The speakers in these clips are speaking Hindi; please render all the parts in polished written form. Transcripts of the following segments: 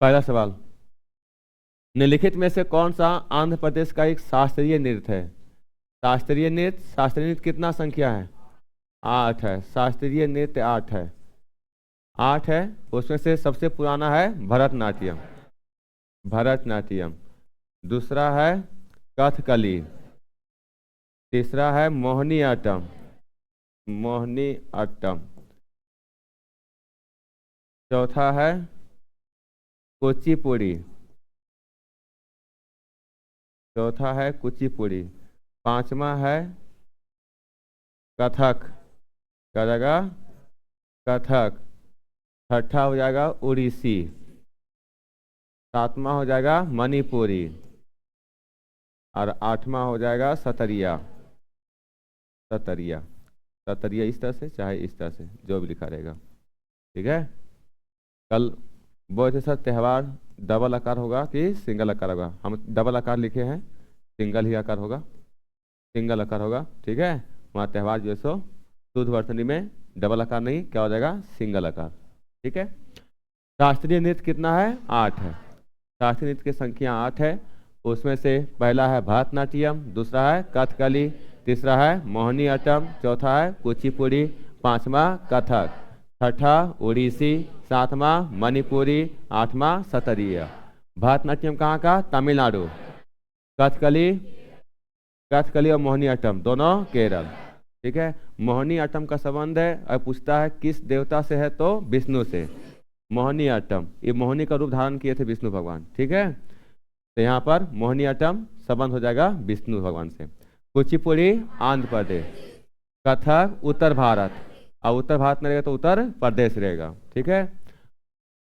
पहला सवाल, निम्नलिखित में से कौन सा आंध्र प्रदेश का एक शास्त्रीय नृत्य है? शास्त्रीय नृत्य कितना संख्या है? 8 है। शास्त्रीय नृत्य 8 है। 8 है। उसमें से सबसे पुराना है भरतनाट्यम। भरतनाट्यम। दूसरा है कथकली। तीसरा है मोहिनी अट्टम। मोहिनी अट्टम। चौथा है कुचिपुड़ी। चौथा है कुचिपुड़ी। पांचवा है कथक। क्या जाएगा? कथक। छठा हो जाएगा उड़ीसी। सातवां हो जाएगा मणिपुरी। और आठवां हो जाएगा सतरिया। सतरिया। सतरिया इस तरह से, चाहे इस तरह से, जो भी लिखा रहेगा। ठीक है। कल बोले थे सर त्यौहार डबल आकार होगा कि सिंगल आकार होगा? हम डबल आकार लिखे हैं, सिंगल ही आकार होगा। सिंगल आकार होगा। ठीक है। वहाँ त्यौहार जो है सो शुद्ध वर्तनी में डबल आकार नहीं, क्या हो जाएगा? सिंगल आकार। ठीक है। शास्त्रीय नृत्य कितना है? 8 है। शास्त्रीय नृत्य की संख्या 8 है। उसमें से पहला है भरतनाट्यम, दूसरा है कथकली, तीसरा है मोहिनी अट्टम, चौथा है कुचिपुड़ी, पांचवा कथक, छठा उड़ीसी, सातवां मणिपुरी, आठवां सतरिया। भरतनाट्यम कहाँ का? तमिलनाडु। कथकली, कथकली और मोहिनी अट्टम दोनों केरल। ठीक है। मोहिनी अट्टम का संबंध है और पूछता है किस देवता से है, तो विष्णु से। मोहिनी अट्टम, ये मोहिनी का रूप धारण किए थे विष्णु भगवान। ठीक है। तो यहाँ पर मोहिनी अट्टम संबंध हो जाएगा विष्णु भगवान से। कुचिपुड़ी आंध्र प्रदेश, कथक उत्तर भारत, और उत्तर भारत में रहेगा तो उत्तर प्रदेश रहेगा। ठीक है।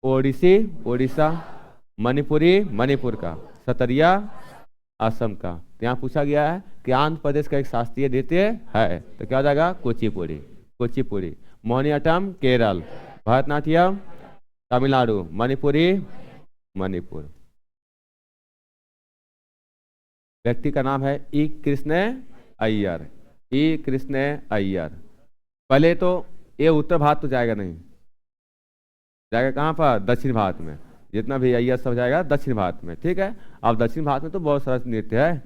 ओडिसी उड़ीसा, मणिपुरी मणिपुर का, सतरिया असम का। तो यहाँ पूछा गया है कि आंध्र प्रदेश का एक शास्त्रीय नृत्य है, तो क्या हो जाएगा? कुचिपुड़ी। कुचिपुड़ी। मोहिनी अट्टम केरल, भरतनाट्यम तमिलनाडु, मणिपुरी मणिपुर। व्यक्ति का नाम है ई कृष्ण अय्यर। ई कृष्ण अय्यर। पहले तो ये उत्तर भारत तो जाएगा नहीं, जाएगा कहाँ पर? दक्षिण भारत में। जितना भी अय्यर सब जाएगा दक्षिण भारत में। ठीक है। अब दक्षिण भारत में तो बहुत सारा नृत्य है।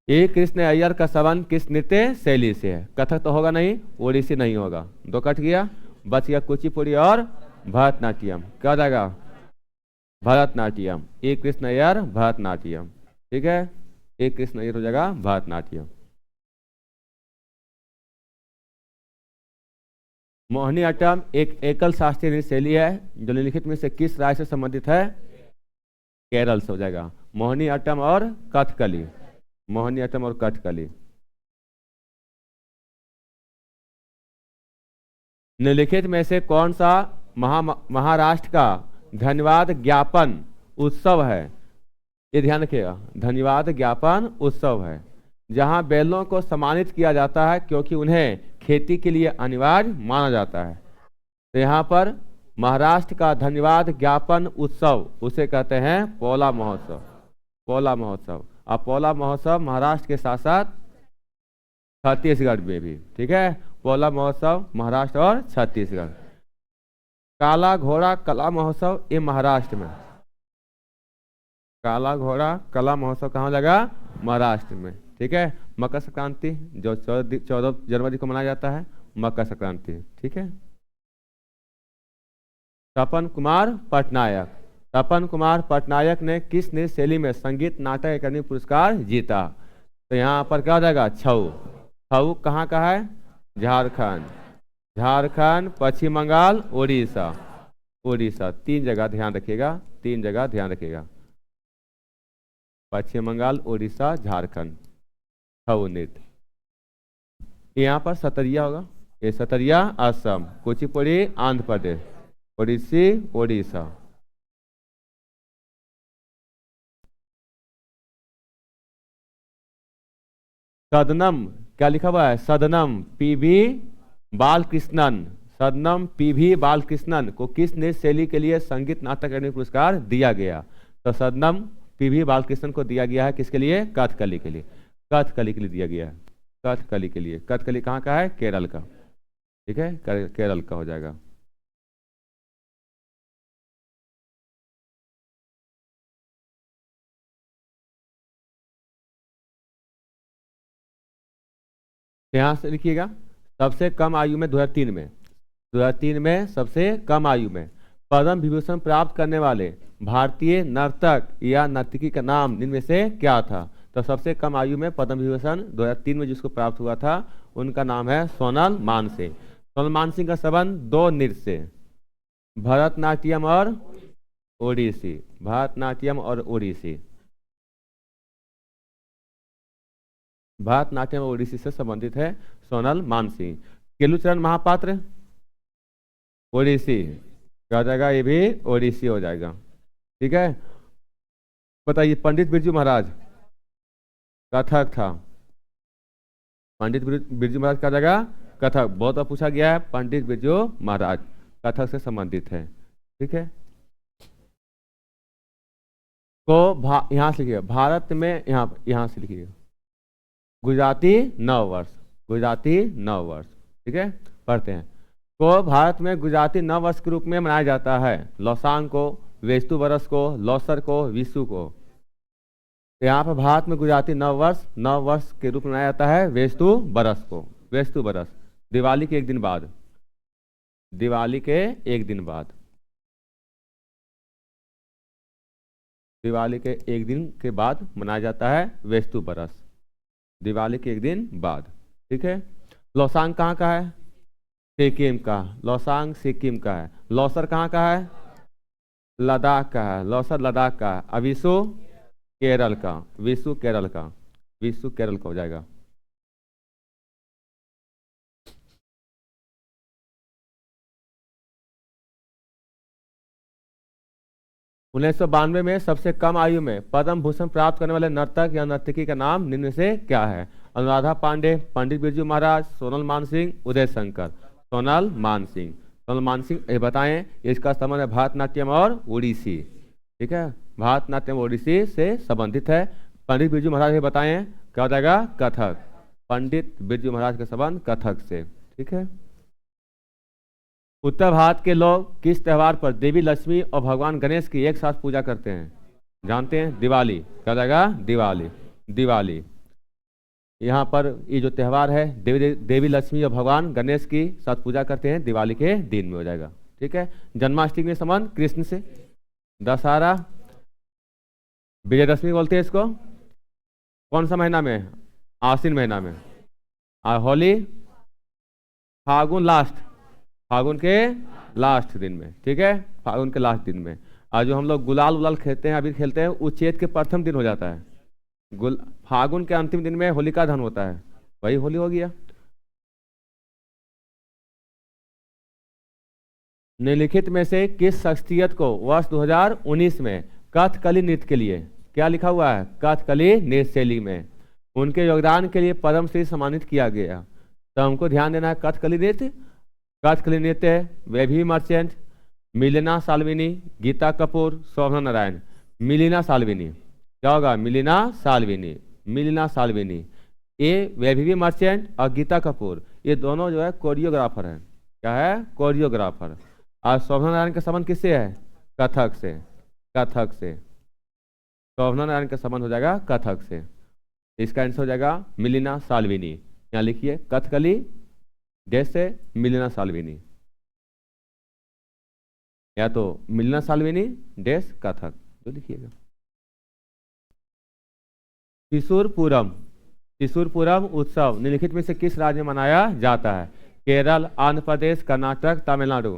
ये कृष्ण अय्यर का संबंध किस नृत्य शैली से है? कथक तो होगा नहीं, ओडिसी नहीं होगा, दो कट गया, बच गया कुचिपुड़ी और भरतनाट्यम। क्या हो जाएगा? भरतनाट्यम। ये कृष्ण अय्यर भरतनाट्यम। ठीक है। एक कृष्ण अय्यर हो जाएगा भरतनाट्यम। मोहिनी अट्टम एक एकल शास्त्रीय नृत्य शैली है जो निम्नलिखित में से किस राज्य से संबंधित है? केरल से हो जाएगा। मोहिनी अट्टम और कथकली। मोहिनी अट्टम और कथकली। निम्नलिखित में से कौन सा महाराष्ट्र का धन्यवाद ज्ञापन उत्सव है? ये ध्यान रखिएगा, धन्यवाद ज्ञापन उत्सव है जहां बैलों को सम्मानित किया जाता है क्योंकि उन्हें खेती के लिए अनिवार्य माना जाता है। तो यहाँ पर महाराष्ट्र का धन्यवाद ज्ञापन उत्सव उसे कहते हैं पोला महोत्सव। पोला महोत्सव। अब पोला महोत्सव महाराष्ट्र के साथ साथ छत्तीसगढ़ में भी। ठीक है। पोला महोत्सव महाराष्ट्र और छत्तीसगढ़। काला घोड़ा कला महोत्सव ये महाराष्ट्र में। काला घोड़ा कला महोत्सव कहाँ लगा? महाराष्ट्र में। ठीक है। मकर संक्रांति जो 14 जनवरी को मनाया जाता है, मकर संक्रांति। ठीक है। तपन कुमार पटनायक। तपन कुमार पटनायक ने किस नृत्य शैली में संगीत नाटक अकादमी पुरस्कार जीता? तो यहाँ पर क्या हो जाएगा? छऊ। छऊ कहाँ का है? झारखंड। झारखंड, पश्चिम बंगाल, उड़ीसा। उड़ीसा। 3 जगह ध्यान रखिएगा, 3 जगह ध्यान रखिएगा। पश्चिम बंगाल, उड़ीसा, झारखंड। छऊ नृत्य। यहाँ पर सतरिया होगा। ये सतरिया असम, कुचिपुड़ी आंध्र प्रदेश, ओडिसी ओडिशा। सदनम क्या लिखा हुआ है? सदनम पीवी बालकृष्णन। सदनम पीवी बालकृष्णन को किस नृत्य शैली के लिए संगीत नाटक अकादमी पुरस्कार दिया गया? तो सदनम पीवी बालकृष्णन को दिया गया है किसके लिए? कथकली के लिए। कथकली के लिए दिया गया है। कथकली के लिए। कथकली कहाँ का है? केरल का। ठीक है। केरल का हो जाएगा। यहाँ से लिखिएगा, सबसे कम आयु में 2003 में सबसे कम आयु में पद्म विभूषण प्राप्त करने वाले भारतीय नर्तक या नर्तकी का नाम निम्न में से क्या था? तो सबसे कम आयु में पद्म विभूषण 2003 में जिसको प्राप्त हुआ था उनका नाम है सोनल मानसिंह। सोनल मानसिंह का संबंध दो नृत्य से, भरतनाट्यम और ओडिसी। भरतनाट्यम और ओडिसी, भरतनाट्यम और ओडिसी से संबंधित है सोनल मानसिंह। केलुचरण महापात्र ओडिसी, क्या हो जाएगा? ये भी ओडिसी हो जाएगा। ठीक है, बताइए पंडित बिरजू महाराज कथक था। पंडित बिरजू महाराज का जगह कथक, बहुत बार पूछा गया है। पंडित बिरजू महाराज कथक से संबंधित है। ठीक है, तो यहां से लिखिएगा भारत में, यहां से लिखिएगा गुजराती नववर्ष, गुजराती नववर्ष। ठीक है, पढ़ते हैं। तो भारत में गुजराती नववर्ष के रूप में मनाया जाता है लौसांग को, वेस्तु बरस को, लौसर को, विशु को। तो यहाँ पर भारत में गुजराती नववर्ष के रूप में मनाया जाता है वेस्तु बरस को। वेस्तु बरस दिवाली के एक दिन बाद, दिवाली के एक दिन बाद, दिवाली के एक दिन के बाद मनाया जाता है वेस्तु बरस, दिवाली के एक दिन बाद। ठीक है, लौसांग कहाँ का है? सिक्किम का। लौसांग सिक्किम का है। लौसर कहाँ का है? लद्दाख का है। लौसर लद्दाख का है। अब विशु केरल का, विशु केरल का, विशु केरल का हो जाएगा। उन्नीस सौ 92 में सबसे कम आयु में पद्म भूषण प्राप्त करने वाले नर्तक या नर्तकी का नाम निम्न में से क्या है? अनुराधा पांडे, पंडित बिरजू महाराज, सोनल मानसिंह, उदय शंकर। सोनल मानसिंह, सोनल मानसिंह ये बताएं, इसका संबंध है भरतनाट्यम और ओडिसी। ठीक है, भरतनाट्यम ओडिसी से संबंधित है। पंडित बिरजू महाराज ये बताएं, क्या हो जाएगा? कथक। पंडित बिरजू महाराज का संबंध कथक से। ठीक है, उत्तर भारत के लोग किस त्यौहार पर देवी लक्ष्मी और भगवान गणेश की एक साथ पूजा करते हैं? जानते हैं? दिवाली। क्या हो जाएगा? दिवाली। दिवाली यहाँ पर ये जो त्यौहार है देवी लक्ष्मी और भगवान गणेश की साथ पूजा करते हैं, दिवाली के दिन में हो जाएगा। ठीक है, जन्माष्टमी में संबंध कृष्ण से। दशहरा विजयदशमी बोलते हैं इसको, कौन सा महीना में? आश्विन महीना में। और होली फागुन लास्ट, फागुन के लास्ट दिन में। ठीक है, फागुन के लास्ट दिन में। और जो हम लोग गुलाल उलाल खेलते हैं, अभी खेलते हैं, वो चैत के प्रथम दिन हो जाता है। फागुन के अंतिम दिन में होलिका दहन होता है, वही होली हो गया। निम्नलिखित में से किस शख्सियत को वर्ष 2019 में कथकली नृत्य के लिए, क्या लिखा हुआ है? कथकली नृत्य शैली में उनके योगदान के लिए पद्मश्री सम्मानित किया गया? तो हमको ध्यान देना है, कथकली नृत्य, कथकली नृत्य Vaibhavi Merchant, Milena Salvini, Geeta Kapoor, Shobhana Narayan. Milena Salvini, क्या होगा? Milena Salvini, Milena Salvini. ये वैभवी मर्चेंट और गीता कपूर, ये दोनों जो है कोरियोग्राफर है। क्या है? कोरियोग्राफर। और शोभना नारायण का संबंध किससे है? कथक से। कथक से शोभना नारायण का संबंध हो जाएगा कथक से। इसका आंसर हो जाएगा मिलिना साल्विनी। यहाँ लिखिए कथकली देश से मिलिना साल्विनी, या तो मिलिना साल्विनी देश कथक, जो लिखिएगा। त्रिशूरपुरम, त्रिशूरपुरम उत्सव निम्नलिखित में से किस राज्य में मनाया जाता है? केरल, आंध्र प्रदेश, कर्नाटक, तमिलनाडु।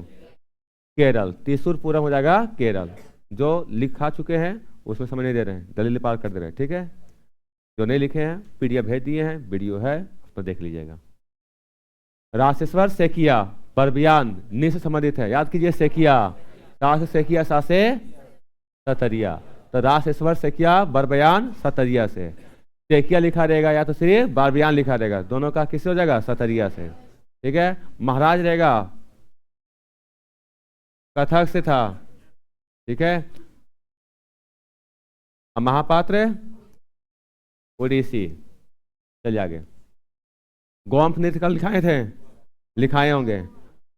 केरल। त्रिशूरपुरम हो जाएगा केरल। जो लिखा चुके हैं उसमें समझ नहीं दे रहे हैं, दलील पार कर दे रहे हैं। ठीक है, जो नहीं लिखे हैं पीडीएफ भेज दिए हैं, वीडियो है, उस पर देख लीजिएगा। राशेश्वर सेकिया बरबियान नि से संबंधित है, याद कीजिए। सेकिया, रा से सेकिया, सा से सतरिया। तो राशेश्वर सेकिया बरबयान सतरिया से। सेकिया लिखा रहेगा या तो सिर्फ बरबियान लिखा रहेगा, दोनों का किससे हो जाएगा? सतरिया से। ठीक है, महाराज रहेगा कथक से था। ठीक है, महापात्र ओडिसी। चलिए आगे। गोम्फ नृत्य कल लिखाए थे, लिखाए होंगे।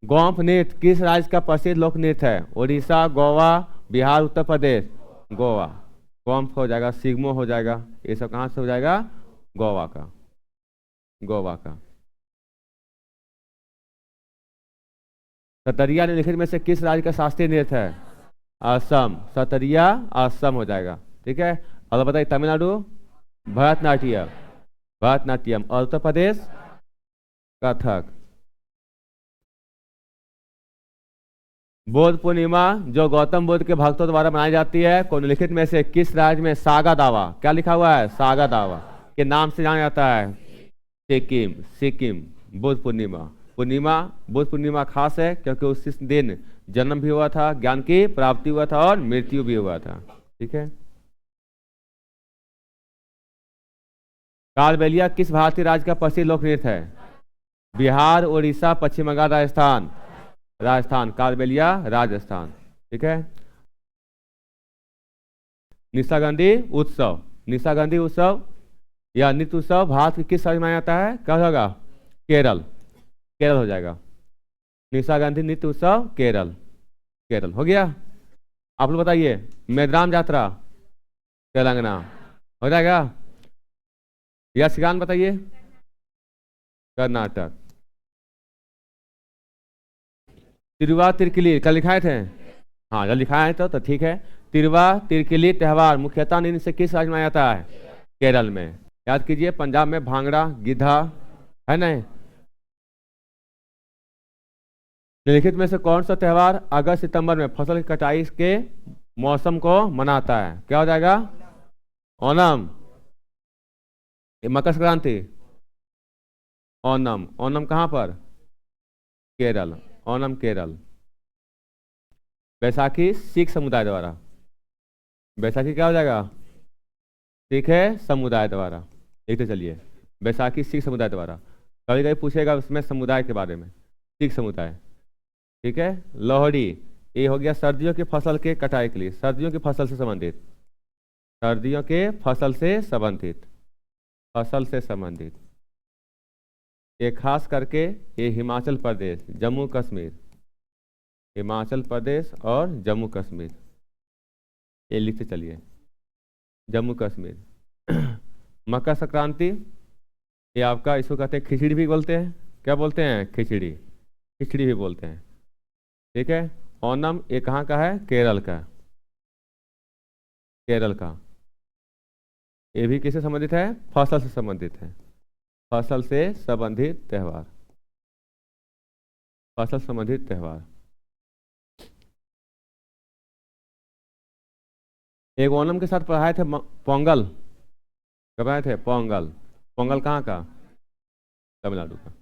गोम्फ नृत्य किस राज्य का प्रसिद्ध लोक नृत्य है? उड़ीसा, गोवा, बिहार, उत्तर प्रदेश। गोवा। गोम्फ हो जाएगा, सिग्मो हो जाएगा, ये सब कहाँ से हो जाएगा? गोवा का, गोवा का। सतरिया निम्नलिखित में से किस राज्य का शास्त्रीय नृत्य है? असम। सतरिया असम हो जाएगा। ठीक है। और बताइए तमिलनाडु भरतनाट्यम। भरतनाट्यम। और उत्तर प्रदेश कथक। बुद्ध पूर्णिमा जो गौतम बुद्ध के भक्तों द्वारा मनाई जाती है, को निम्नलिखित में से किस राज्य में सागा दावा, क्या लिखा हुआ है, सागा दावा के नाम से जाना जाता है? सिक्किम। सिक्किम। बुद्ध पूर्णिमा। पूर्णिमा बुद्ध पूर्णिमा खास है क्योंकि उस दिन जन्म भी हुआ था, ज्ञान की प्राप्ति हुआ था और मृत्यु भी हुआ था। ठीक है। कालबेलिया किस भारतीय राज्य का प्रसिद्ध लोक नृत्य है? बिहार, उड़ीसा, पश्चिम बंगाल, राजस्थान। राजस्थान। कालबेलिया राजस्थान। ठीक है। निशागंधी उत्सव। निशागंधी उत्सव या नृत्य उत्सव भारत के किस राज्य में मनाया जाता है? क्या होगा? केरल। केरल हो जाएगा। निशागंधी नृत्य उत्सव केरल। केरल हो गया। आप लोग बताइए मेदांता यात्रा तेलंगाना हो जाएगा। यक्षगान बताइए कर्नाटक। तिरुवा तिरकिली कल लिखाए थे? हाँ जब लिखाए तो ठीक है। तिरुवा तिरकिली त्यौहार मुख्यतः निम्न से किस राज्य में आता है? केरल में। याद कीजिए पंजाब में भांगड़ा गिद्धा है ना। निम्नलिखित में से कौन सा त्यौहार अगस्त सितंबर में फसल की कटाई के मौसम को मनाता है? क्या हो जाएगा? ओणम। मकर संक्रांति। ओणम। ओणम कहाँ पर? केरल। ओणम केरल। बैसाखी सिख समुदाय द्वारा। बैसाखी क्या हो जाएगा? सिख है समुदाय द्वारा। एक तो चलिए बैसाखी सिख समुदाय द्वारा। कभी कभी पूछेगा उसमें समुदाय के बारे में, सिख समुदाय। ठीक है। लोहड़ी ये हो गया सर्दियों की फसल के कटाई के लिए, सर्दियों की फसल से संबंधित। सर्दियों के फसल से संबंधित। फसल से संबंधित। ये खास करके ये हिमाचल प्रदेश जम्मू कश्मीर, हिमाचल प्रदेश और जम्मू कश्मीर ये लिखते चलिए। जम्मू कश्मीर। मकर संक्रांति ये आपका इसको कहते हैं खिचड़ी भी बोलते हैं। क्या बोलते हैं? खिचड़ी। खिचड़ी भी बोलते हैं। ठीक है। ओणम ये कहाँ का है? केरल का। केरल का। ये भी किससे संबंधित है? फसल से संबंधित है। फसल से संबंधित त्यौहार। फसल संबंधित त्यौहार। एक ओणम के साथ पढ़ाए थे पोंगल। कब आए थे? पोंगल। पोंगल कहाँ का? तमिलनाडु का।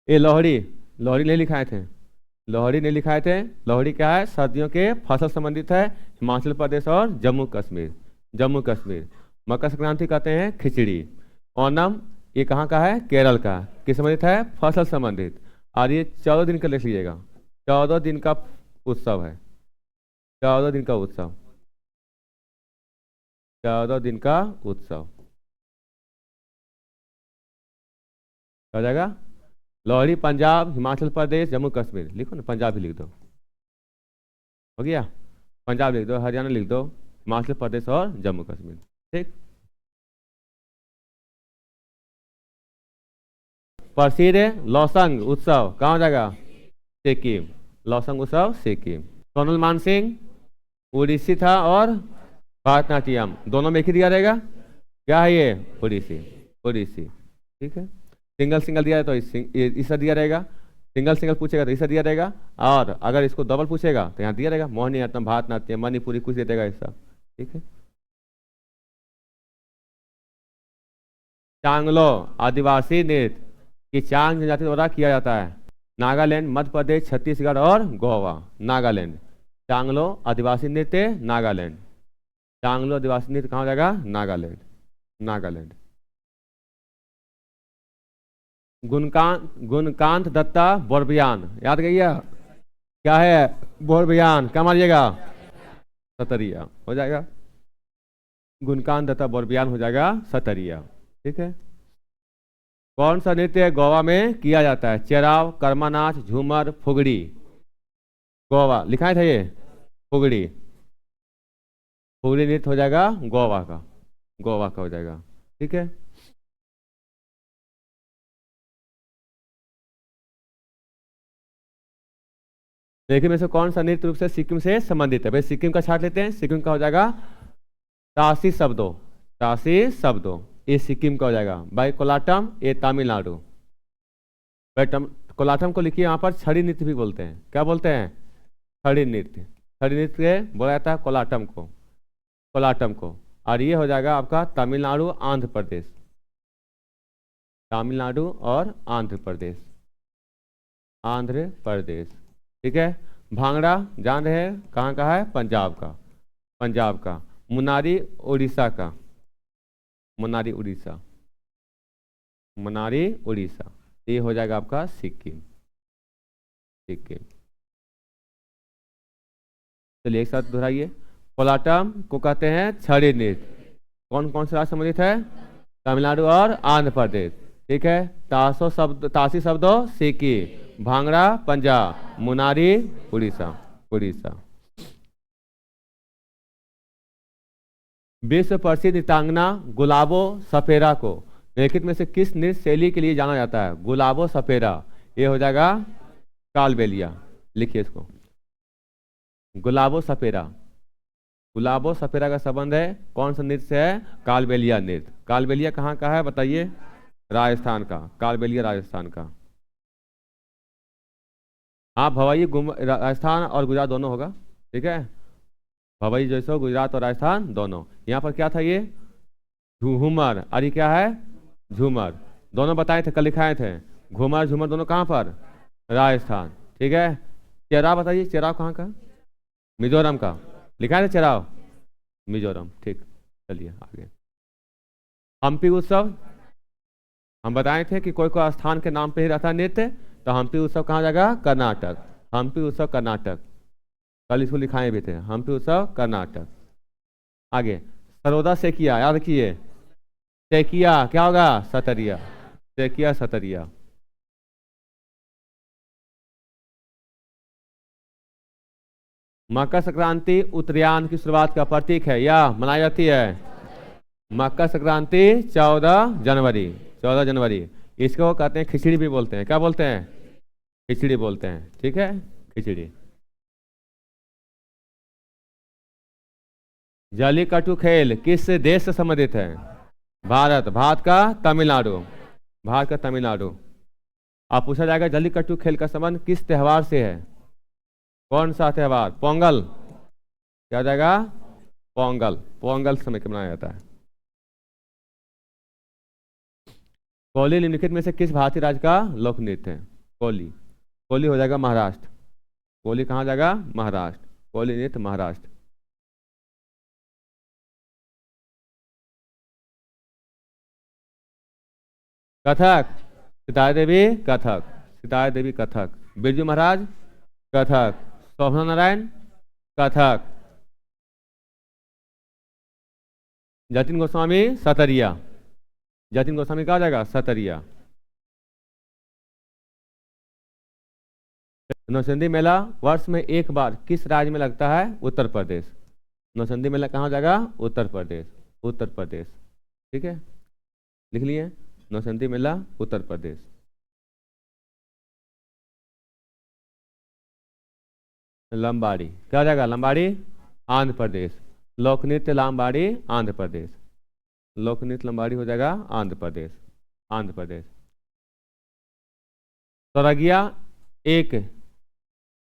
ये लोहड़ी। लोहड़ी नहीं लिखाए थे? लोहड़ी नहीं लिखाए थे। लोहड़ी क्या है? सर्दियों के फसल संबंधित है, हिमाचल प्रदेश और जम्मू कश्मीर। जम्मू कश्मीर। मकर संक्रांति कहते हैं खिचड़ी। ओणम ये कहाँ का है? केरल का। किस संबंधित है? फसल संबंधित। और ये 14 दिन का लिख लीजिएगा। 14 दिन का उत्सव है। 14 दिन का उत्सव। 14 दिन का उत्सव हो जाएगा। लोहड़ी पंजाब, हिमाचल प्रदेश, जम्मू कश्मीर। लिखो ना, पंजाब ही लिख दो। हो गया। पंजाब लिख दो, हरियाणा लिख दो, हिमाचल प्रदेश और जम्मू कश्मीर। ठीक। प्रसिद्ध लौसंग उत्सव कहाँ हो जाएगा? सिक्किम। लौसंग उत्सव सिक्किम। सोनल मानसिंह उड़ीसी था और भरतनाट्यम दोनों में एक ही दिया रहेगा। क्या है ये? उड़ीसी। उड़ीसी। ठीक है। सिंगल सिंगल दिया है तो इसका दिया रहेगा। सिंगल सिंगल पूछेगा तो इसका दिया रहेगा। और अगर इसको डबल पूछेगा तो यहाँ दिया रहेगा मोहिनीअट्टम, भारतनाट्यम, मणिपुरी कुछ दे देगा ऐसा। ठीक है। चांगलो आदिवासी नृत्य कि चांग जनजाति द्वारा किया जाता है नागालैंड, मध्य प्रदेश, छत्तीसगढ़ और गोवा। नागालैंड। चांगलो आदिवासी नृत्य नागालैंड। चांगलो आदिवासी नृत्य कहाँ हो जाएगा? नागालैंड। नागालैंड। गुणकांत दत्ता बोरबियान याद गया? क्या है? बोरबियान। क्या मारिएगा? सतरिया हो जाएगा। गुणकांत दत्ता बोरबियान हो जाएगा सतरिया। ठीक है। कौन सा नृत्य गोवा में किया जाता है? चेराव, कर्मा नाच, झूमर, फुगड़ी। गोवा लिखाए थे ये। फुगड़ी। फुगड़ी नृत्य हो जाएगा गोवा का। गोवा का हो जाएगा। ठीक है। लेकिन में से कौन सा नृत्य रूप से सिक्किम से संबंधित है? भाई सिक्किम का छाट लेते हैं। सिक्किम का हो जाएगा तासी शब्दों, तासी शब्दों, ये सिक्किम का हो जाएगा। भाई कोलाटम ये तमिलनाडु। भाई कोलाटम को लिखिए यहाँ पर छड़ी नृत्य भी बोलते हैं। क्या बोलते हैं? छड़ी नृत्य। छड़ी नृत्य बोला जाता है कोलाटम को, कोलाटम को। और ये हो जाएगा आपका तमिलनाडु आंध्र प्रदेश, तमिलनाडु और आंध्र प्रदेश, आंध्र प्रदेश। ठीक है। भांगड़ा जान रहे हैं कहाँ का है? पंजाब का, पंजाब का। मुनारी उड़ीसा का, मुनारी उड़ीसा, मुनारी उड़ीसा। ये हो जाएगा आपका सिक्किम, सिक्किम। चलिए एक साथ दोहराइए। कोलाटम को कहते हैं छड़ी नृत्य। कौन कौन से राज्य संबंधित है? तमिलनाडु और आंध्र प्रदेश। ठीक है। तासी शब्दों सिक्किम, भांगड़ा पंजाब, मुनारी उड़ीसा, उड़ीसा। विश्व प्रसिद्ध नृत्यांगना गुलाबो सपेरा को निम्नलिखित में से किस नृत्य शैली के लिए जाना जाता है? गुलाबो सपेरा, ये हो जाएगा कालबेलिया। लिखिए इसको, गुलाबो सपेरा। गुलाबो सपेरा का संबंध है कौन सा नृत्य से है? कालबेलिया नृत्य। कालबेलिया कहाँ का है बताइए? राजस्थान का। कालबेलिया राजस्थान का। हाँ भवाई राजस्थान और गुजरात दोनों होगा। ठीक है। भवाई जैसे गुजरात और राजस्थान दोनों। यहाँ पर क्या था? ये झूमर, और ये क्या है? झूमर। दोनों बताए थे, कल लिखाए थे। घूमर झूमर दोनों कहाँ पर? राजस्थान। ठीक है। चेराव बताइए, चेराव कहाँ का? मिजोरम का। लिखा है चेराव, मिजोरम। ठीक। चलिए आगे। हम्पी उत्सव हम बताए थे कि कोई कोई स्थान के नाम पे ही रहता है नृत्य। तो हम्पी उत्सव कहाँ जाएगा? कर्नाटक। हम्पी उत्सव कर्नाटक, कल इसको लिखाए भी थे। हम्पी उत्सव कर्नाटक। आगे सरोदा सेकिया, याद रखिए। सेकिया क्या होगा? सतरिया। सेकिया सतरिया। मकर संक्रांति उत्तरायण की शुरुआत का प्रतीक है या मनाई जाती है? मकर संक्रांति 14 जनवरी, 14 जनवरी। इसको कहते हैं खिचड़ी भी बोलते हैं। क्या बोलते हैं? खिचड़ी बोलते हैं। ठीक है, खिचड़ी। जल्लीकट्टू खेल किस देश से संबंधित है? भारत। भारत का तमिलनाडु, भारत का तमिलनाडु। अब पूछा जाएगा जल्लीकट्टू खेल का संबंध किस त्योहार से है? कौन सा त्योहार? पोंगल। क्या हो जाएगा? पोंगल। पोंगल समय के मनाया जाता है। कोली निम्नलिखित में से किस भारतीय राज्य का लोक नृत्य है? कोली। कोली हो जाएगा महाराष्ट्र। कोली कहाँ जाएगा? महाराष्ट्र। कोली नृत्य महाराष्ट्र। कथक सितारा देवी कथक, सितारा देवी कथक। बिरजू महाराज कथक। शोभना नारायण कथक। जतिन गोस्वामी सतरिया। जतिन गोस्वामी कहा जाएगा? सतरिया। नौचंदी मेला वर्ष में एक बार किस राज्य में लगता है? उत्तर प्रदेश। नौचंदी मेला कहाँ जाएगा? उत्तर प्रदेश, उत्तर प्रदेश। ठीक है, लिख लिए। नौचंदी मेला उत्तर प्रदेश। लंबाड़ी क्या हो जाएगा? लंबाड़ी आंध्र प्रदेश। लोक नृत्य लंबाड़ी आंध्र प्रदेश। लोक नृत्य लंबाड़ी हो जाएगा आंध्र प्रदेश, आंध्र प्रदेश। तोरगिया एक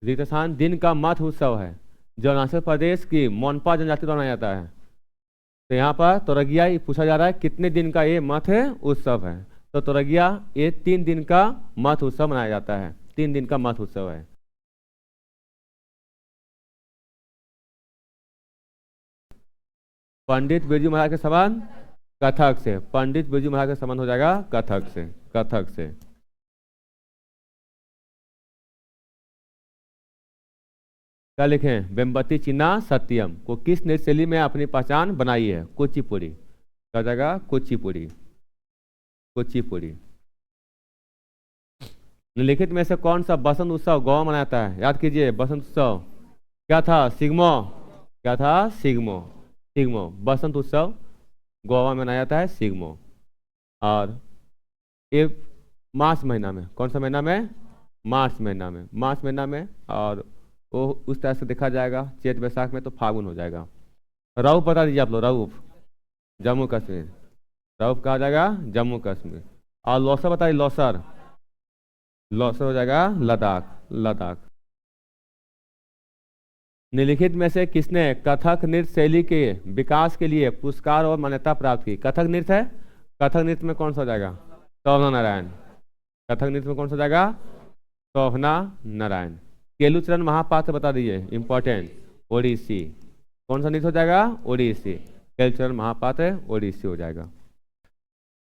रितसान दिन का मथ उत्सव है जो अरुणाचल प्रदेश की मोनपा जनजाति द्वारा मनाया जाता है। तो यहाँ पर तोरगिया पूछा जा रहा है कितने दिन का ये मथ उत्सव है। तो तोरगिया ये 3 दिन का मथ उत्सव मनाया जाता है। 3 दिन का मथ उत्सव है। पंडित बिरजू महाराज के संबंध कथक से। पंडित बिरजू महाराज का संबंध हो जाएगा कथक से, कथक से। क्या लिखें? वेम्बती चिन्ना सत्यम को किस नृत्य शैली में अपनी पहचान बनाई है? कुचिपुड़ी। क्या जाएगा? कुचिपुड़ी, कुचिपुड़ी। निम्नलिखित में से कौन सा बसंत उत्सव गोवा मनाता है? याद कीजिए, बसंत उत्सव क्या था? सिग्मो। क्या था? सिग्मो, सिग्मो। बसंत उत्सव गोवा में मनाया जाता है, सिग्मो। और ये मार्च महीना में, कौन सा महीना में? मार्च महीना में, मार्च महीना में। और वो उस तरह से देखा जाएगा। चैत वैशाख में तो फागुन हो जाएगा। रऊफ बता दीजिए आप लोग, रऊफ जम्मू कश्मीर, रऊफ कहा जाएगा जम्मू कश्मीर। और लौसर बताइए, लौसर, लौसर हो जाएगा लद्दाख, लद्दाख। निम्नलिखित में से किसने कथक नृत्य शैली के विकास के लिए पुरस्कार और मान्यता प्राप्त की? कथक नृत्य है, कथक नृत्य में कौन सा हो जाएगा? शोभना नारायण। कथक नृत्य में कौन सा हो जाएगा? शोभना नारायण। केलुचरण महापात्र बता दीजिए, इंपॉर्टेंट, ओडिसी। कौन सा नृत्य हो जाएगा? ओडिसी। केलुचरण महापात्र ओडिसी हो जाएगा।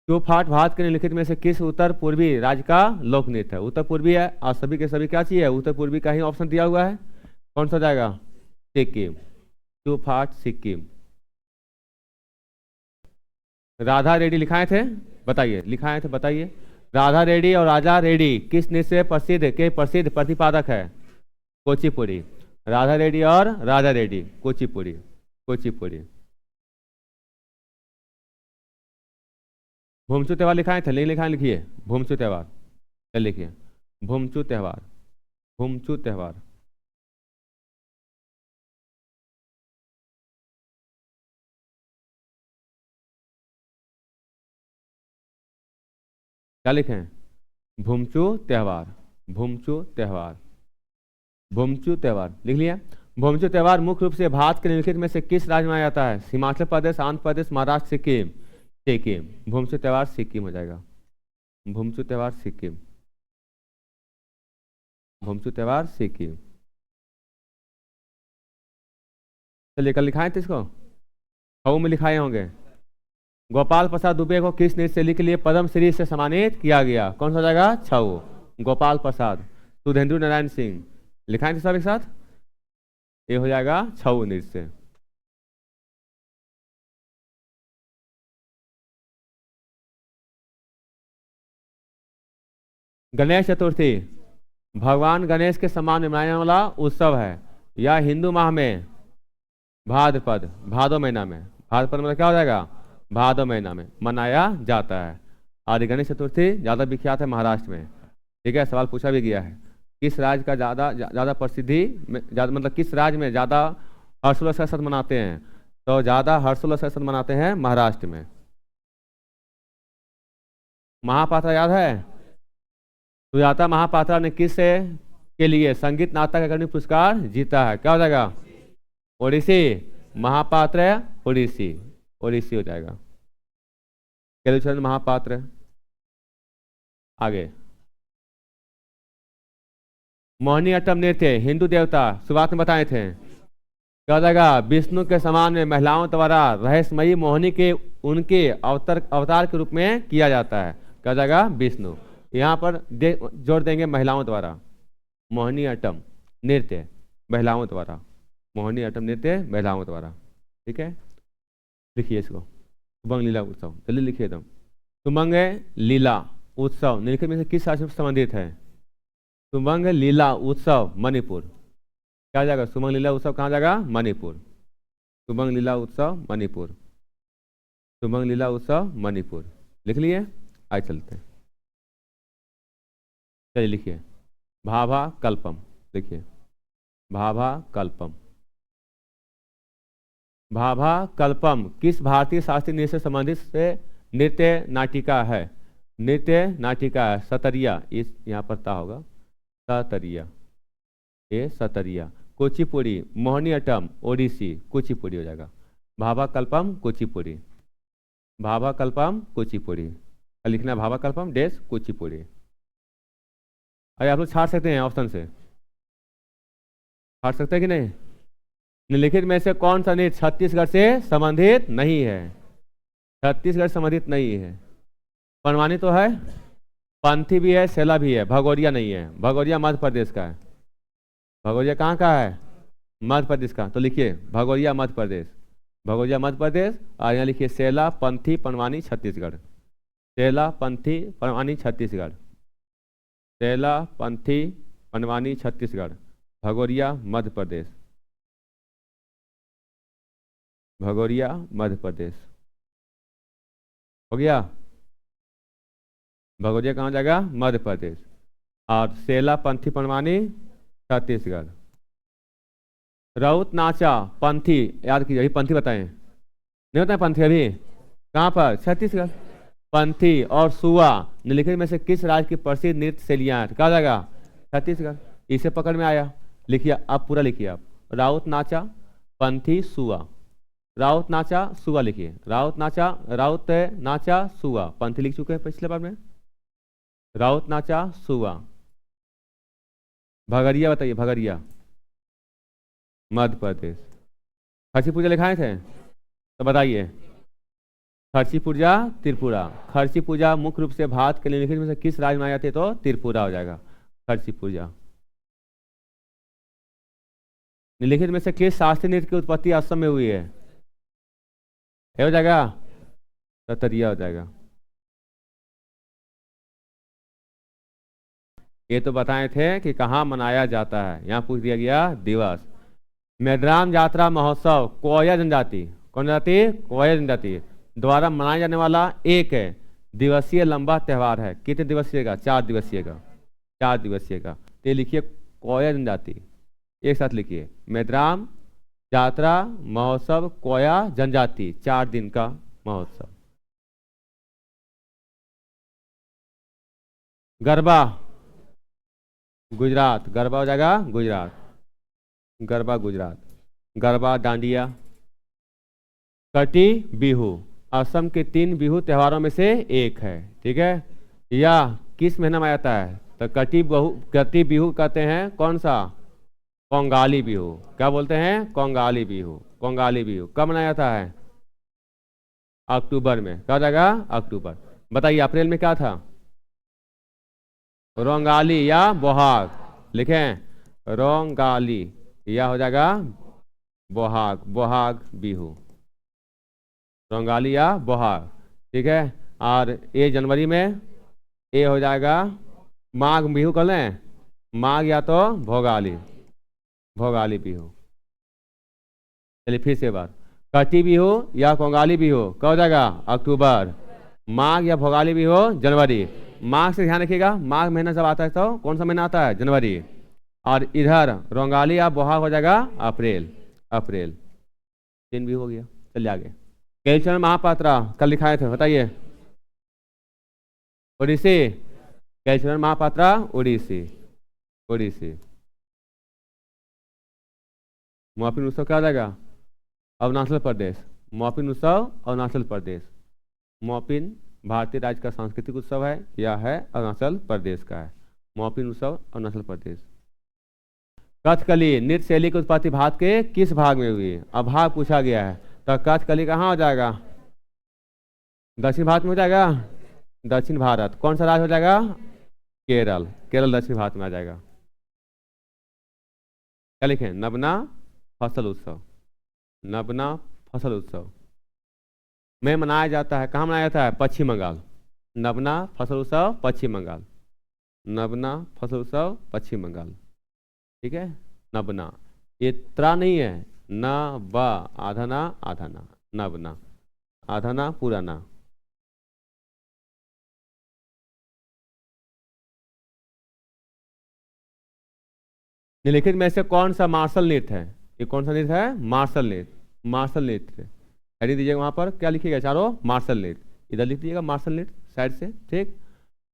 चौपाट भारत के निम्नलिखित में से किस उत्तर पूर्वी राज्य का लोक नृत्य है? उत्तर पूर्वी है और सभी के सभी क्या चाहिए? उत्तर पूर्वी का ही ऑप्शन दिया हुआ है। कौन सा हो जाएगा? सिक्किम। चौपाट सिक्किम। राधा रेड्डी लिखाए थे, बताइए, लिखाए थे, बताइए। राधा रेड्डी और राजा रेड्डी किस नृत्य से प्रसिद्ध प्रतिपादक है? कुचिपुड़ी। राधा रेड्डी और राजा रेड्डी, कुचिपुड़ी, कुचिपुड़ी। भूमचू त्योहार लिखाए थे, नहीं लिखाए? लिखिए भूमचू त्योहार, चल लिखिए भूमचू त्योहार, भूमचू त्योहार। क्या लिखें? भूमचू त्योहार, भूमचू त्योहार, भूमचू त्योहार लिख लिया। भूमचू त्योहार मुख्य रूप से भारत के निम्नलिखित में से किस राज्य में आया जाता है? हिमाचल प्रदेश, आंध्र प्रदेश, महाराष्ट्र, सिक्किम। सिक्किम। भूमचू त्योहार सिक्किम हो जाएगा। भूमचू त्योहार सिक्किम, भूमचू त्योहार सिक्किम। चलिए कल लिखाए थे इसको, छऊ में लिखाए होंगे। गोपाल प्रसाद दुबे को किस नृत्य शैली के लिए पद्मश्री से सम्मानित किया गया? कौन सा हो जाएगा? छऊ। गोपाल प्रसाद। सुधेंद्र नारायण सिंह लिखाए थे सब एक साथ, ये हो जाएगा छऊ नृत्य। गणेश चतुर्थी भगवान गणेश के सम्मान में मनाने वाला उत्सव है। यह हिंदू माह में भाद्रपद, भादो महीना में, भाद्रपद मतलब क्या हो जाएगा? भादो महीना में मनाया जाता है। और गणेश चतुर्थी ज़्यादा विख्यात है महाराष्ट्र में। ठीक है, सवाल पूछा भी गया है, किस राज्य का ज़्यादा प्रसिद्धि, ज़्यादा मतलब किस राज्य में ज़्यादा हर्षोल्लास के साथ मनाते हैं? तो ज़्यादा हर्षोल्लास के साथ मनाते हैं महाराष्ट्र में। महापात्रा याद है? सुजाता महापात्रा ने किस के लिए संगीत नाटक अकादमी पुरस्कार जीता है? क्या हो जाएगा? ओडिसी। महापात्र ओडिसी, ओडिसी हो जाएगा। केलुचरण महापात्र। आगे मोहिनी अट्टम नृत्य हिंदू देवता शुरुआत में बताए थे, क्या हो जाएगा? विष्णु के समान में महिलाओं द्वारा रहस्यमयी मोहिनी के उनके अवतार के रूप में किया जाता है। क्या हो जाएगा? विष्णु। यहाँ पर जोड़ देंगे महिलाओं द्वारा। मोहिनी अट्टम नृत्य महिलाओं द्वारा, मोहिनी अट्टम नृत्य महिलाओं द्वारा। ठीक है, लिखिए इसको। सुमंग लीला उत्सव, जल्दी लिखिए एकदम। सुमंग लीला उत्सव निम्नलिखित में से किस राज्य से संबंधित है? सुमंग लीला उत्सव मणिपुर। क्या हो जाएगा? सुमंग लीला उत्सव कहाँ जाएगा? मणिपुर। सुमंग लीला उत्सव मणिपुर, सुमंग लीला उत्सव मणिपुर। लिख लिए? आइए चलते हैं, चलिए लिखिए भाभा कल्पम। लिखिए भाभा कल्पम। भाभा कल्पम किस भारतीय शास्त्रीय नृत्य से संबंधित से नृत्य नाटिका है? नृत्य नाटिका है सतरिया, इस यहाँ पर ता होगा, सतरिया, ये सतरिया। कुचिपुड़ी, मोहिनी अट्टम ओडिसी, कुचिपुड़ी हो जाएगा। भाभा कल्पम कुचिपुड़ी, भाभा कल्पम कुचिपुड़ी। लिखना भाभा कल्पम डेस कुचिपुड़ी। अरे आप लोग छाट सकते हैं ऑप्शन से, छाट सकते हैं कि नहीं? निम्नलिखित में से कौन सा नृत्य छत्तीसगढ़ से संबंधित नहीं है? छत्तीसगढ़ संबंधित नहीं है। बनवानी तो है, पंथी भी है, सेला भी है, भगोरिया नहीं है। भगोरिया मध्य प्रदेश का है। भगोरिया कहाँ का है? मध्य प्रदेश का। तो लिखिए भगोरिया मध्य प्रदेश, भगोरिया मध्य प्रदेश। और यहाँ लिखिए सेला, पंथी, पनवानी छत्तीसगढ़। सेला, पंथी, पनवानी छत्तीसगढ़। सेला, पंथी, पनवानी छत्तीसगढ़। भगोरिया मध्य प्रदेश, भगोरिया मध्य प्रदेश। हो गया? भगोरिया कहाँ जाएगा? मध्य प्रदेश। और सेला, पंथी, पनवानी छत्तीसगढ़। राउत नाचा पंथी, याद कीजिए, अभी पंथी बताएं, नहीं बताएं पंथी अभी, कहाँ पर, छत्तीसगढ़। पंथी और सुआ निम्नलिखित में से किस राज्य की प्रसिद्ध नृत्य शैलियां हैं, कहा जाएगा छत्तीसगढ़। इसे पकड़ में आया, लिखिए आप, पूरा लिखिए आप, राउत नाचा पंथी सुआ, राउत नाचा सुआ लिखिए, राउत नाचा, राउत नाचा सुआ, पंथी लिख चुके हैं पिछले बार में, राउत नाचा सुआ। भगरिया बताइए, भगरिया मध्य प्रदेश। खर्ची पूजा लिखाए थे तो बताइए, खर्ची पूजा त्रिपुरा, खर्ची पूजा मुख्य रूप से भारत के निम्नलिखित में से किस राज्य में आई जाती है, तो त्रिपुरा हो जाएगा खर्ची पूजा। निम्नलिखित में से किस शास्त्रीय नृत्य की उत्पत्ति असम में हुई है, ये हो जाएगा सतरिया हो जाएगा। ये तो बताए थे कि कहाँ मनाया जाता है, यहाँ पूछ दिया गया दिवस। मेड्राम यात्रा महोत्सव कोया जनजाति, कौन जनजाति, कोया जनजाति द्वारा मनाया जाने वाला एक दिवसीय लंबा त्यौहार है। कितने दिवसीय का, 4 दिवसीय का, 4 दिवसीय का। तो ये लिखिए कोया जनजाति, एक साथ लिखिए, मेड्राम यात्रा महोत्सव कोया जनजाति, 4 दिन का महोत्सव। गरबा गुजरात, गरबा हो जाएगा गुजरात, गरबा गुजरात। गरबा डांडिया। कटी बिहू असम के 3 बिहू त्योहारों में से एक है, ठीक है। यह किस महीना में आता है, तो कटी बिहू कहते हैं कौन सा, कोंगाली बिहू। क्या बोलते हैं, कोंगाली बिहू। कोंगाली बिहू कब मनाया जाता है, अक्टूबर में। कब जाएगा, अक्टूबर। बताइए अप्रैल में क्या था, रोंगाली या बोहाग, लिखें रोंगाली, या हो जाएगा बोहाग, बोहाग बिहू, रोंगाली या बोहाग, ठीक है। और ये जनवरी में ये हो जाएगा माघ बिहू, कर लें माघ या तो भोगाली, भोगाली बिहू। चलिए फिर से बात, कटी बिहू या कोंगाली बिहू कब हो जाएगा, अक्टूबर। माघ या भोगाली बिहू जनवरी। माघ से ध्यान रखिएगा, माघ महीना जब आता है तो कौन सा महीना आता है, जनवरी। और इधर रोंगाली या बोहाग हो जाएगा अप्रैल, अप्रैल। 3 भी हो गया। चलिए आगे, कैलचरण महापात्रा कल लिखाए थे, बताइए। ओडिसी, कैलचरण महापात्रा ओडिसी, ओडिसी। मौपिन उत्सव क्या हो जाएगा, अरुणाचल प्रदेश, मौपिन उत्सव अरुणाचल प्रदेश। मौपिन भारतीय राज्य का सांस्कृतिक उत्सव है, यह है अरुणाचल प्रदेश का है, मौपिन उत्सव अरुणाचल प्रदेश। कथकली नृत्य शैली की उत्पत्ति भारत के किस भाग में हुई, अब भाग पूछा गया है, तो कथकली कहाँ हो जाएगा, दक्षिण भारत में हो जाएगा, दक्षिण भारत। कौन सा राज्य हो जाएगा, केरल, केरल दक्षिण भारत में आ जाएगा। क्या लिखें, नबना फसल उत्सव, नबना फसल उत्सव में मनाया जाता है, कहाँ मनाया जाता है, पश्चिम बंगाल। नबना फसल उत्सव पश्चिम बंगाल, नबना फसल उत्सव पश्चिम बंगाल, ठीक है। नबना, ये त्रा नहीं है, न ब, आधा ना आधा ना, नबना, आधा ना पूरा ना। निम्नलिखित में से कौन सा मार्शल नृत्य है, ये कौन सा नृत्य है, मार्शल नृत्य, मार्शल नृत्य। हेडिंग दीजिएगा वहां पर, क्या लिखिएगा, चारों मार्शल नृत्य, इधर लिख दीजिएगा मार्शल नृत्य साइड से, ठीक।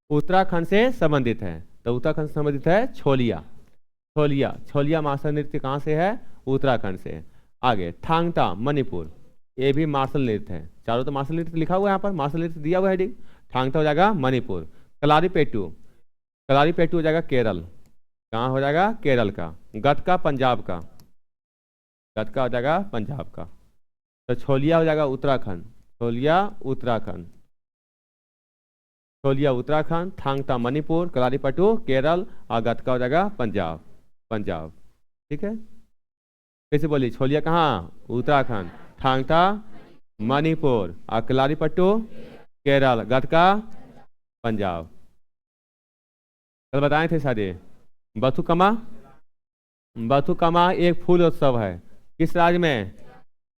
उत्तराखंड से संबंधित है, तो उत्तराखंड से संबंधित है छोलिया, छोलिया, छोलिया मार्शल नृत्य कहाँ से है, उत्तराखंड से। आगे थांगता मणिपुर, ये भी मार्शल नृत्य है, चारों तो मार्शल नृत्य लिखा हुआ है यहाँ पर, मार्शल नृत्य दिया हुआ है हेडिंग। थांगता हो जाएगा मणिपुर। कलारीपेटू, कलारीपेटू हो जाएगा केरल, कहाँ हो जाएगा, केरल का। गतका पंजाब का, गतका हो जाएगा पंजाब का। तो छोलिया हो जाएगा उत्तराखंड, छोलिया उत्तराखंड, छोलिया उत्तराखंड, थांगता मणिपुर, कलारीपट्टू केरल और गतका हो जाएगा पंजाब, पंजाब, ठीक है। कैसे बोली, छोलिया कहाँ, उत्तराखंड, थांगता मणिपुर और कलारीपट्टू केरल, गतका पंजाब। कल बताए थे सारे। बथुकमा, बथुकमा एक फूल उत्सव है, किस राज्य में,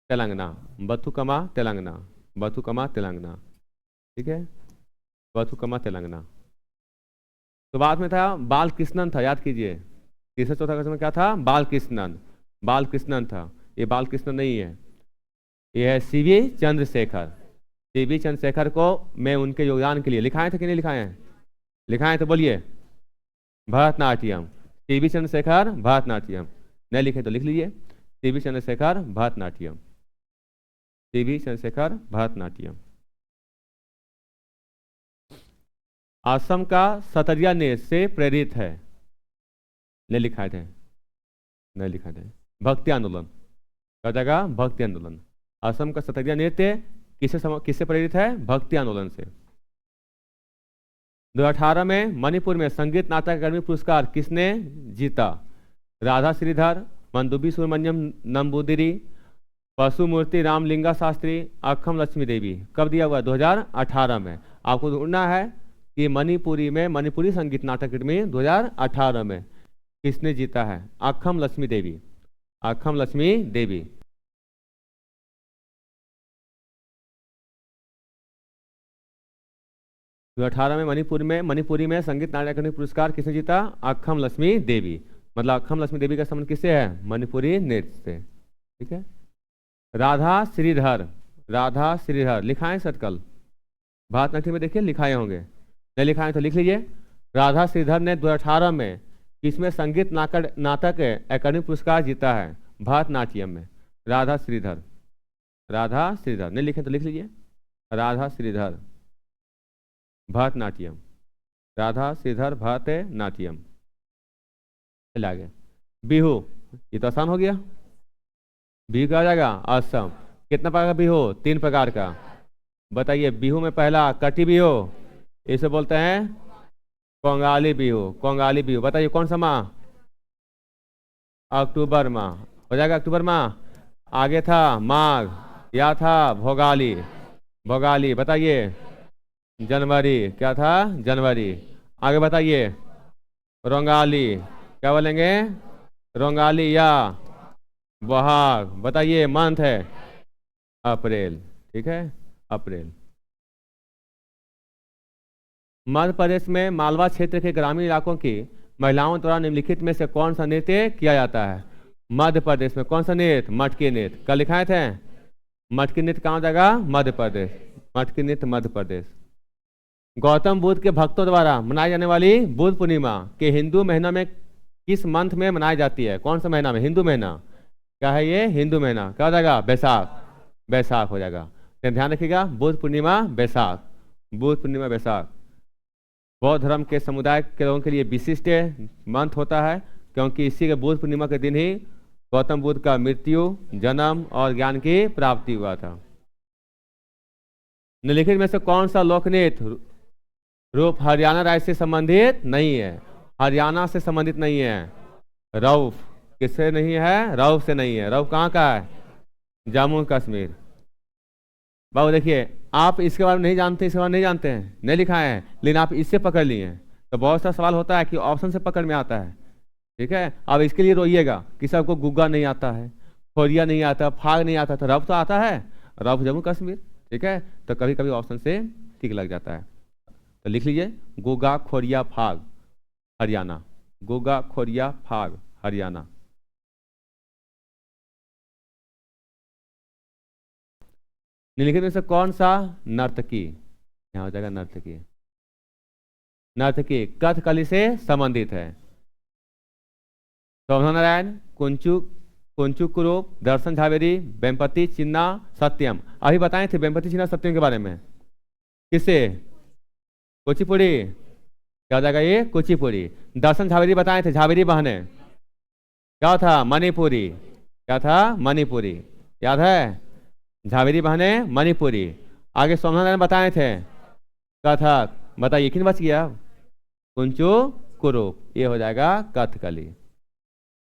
तेलंगाना। बथुकमा तेलंगाना, बथुकमा तेलंगाना, ठीक है, बथुकमा तेलंगाना। तो बाद में था बाल कृष्णन था, याद कीजिए, तीसरा चौथा क्वेश्चन में क्या था, बाल कृष्णन। बालकृष्णन था, ये बालकृष्णन नहीं है, ये है सीवी चंद्रशेखर। सीवी चंद्रशेखर को मैं उनके योगदान के लिए लिखाए थे कि नहीं लिखाए हैं? लिखाए तो बोलिए। भरतनाट्यम, सीवी चंद्रशेखर भरतनाट्यम। नहीं लिखे तो लिख लीजिए, सीवी चंद्रशेखर भरतनाट्यम, सीवी चंद्रशेखर भरतनाट्यम। असम का सतरिया नृत्य से प्रेरित है। नहीं लिखाए थे, नहीं लिखाए थे। भक्ति आंदोलन का जगह भक्ति आंदोलन। असम का सतरिया नृत्य किससे प्रेरित है? भक्ति आंदोलन से। 2018 में मणिपुर में संगीत नाटक अकादमी पुरस्कार किसने जीता? राधा श्रीधर, मंदुबी सुब्रमण्यम नंबूदिरी, पशुमूर्ति रामलिंगा शास्त्री, अक्खम लक्ष्मी देवी। कब दिया हुआ? 2018 में। आपको ढूंढना है कि मणिपुरी में मणिपुरी संगीत नाटक अकादमी 2018 में किसने जीता है? अक्खम लक्ष्मी देवी, अक्खम लक्ष्मी देवी। जो 18 में मणिपुरी में संगीत नाटक अकादमी पुरस्कार किसने जीता? अक्खम लक्ष्मी देवी। मतलब अक्खम लक्ष्मी देवी का संबंध किससे है? मणिपुरी नृत्य से। ठीक है। राधा श्रीधर, राधा श्रीधर लिखाए सटकल भारतनाट्यम में, देखिए लिखाए होंगे। नहीं लिखाए तो लिख लीजिए। राधा श्रीधर ने 2018 में किसमें संगीत नाटक अकादमी पुरस्कार जीता है? भारतनाट्यम में। राधा श्रीधर, राधा श्रीधर। नहीं लिखे तो लिख लीजिए, राधा श्रीधर भरतनाट्यम, राधा श्रीधर भरतनाट्यम। चला गया। बिहू, ये तो आसान हो गया। बिहू क्या हो जाएगा? असम। कितना प्रकार का बिहू? 3 प्रकार का। बताइए। बिहू में पहला कटी बिहू, इसे बोलते हैं कोंगाली बिहू। कोंगाली बिहू बताइए कौन सा माह? अक्टूबर माह। हो जाएगा अक्टूबर माह। आगे था माघ, या था भोगाली, भोगाली। बताइए जनवरी, क्या था? जनवरी। आगे बताइए रोंगाली, क्या बोलेंगे? रोंगाली या बहाग। बताइए मंथ है अप्रैल। ठीक है, अप्रैल। मध्य प्रदेश में मालवा क्षेत्र के ग्रामीण इलाकों की महिलाओं द्वारा निम्नलिखित में से कौन सा नृत्य किया जाता है? मध्य प्रदेश में कौन सा नृत्य? मटकी नृत्य। कल लिखाए थे। मटकी नृत्य कहाँ जाएगा? मध्य प्रदेश। मटकी नृत्य मध्य प्रदेश। गौतम बुद्ध के भक्तों द्वारा मनाई जाने वाली बुद्ध पूर्णिमा के हिंदू महीना में किस मंथ में मनाई जाती है? कौन सा महीना में? हिंदू महीना। क्या है ये? हिंदू महीना। क्या हो जाएगा? बैसाख। बैसाख हो जाएगा। तो ध्यान रखिएगा, बुद्ध पूर्णिमा बैसाख, बुद्ध पूर्णिमा बैसाख। बौद्ध धर्म के समुदाय के लोगों के लिए विशिष्ट मंथ होता है, क्योंकि इसी के बुद्ध पूर्णिमा के दिन ही गौतम बुद्ध का मृत्यु, जन्म और ज्ञान की प्राप्ति हुआ था। निम्नलिखित में से कौन सा लोक नृत्य रूप हरियाणा राज्य से संबंधित नहीं है? हरियाणा से संबंधित नहीं है। रऊफ किससे नहीं है? रऊफ से नहीं है। रऊफ कहाँ का है? जम्मू कश्मीर। बाबू देखिए, आप इसके बारे में नहीं जानते, इसके बारे में नहीं जानते हैं, नहीं लिखा है, लेकिन आप इससे पकड़ लिए हैं। तो बहुत सा सवाल होता है कि ऑप्शन से पकड़ में आता है। ठीक है, अब इसके लिए रोइएगा कि सबको गुग्गा नहीं आता है, खोरिया नहीं आता, फाग नहीं आता, तो रफ तो आता है, रफ जम्मू कश्मीर। ठीक है, तो कभी कभी ऑप्शन से ठीक लग जाता है। तो लिख लीजिए गुग्गा खोरिया फाग हरियाणा, गुग्गा खोरिया फाग हरियाणा। निम्नलिखित में से कौन सा नर्तकी, यहाँ हो जाएगा नर्तकी, नर्तकी कथकली से संबंधित है? शोभना नारायण, कुंचुकुरु, दर्शन झावेरी, वेम्पति चिन्ना, सत्यम। अभी बताए थे वेम्पति चिन्ना सत्यम के बारे में। किससे? कुचिपुड़ी। क्या हो जाएगा ये? कुचिपुड़ी। दर्शन झावेरी बताए थे, झावेरी बहने। क्या था? मणिपुरी। क्या था? मणिपुरी। याद है? झावेरी बहने मणिपुरी। आगे शोभना नारायण बताए थे कथक। बताइए किन बच गया? कुंचुकुरु। ये हो जाएगा कथकली।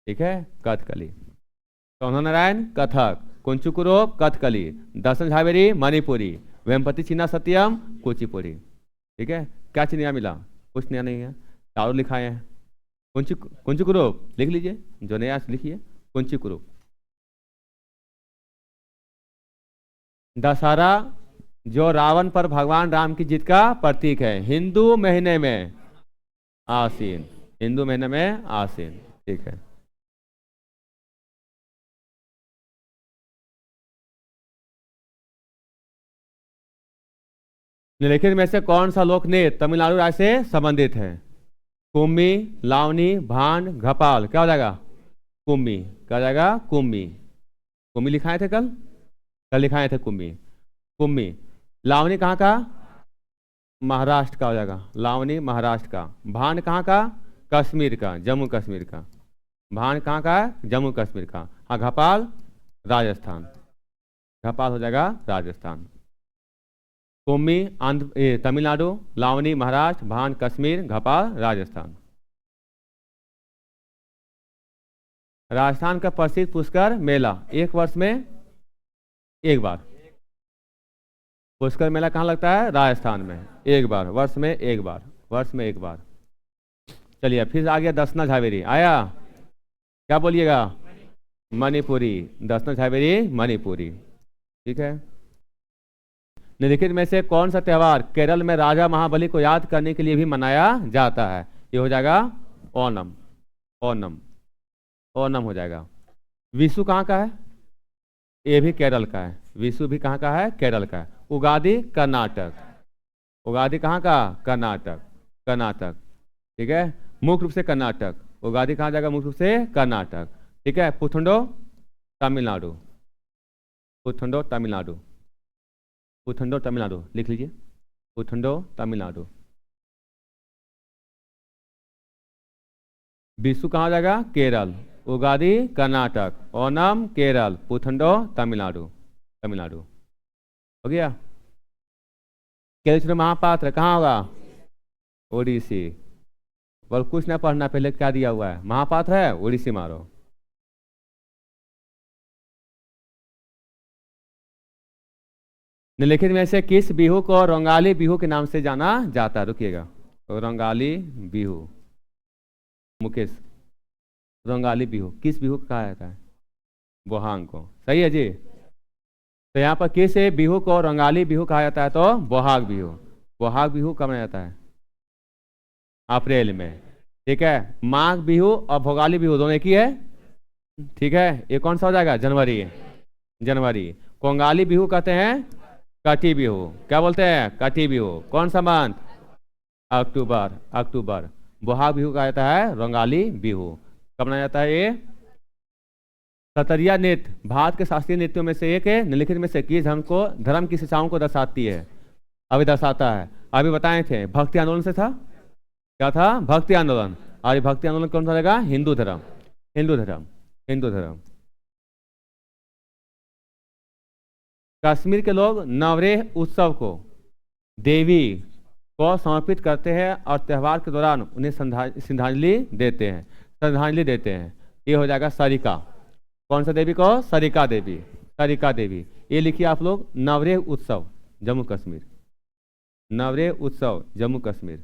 ठीक है, कथकली। शोभना नारायण कथक, कुंचुकुरु कथकली, दर्शन झावेरी मणिपुरी, वेम्पति चिन्ना सत्यम कुचिपुड़ी। ठीक है, क्या चीज नया मिला? कुछ नया नहीं है, चारों लिखाए हैं। कुंचुकुरु लिख लीजिए, जो नया लिखिए कुंचुकुरु। दशहरा जो रावण पर भगवान राम की जीत का प्रतीक है, हिंदू महीने में आसीन, हिंदू महीने में आसीन। ठीक है। निम्नलिखित में से कौन सा लोक नृत्य तमिलनाडु राज्य से संबंधित है? कुम्मी, लावनी, भांड, घपाल। क्या हो जाएगा? कुम्मी। क्या हो जाएगा? कुम्मी। कुम्मी लिखाए थे कल, कल लिखाए थे कुम्मी। कुम्मी। लावनी कहाँ का? महाराष्ट्र का हो जाएगा, लावनी महाराष्ट्र का। भांड कहाँ का? कश्मीर का, जम्मू कश्मीर का। भांड कहाँ का है? जम्मू कश्मीर का। हाँ, घपाल राजस्थान। घपाल हो जाएगा राजस्थान। कुम्मी तमिलनाडु, लावनी महाराष्ट्र, भांड कश्मीर, घपाल राजस्थान। राजस्थान का प्रसिद्ध पुष्कर मेला एक वर्ष में एक बार। पुष्कर मेला कहाँ लगता है? राजस्थान में एक बार, वर्ष में एक बार, वर्ष में एक बार। चलिए फिर आ गया दसना झावेरी। आया? क्या बोलिएगा? मणिपुरी। दसना झावेरी मणिपुरी। ठीक है। निम्नलिखित में से कौन सा त्योहार केरल में राजा महाबली को याद करने के लिए भी मनाया जाता है? ये हो जाएगा ओणम। ओणम, ओणम हो जाएगा। विशु कहाँ का है? ये भी केरल का है। विशु भी कहाँ का है? केरल का है। उगादि कर्नाटक। उगादि कहाँ का? कर्नाटक। कर्नाटक। ठीक है, मुख्य रूप से कर्नाटक। उगादि कहाँ जाएगा? मुख्य रूप से कर्नाटक। ठीक है। पुथंडो तमिलनाडु। पुथंडो तमिलनाडु। पुथंडो तमिलनाडु लिख लीजिए। पुथंडो तमिलनाडु। विशु कहाँ जाएगा? केरल। उगादि कर्नाटक, ओणम केरल, पुथंडो तमिलनाडु। तमिलनाडु हो गया। केरल महापात्र कहाँ होगा? ओडिसी। बोल कुछ ना पढ़ना, पहले क्या दिया हुआ है? महापात्र है, ओडिसी मारो। निम्नलिखित में से किस बिहू को रंगाली बिहू के नाम से जाना जाता है? रुकिएगा। रंगाली बिहू। मुकेश, रंगाली बिहू किस बिहू को कहा जाता है? बोहांग को। सही है जी। तो यहाँ पर किस बिहू को रंगाली बिहू कहा जाता है? तो बोहाग बिहू। बोहाग बिहू कब मनाया जाता है? अप्रैल में। ठीक है। माघ बिहू और भोगाली बिहू दोनों एक ही है। ठीक है। ये कौन सा हो जाएगा? जनवरी। जनवरी। कोंगाली बिहू कहते हैं काटी बिहू। क्या बोलते हैं? काटी बिहू। कौन सा मंथ? अक्टूबर। अक्टूबर। बोहाग बिहू कहा जाता है रंगाली बिहू। कब मनाया जाता है ये? सतरिया नृत्य भारत के शास्त्रीय नृत्यों में से एक है। निम्नलिखित में से किस धर्म की शिक्षाओं को दर्शाती है? अभी दर्शाता है। अभी बताए थे भक्ति आंदोलन से था। क्या था? भक्ति आंदोलन। और ये भक्ति आंदोलन कौन सा रहेगा? हिंदू धर्म। हिंदू धर्म। हिंदू धर्म। कश्मीर के लोग नवरेह उत्सव को देवी को समर्पित करते हैं और त्यौहार के दौरान उन्हें श्रद्धांजलि देते हैं। श्रद्धांजलि देते हैं। ये हो जाएगा सरिका। कौन सा देवी को? सरिका देवी। सरिका देवी। ये लिखिए आप लोग, नवरेह उत्सव जम्मू कश्मीर। नवरेह उत्सव जम्मू कश्मीर।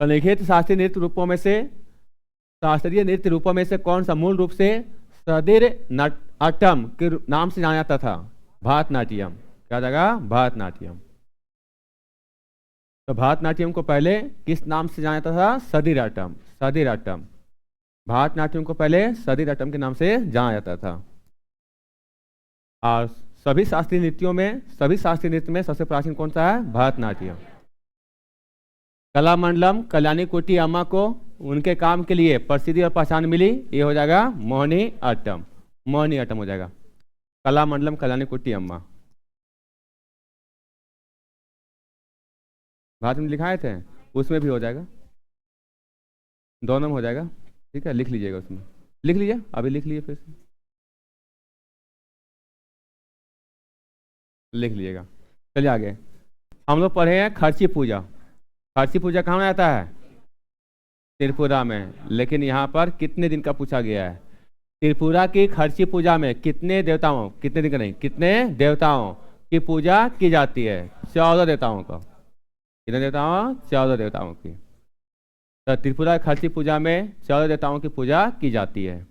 निम्नलिखित शास्त्रीय नृत्य रूपों में से कौन सा मूल रूप से सदिर अट्टम के नाम से जाना जाता था? भरतनाट्यम। क्या जाएगा? भरतनाट्यम। तो भरतनाट्यम को पहले किस नाम से जाना जाता था? सदिर अट्टम। सदिर अट्टम। भरतनाट्यम को पहले सदिर अट्टम के नाम से जाना जाता था। और सभी शास्त्रीय नृत्य में सबसे प्राचीन कौन सा है? भरतनाट्यम। कलामंडलम कल्याणी कुट्टी अम्मा को उनके काम के लिए प्रसिद्धि और पहचान मिली। ये हो जाएगा मोहिनी अट्टम। मोहिनी अट्टम हो जाएगा। कलामंडलम कल्याणी कुट्टी अम्मा। भारत में लिखाए थे, उसमें भी हो जाएगा, दोनों में हो जाएगा। ठीक है, लिख लीजिएगा, उसमें लिख लीजिए, अभी लिख लीजिए, फिर से लिख लीजिएगा। चलिए आगे। हम लोग पढ़े हैं खर्ची पूजा। खर्ची पूजा कहाँ में आता है? त्रिपुरा में। लेकिन यहाँ पर कितने दिन का पूछा गया है? त्रिपुरा की खर्ची पूजा में कितने देवताओं, कितने दिन का नहीं, कितने देवताओं की पूजा की जाती है? 14 देवताओं का। कितने देवताओं? 14 देवताओं की। तो त्रिपुरा खर्ची पूजा में 14 देवताओं की पूजा की जाती है।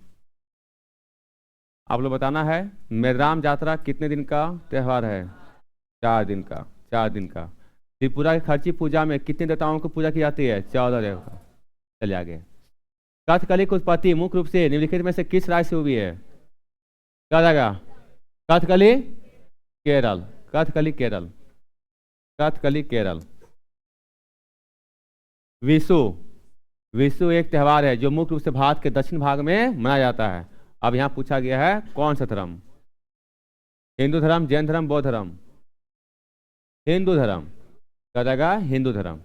आप लोग बताना है मेराम यात्रा कितने दिन का त्यौहार है? 4 दिन का। 4 दिन का। त्रिपुरा की खर्ची पूजा में कितने देवताओं की पूजा की जाती है? 14 देवता। चलिए आगे। कथकली की उत्पत्ति मुख्य रूप से निम्नलिखित में से किस राज्य से हुई है? क्या जाएगा? कथकली केरल, कथकली केरल, कथकली केरल। विशु, विशु एक त्यौहार है जो मुख्य रूप से भारत के दक्षिण भाग में मनाया जाता है। अब यहाँ पूछा गया है कौन सा धर्म? हिंदू धर्म, जैन धर्म, बौद्ध धर्म? हिंदू धर्म। क्या जाएगा? हिंदू धर्म,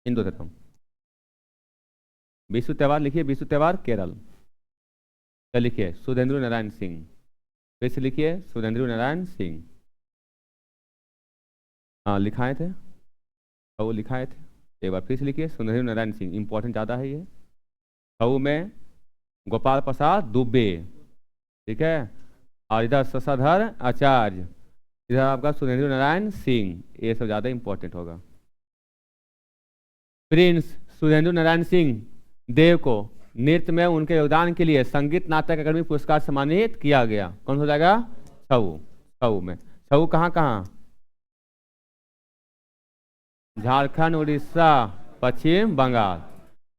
हिंदू धर्म। विशु त्यौहार लिखिए, विशु त्यौहार केरल। क्या लिखिए? सुधेंद्र नारायण सिंह। फिर से लिखिए, सुधेंद्र नारायण सिंह। हाँ लिखाए थे, वो लिखाए थे। एक बार फिर से लिखिए, सुधेंद्र नारायण सिंह। इंपॉर्टेंट ज़्यादा है ये। छऊ में गोपाल प्रसाद दुबे, ठीक है, और इधर शशाधर आचार्य, इधर आपका सुधेंद्र नारायण सिंह। ये सब ज़्यादा इंपॉर्टेंट होगा। प्रिंस सुधेंद्र नारायण सिंह देव को नृत्य में उनके योगदान के लिए संगीत नाटक अकादमी पुरस्कार सम्मानित किया गया। कौन हो जाएगा? छऊ, छऊ में। छऊ कहाँ कहाँ? झारखंड, उड़ीसा, पश्चिम बंगाल।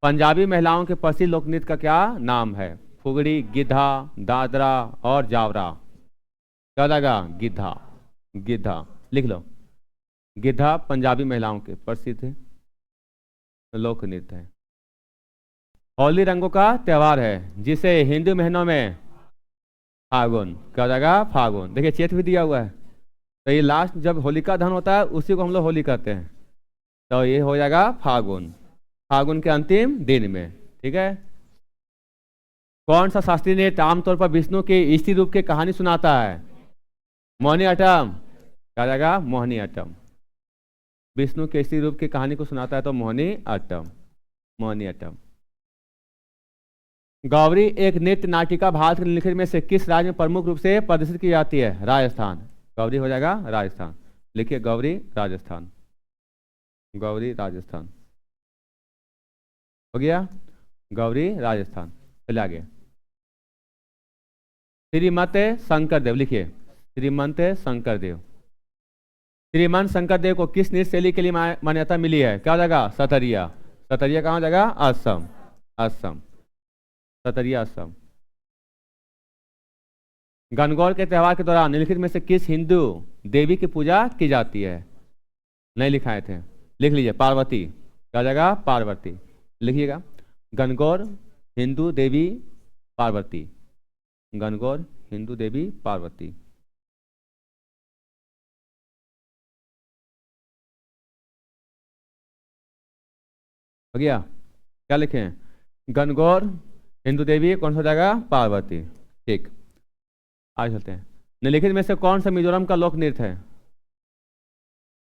पंजाबी महिलाओं के प्रसिद्ध लोक नृत्य का क्या नाम है? फुगड़ी, गिद्धा, दादरा और जावरा। क्या लगा? गिद्धा, गिद्धा लिख लो। गिद्धा पंजाबी महिलाओं के प्रसिद्ध लोक नृत्य है। होली रंगों का त्यौहार है जिसे हिंदू महीनों में फागुन। क्या जाएगा? फागुन। देखिए चेत भी दिया हुआ है, तो ये लास्ट जब होलिका दहन होता है उसी को हम लोग होली कहते हैं, तो ये हो जाएगा फागुन, फागुन के अंतिम दिन में। ठीक है। कौन सा शास्त्रीय नृत्य आमतौर पर विष्णु के स्त्री रूप की कहानी सुनाता है? मोहिनी अट्टम। क्या जाएगा? मोहिनी अट्टम। विष्णु के स्त्री रूप की कहानी को सुनाता है तो मोहिनी अट्टम, मोहिनी अट्टम। गौरी एक नृत्य नाटिका भारत के निम्नलिखित में से किस राज्य में प्रमुख रूप से प्रदर्शित की जाती है? राजस्थान। गौरी हो जाएगा राजस्थान। लिखिए गौरी राजस्थान, गौरी राजस्थान हो गया, गौरी राजस्थान। चले आगे। श्रीमंत शंकरदेव, लिखिए श्रीमंत शंकरदेव। श्रीमंत शंकरदेव को किस नृत्य शैली के लिए मान्यता मिली है? क्या हो जाएगा? सतरिया। सतरिया कहाँ हो जाएगा? असम, असम, सतरिया असम। गणगौर के त्यौहार के दौरान निम्नलिखित में से किस हिंदू देवी की पूजा की जाती है? नहीं लिखाए थे, लिख लीजिए पार्वती। क्या जाएगा? पार्वती। लिखिएगा गणगौर हिंदू देवी पार्वती, गणगौर हिंदू देवी पार्वती। हो गया? क्या लिखें? गणगौर हिंदू देवी कौन सा जाएगा? पार्वती। ठीक, आज चलते हैं। निम्नलिखित में से कौन सा मिजोरम का लोक नृत्य है?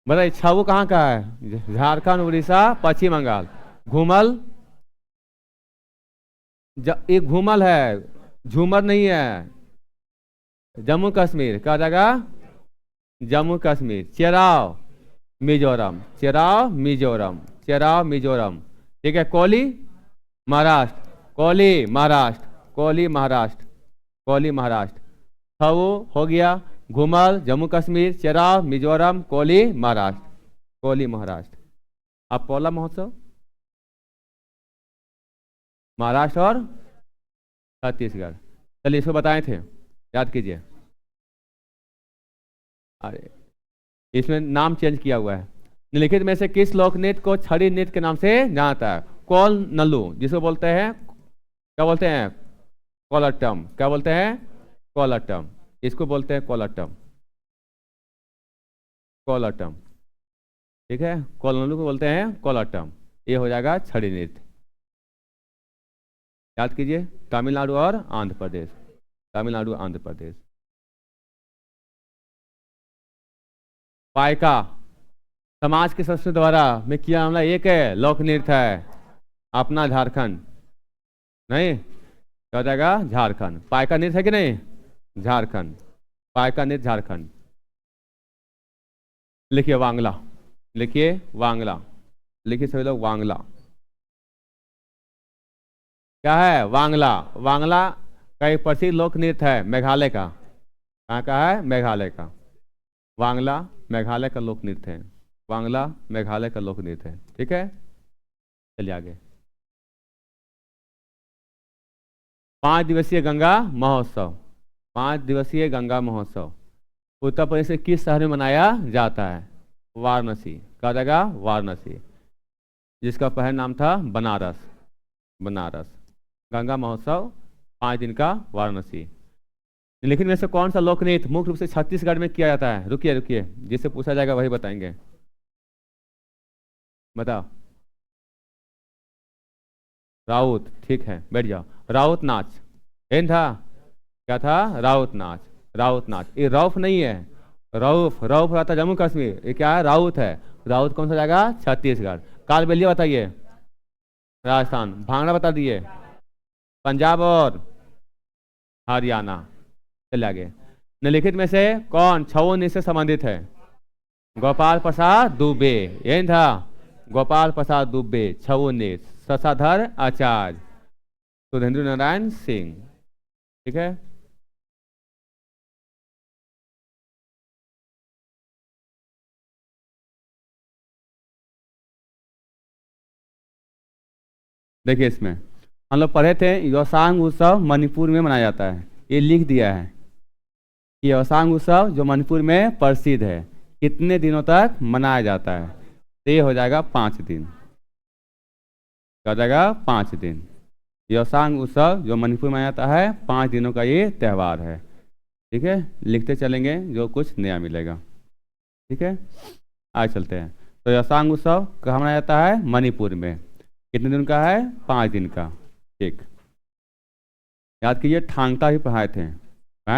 बताइए। छाऊ कहाँ का है? झारखंड, उड़ीसा, पश्चिम बंगाल। घूमल, एक घूमल है, झूमर नहीं है। जम्मू कश्मीर। क्या जाएगा? जम्मू कश्मीर। चेराव मिजोरम, चेराव मिजोरम, चेराव मिजोरम। ठीक है। कोली महाराष्ट्र, कोली महाराष्ट्र, कोली महाराष्ट्र, कोली महाराष्ट्र। छऊ हो गया, घूमल जम्मू कश्मीर, चेराव मिजोरम, कोली महाराष्ट्र, कोली महाराष्ट्र। अब पोला महोत्सव महाराष्ट्र और छत्तीसगढ़। चलिए इसको बताए थे, याद कीजिए। अरे इसमें नाम चेंज किया हुआ है। निम्नलिखित में से किस लोक नृत्य को छड़ी नृत्य के नाम से जाना जाता है? कोल नल्लू, जिसको बोलते हैं, क्या बोलते हैं? कोलट्टम। क्या बोलते हैं? कोलट्टम। इसको बोलते हैं कोलट्टम, कोलट्टम। ठीक है। कोल नल्लू को बोलते हैं कोलट्टम। ये हो जाएगा छड़ी नृत्य। याद कीजिए, तमिलनाडु और आंध्र प्रदेश, तमिलनाडु आंध्र प्रदेश। पाइका समाज के सदस्यों द्वारा में किया हमला एक है लोक नृत्य है अपना झारखंड। नहीं, क्या हो जाएगा? झारखंड। पाइका नृत्य है कि नहीं? झारखंड, पाइका नृत्य झारखंड। लिखिए वांगला, लिखिए वांगला, लिखिए सभी लोग वांगला। क्या है? वांगला। वांगला का एक प्रसिद्ध लोक नृत्य है मेघालय का। कहाँ का है? मेघालय का। वांगला मेघालय का लोक नृत्य है, वांगला मेघालय का लोक नृत्य है। ठीक है। चलिए आगे। 5 दिवसीय गंगा महोत्सव, 5 दिवसीय गंगा महोत्सव उत्तर प्रदेश के किस शहर में मनाया जाता है? वाराणसी। कहा जाएगा वाराणसी, जिसका पहले नाम था बनारस। बनारस। गंगा महोत्सव 5 दिन का वाराणसी। लेकिन में से कौन सा लोक नृत्य मुख्य रूप से छत्तीसगढ़ में किया जाता है? रुकिए रुकिए, जिससे पूछा जाएगा वही बताएंगे। बताओ। राउत। ठीक है, बैठ जाओ। राउत नाच इन था। क्या था? राउत नाच। राउत नाच। ये रौफ नहीं है, रऊफ। रऊफ रहता जम्मू कश्मीर, ये क्या है? राउत है। राउत कौन सा जाएगा? छत्तीसगढ़। कालबेलिया बताइए, राजस्थान। भांगड़ा बता दिए, पंजाब और हरियाणा। चलिए आगे। निम्नलिखित में से कौन छऊ नृत्य से संबंधित है? गोपाल प्रसाद दुबे। यही था, गोपाल प्रसाद दुबे। छऊ नृत्य। शशाधर आचार्य। सुधेंद्र नारायण सिंह। ठीक है। देखिए इसमें हम लोग पढ़े थे, योसांग उत्सव मणिपुर में मनाया जाता है। ये लिख दिया है कि योसांग उत्सव जो मणिपुर में प्रसिद्ध है, कितने दिनों तक मनाया जाता है? तो ये हो जाएगा 5 दिन। क्या हो जाएगा? 5 दिन। योसांग उत्सव जो मणिपुर में मनाया जाता है, 5 दिनों का ये त्यौहार है। ठीक है, लिखते चलेंगे जो कुछ नया मिलेगा। ठीक है, आज चलते हैं। तो योसांग उत्सव कहाँ मनाया जाता है? मणिपुर में। कितने दिन का है? 5 दिन का। ठीक, याद कीजिए ठांगता भी पढ़ाए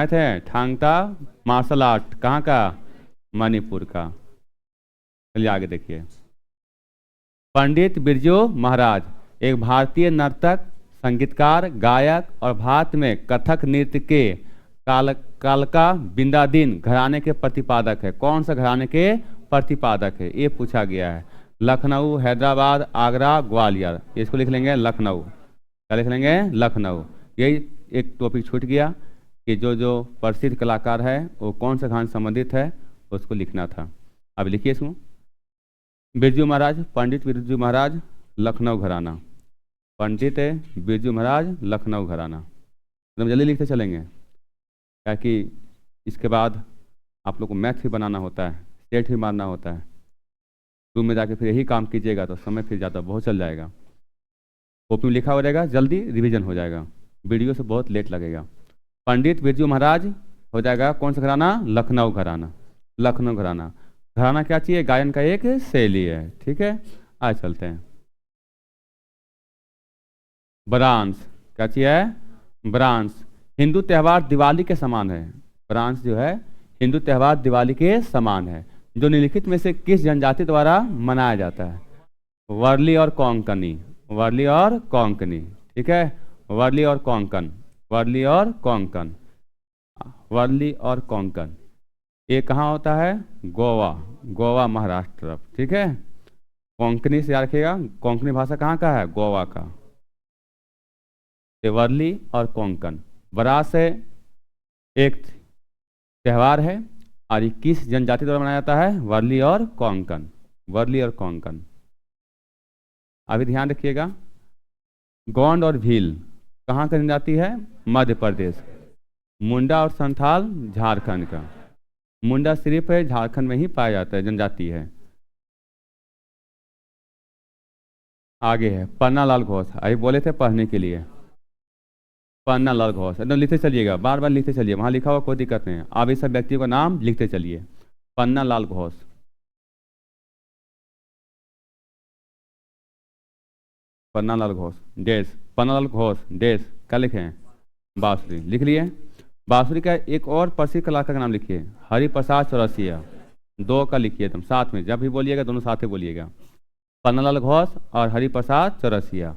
थे ठांगता मार्शल आर्ट। कहाँ का? मणिपुर का। चलिए आगे देखिए। पंडित बिरजू महाराज एक भारतीय नर्तक, संगीतकार, गायक और भारत में कथक नृत्य के कालका बिंदादीन घराने के प्रतिपादक है। कौन सा घराने के प्रतिपादक है? ये पूछा गया है। लखनऊ, हैदराबाद, आगरा, ग्वालियर। इसको लिख लेंगे लखनऊ। क्या लिख लेंगे? लखनऊ। यही एक टॉपिक छूट गया कि जो जो प्रसिद्ध कलाकार है वो कौन सा घराने से संबंधित है, उसको लिखना था। अब लिखिए इसको। बिरजू महाराज, पंडित बिरजू महाराज, लखनऊ घराना। पंडित बिरजू महाराज, लखनऊ घराना। एकदम जल्दी लिखते चलेंगे, ताकि इसके बाद आप लोग को मैथ भी बनाना होता है, स्टेट भी मारना होता है। रूम में जाके फिर यही काम कीजिएगा तो समय फिर ज़्यादा बहुत चल जाएगा। कॉपी में लिखा हो जाएगा, जल्दी रिवीजन हो जाएगा, वीडियो से बहुत लेट लगेगा। पंडित बिरजू महाराज हो जाएगा कौन सा घराना? लखनऊ घराना। लखनऊ घराना। घराना क्या चाहिए? गायन का एक शैली है। ठीक है, आज चलते हैं। ब्रांस क्या चीज है? ब्रांस हिंदू त्यौहार दिवाली के समान है। ब्रांस जो है हिंदू त्यौहार दिवाली के समान है, जो निम्नलिखित में से किस जनजाति द्वारा मनाया जाता है? वर्ली और कोंकणी। वर्ली और कोंकणी। ठीक है, वर्ली और कोंकण। वर्ली और कोंकण। वर्ली और कोंकण। ये कहाँ होता है? गोवा। गोवा महाराष्ट्र। ठीक है, कोंकणी से याद रखिएगा। कोंकणी भाषा कहाँ का है? गोवा का। वर्ली और कोंकण बरात से एक त्यौहार है, और 21 जनजाति द्वारा मनाया जाता है। वर्ली और कोंकण। वर्ली और कोंकण। अभी ध्यान रखिएगा, गोंड और भील कहाँ का जनजाति है? मध्य प्रदेश। मुंडा और संथाल झारखंड का। मुंडा सिर्फ है झारखंड में ही पाया जाता है, जनजाति है। आगे है पन्नालाल घोष। अभी बोले थे पढ़ने के लिए, पन्नालाल घोष। एकदम लिखते चलिएगा, बार बार लिखते चलिए, वहाँ लिखा हुआ कोई दिक्कत नहीं है। आप इस सब व्यक्ति का नाम लिखते चलिए। पन्नालाल घोष। पन्नालाल घोष देश। पन्नालाल घोष देश क्या लिखे हैं? बांसुरी। लिख लिए। बांसुरी का एक और प्रसिद्ध कलाकार का नाम लिखिए, हरिप्रसाद चौरसिया। 2 का लिखिए तुम साथ में, जब भी बोलिएगा दोनों साथ ही बोलिएगा। पन्नालाल घोष और हरिप्रसाद चौरसिया।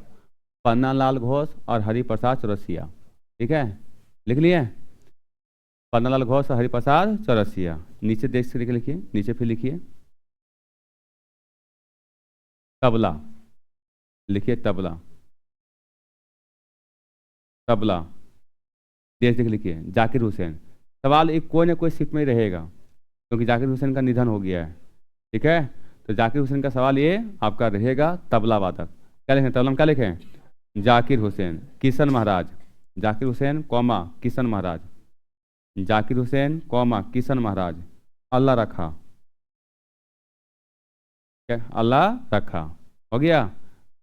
पन्नालाल घोष और हरिप्रसाद चौरसिया। ठीक है, लिख लिए। पन्नालाल घोष और हरिप्रसाद चौरसिया। नीचे देख से लिखिए, नीचे फिर लिखिए तबला। लिखिए तबला। तबला देश देख लिखिए जाकिर हुसैन। सवाल एक कोई ना कोई शिफ्ट में ही रहेगा, क्योंकि जाकिर हुसैन का निधन हो गया है। ठीक है, तो जाकिर हुसैन का सवाल ये आपका रहेगा, तबला वादक। क्या लिखें? तबला में क्या लिखें? जाकिर हुसैन। किशन महाराज। जाकिर हुसैन कौमा किशन महाराज, जाकिर हुसैन कौमा किशन महाराज, अल्लाह रखा, क्या अल्लाह रखा, हो गया।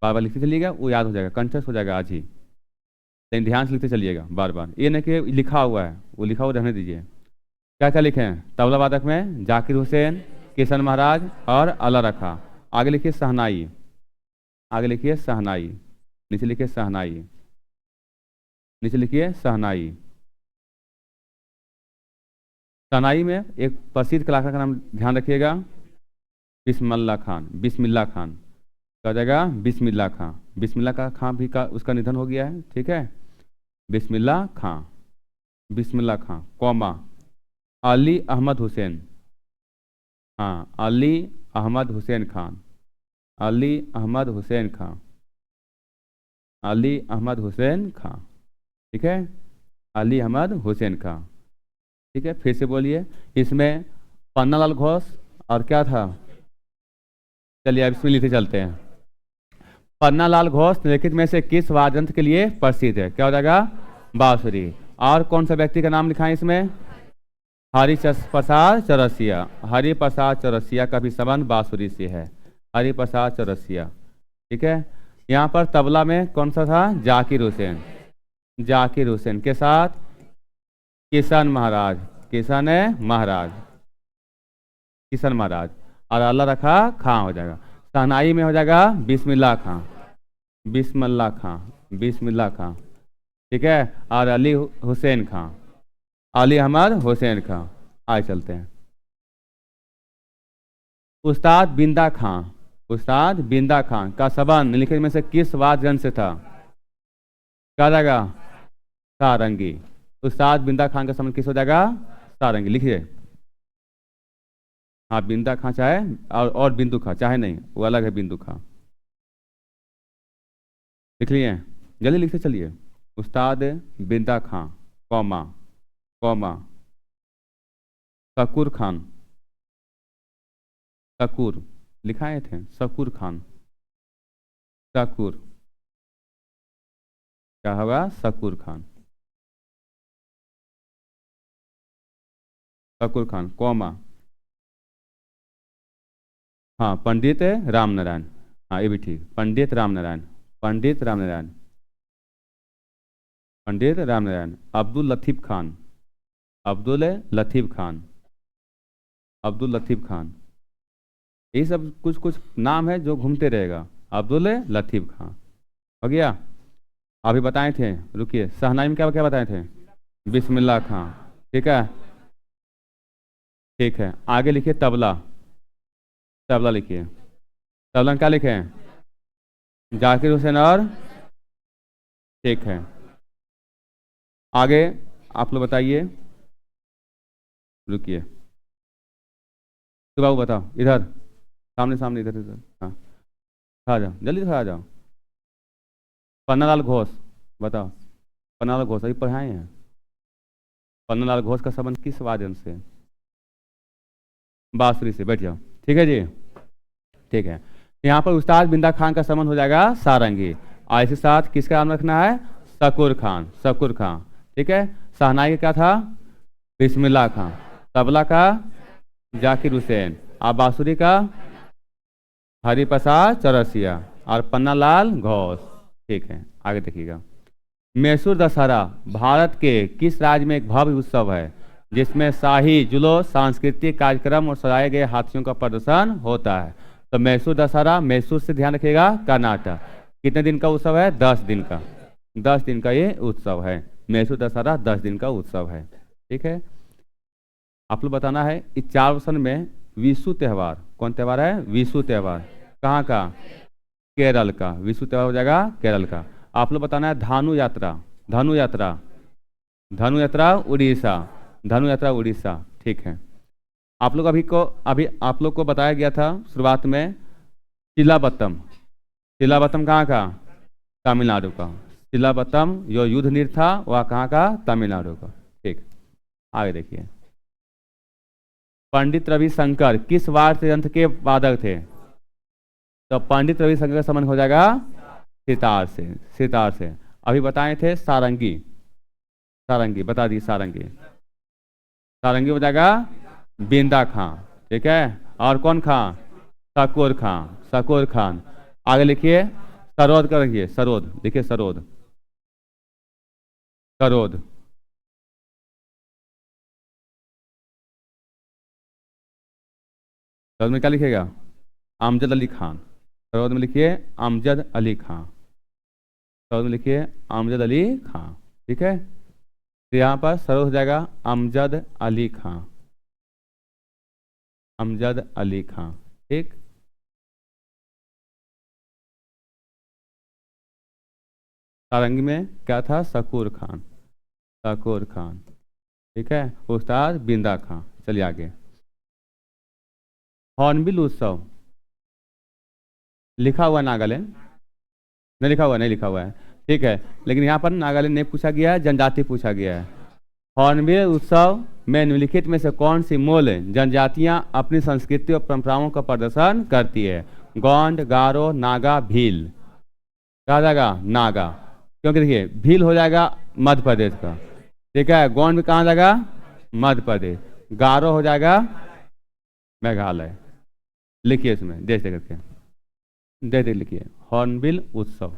बार बार लिखते चलिएगा, वो याद हो जाएगा, कंठस्थ हो जाएगा आज ही, लेकिन ध्यान से लिखते चलिएगा बार बार, ये नहीं कि लिखा हुआ है, वो लिखा हुआ रहने दीजिए। क्या क्या लिखे हैं तबला वादक में? जाकिर हुसैन, किशन महाराज और अल्लाह रखा। आगे लिखिए शहनाई, आगे लिखिए शहनाई, नीचे लिखिए शहनाई, नीचे लिखिए शहनाई। शहनाई में एक प्रसिद्ध कलाकार का नाम ध्यान रखिएगा, बिस्मिल्लाह खान, बिस्मिल्लाह खान, क्या जाएगा? बिस्मिल्लाह खां, बिस्मिल्लाह का खां भी का उसका निधन हो गया है, ठीक है। बिस्मिल्लाह खां, बिस्मिल्लाह खां कौमा अली अहमद हुसैन, हाँ अली अहमद हुसैन खान, अली अहमद हुसैन खां, अली अहमद हुसैन खां, ठीक है, अली अहमद हुसैन खां, ठीक है। फिर से बोलिए, इसमें पन्नालाल घोष और क्या था? चलिए अब इसमें लिखते चलते हैं। पन्नालाल घोष निम्नलिखित में से किस वाद्य यंत्र के लिए प्रसिद्ध है? क्या हो जाएगा? बांसुरी। और कौन सा व्यक्ति का नाम लिखा है इसमें? हरि प्रसाद चौरसिया, हरि प्रसाद चौरसिया का भी संबंध बांसुरी से है, हरि प्रसाद चौरसिया, ठीक है। यहाँ पर तबला में कौन सा था? जाकिर हुसैन, जाकिर हुसैन के साथ किशन महाराज, किशन महाराज, किशन महाराज, और अल्लाह रखा खां हो जाएगा। शहनाई में हो जाएगा बिस्मिल्लाह खां, बिस्मिल्लाह खां, बिस्मिल्लाह खां, ठीक है। और अली हुसैन खां, अली अहमद हुसैन खां। आगे चलते हैं। उस्ताद बिंदा खां, उस्ताद बिंदा खां का संबंध निम्नलिखित में से किस वाद्य यंत्र से था? क्या जाएगा? सारंगी। उस्ताद बिंदा खां का संबंध किस हो जाएगा? सारंगी। लिखिए, हाँ बिंदा खां चाहे और बिंदु खां चाहे नहीं, वो अलग है, बिंदु खां लिख लिए, जल्दी लिखते चलिए। उस्ताद बिंदा खां कौमा कौमा शकूर खान, शकूर लिखाए थे, शकूर खान, शकूर, क्या होगा? शकूर खान, शकूर खान कौमा, हाँ पंडित राम नारायण, हाँ ये भी ठीक, पंडित राम नारायण, पंडित राम नारायण, पंडित राम नारायण। अब्दुल लतीफ खान, अब्दुल लतीफ खान, अब्दुल लतीफ खान, ये सब कुछ कुछ नाम है जो घूमते रहेगा। अब्दुल लतीफ खान हो गया। अभी बताए थे, रुकिए, शहनाई में क्या क्या बताए थे? बिस्मिल्लाह खां, ठीक है, ठीक है। आगे लिखिए तबला, तबला लिखिए, तबला में क्या लिखे हैं? जाकिर हुसैन और, ठीक है। आगे आप लोग बताइए, रुकिए, तो बाबू बताओ, इधर सामने सामने, इधर इधर, हाँ आ जाओ, जल्दी से आ जाओ। पन्नालाल घोष बताओ, पन्नालाल घोष अभी पढ़ाए हैं, पन्नालाल घोष का संबंध किस वाद्य यंत्र से? बांसुरी से। बैठ जाओ, ठीक है जी, ठीक है। यहाँ पर उस्ताद बिंदा खान का संबंध हो जाएगा सारंगी, और इसके साथ किसका नाम रखना है? शकूर खान, शकूर खान, ठीक है। शहनाई का क्या था? बिस्मिल्लाह खां, तबला का जाकिर हुसैन, और बांसुरी का हरि प्रसाद चौरसिया, और पन्नालाल घोष, ठीक है। आगे देखिएगा। मैसूर दशहरा भारत के किस राज्य में एक भव्य उत्सव है जिसमें शाही जुलूस, सांस्कृतिक कार्यक्रम और सजाए गए हाथियों का प्रदर्शन होता है? तो मैसूर दशहरा, मैसूर से ध्यान रखिएगा, कर्नाटक। कितने दिन का उत्सव है? 10 दिन का, 10 दिन का ये उत्सव है। मैसूर दशहरा 10 दिन का उत्सव है, ठीक है। आप लोग बताना है इस 4 वर्षन में विशु त्यौहार, कौन त्यौहार है? विशु त्यौहार कहाँ का? केरल का, विशु त्यौहार हो जाएगा केरल का। आप लोग बताना है धानु यात्रा, धनु यात्रा, धनु यात्रा उड़ीसा, धनु यात्रा उड़ीसा, ठीक है। आप लोग अभी आप लोग को बताया गया था शुरुआत में शिलाबत्तम, शिलाबत्तम कहाँ का? तमिलनाडु का। शिलाबत्तम जो युद्ध नृत्य था वह कहाँ का? तमिलनाडु का, ठीक। आगे देखिए, पंडित रविशंकर किस वाद्य यंत्र के वादक थे? तो पंडित रविशंकर का संबंध हो जाएगा सितार से, सितार से। अभी बताए थे सारंगी, सारंगी बता दी, सारंगी। सारंगी हो जाएगा बिंदा खां। ठीक है, और कौन खां? शकूर खां, शकूर खान। आगे लिखिए सरोद का, रखिए सरोद, लिखिए सरोद, सरोद। सरोद में क्या लिखिएगा? अमजद अली खान। सरोद में लिखिए अमजद अली खान। सरोद में लिखिए अमजद अली खान। ठीक है, तो यहाँ पर सरोद हो जाएगा अमजद अली खान, अमजद अली खान। ठीक, सारंगी में क्या था? शकूर खान, शकूर खान। ठीक है, उस्ताद बिंदा खान। चलिए आगे। हॉर्नबिल उत्सव लिखा हुआ नागालैंड, नहीं लिखा हुआ, नहीं लिखा हुआ है। ठीक है, लेकिन यहाँ पर नागालैंड नहीं पूछा गया है, जनजाति पूछा गया है। हॉर्नबिल उत्सव में निम्नलिखित में से कौन सी मूल जनजातियां अपनी संस्कृति और परंपराओं का प्रदर्शन करती है? गोंड, गारो, नागा, भील। क्या हो जाएगा? नागा, क्योंकि देखिए भील हो जाएगा मध्य प्रदेश का। ठीक है, गोंड में कहाँ जाएगा? मध्य प्रदेश। गारो हो जाएगा मेघालय। लिखिए इसमें देख देख करके, देख देख लिखिए हॉर्नबिल उत्सव,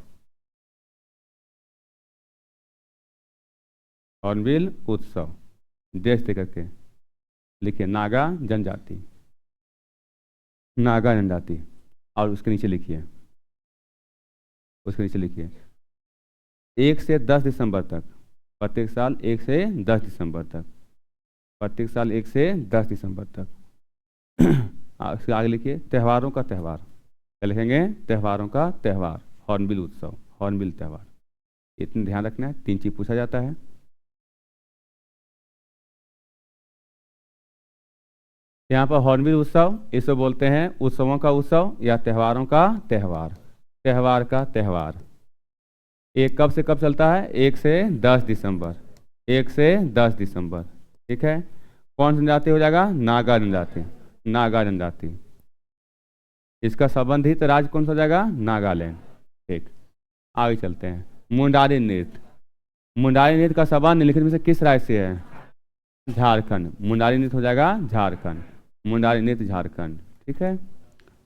हॉर्नबिल उत्सव देश देख करके लिखिए नागा जनजाति, नागा जनजाति। और उसके नीचे लिखिए, उसके नीचे लिखिए 1 से 10 दिसंबर तक, प्रत्येक साल 1 से 10 दिसंबर तक, प्रत्येक साल 1 से 10 दिसंबर तक। उसके आगे लिखिए त्योहारों का त्यौहार। क्या लिखेंगे? त्योहारों का त्यौहार, हॉर्नबिल उत्सव, हॉर्नबिल त्यौहार। इतना ध्यान रखना है, 3 चीज पूछा जाता है। यहाँ पर हॉर्नबिल उत्सव, इसे बोलते हैं उत्सवों का उत्सव या त्योहारों का त्यौहार, त्यौहार का त्यौहार। ये कब से कब चलता है? 1 से 10 दिसंबर, 1 से 10 दिसंबर। ठीक है, कौन सी जनजाति हो जाएगा? नागा जनजाति, नागा जनजाति। इसका संबंधित राज्य कौन सा हो जाएगा? नागालैंड। ठीक, आगे चलते हैं। मुंडारी नृत्य, मुंडारी नृत्य का संबंध निम्नलिखित में से किस राज्य से है? झारखंड। मुंडारी नृत्य हो जाएगा झारखंड, मुंडारी नृत्य झारखंड। ठीक है,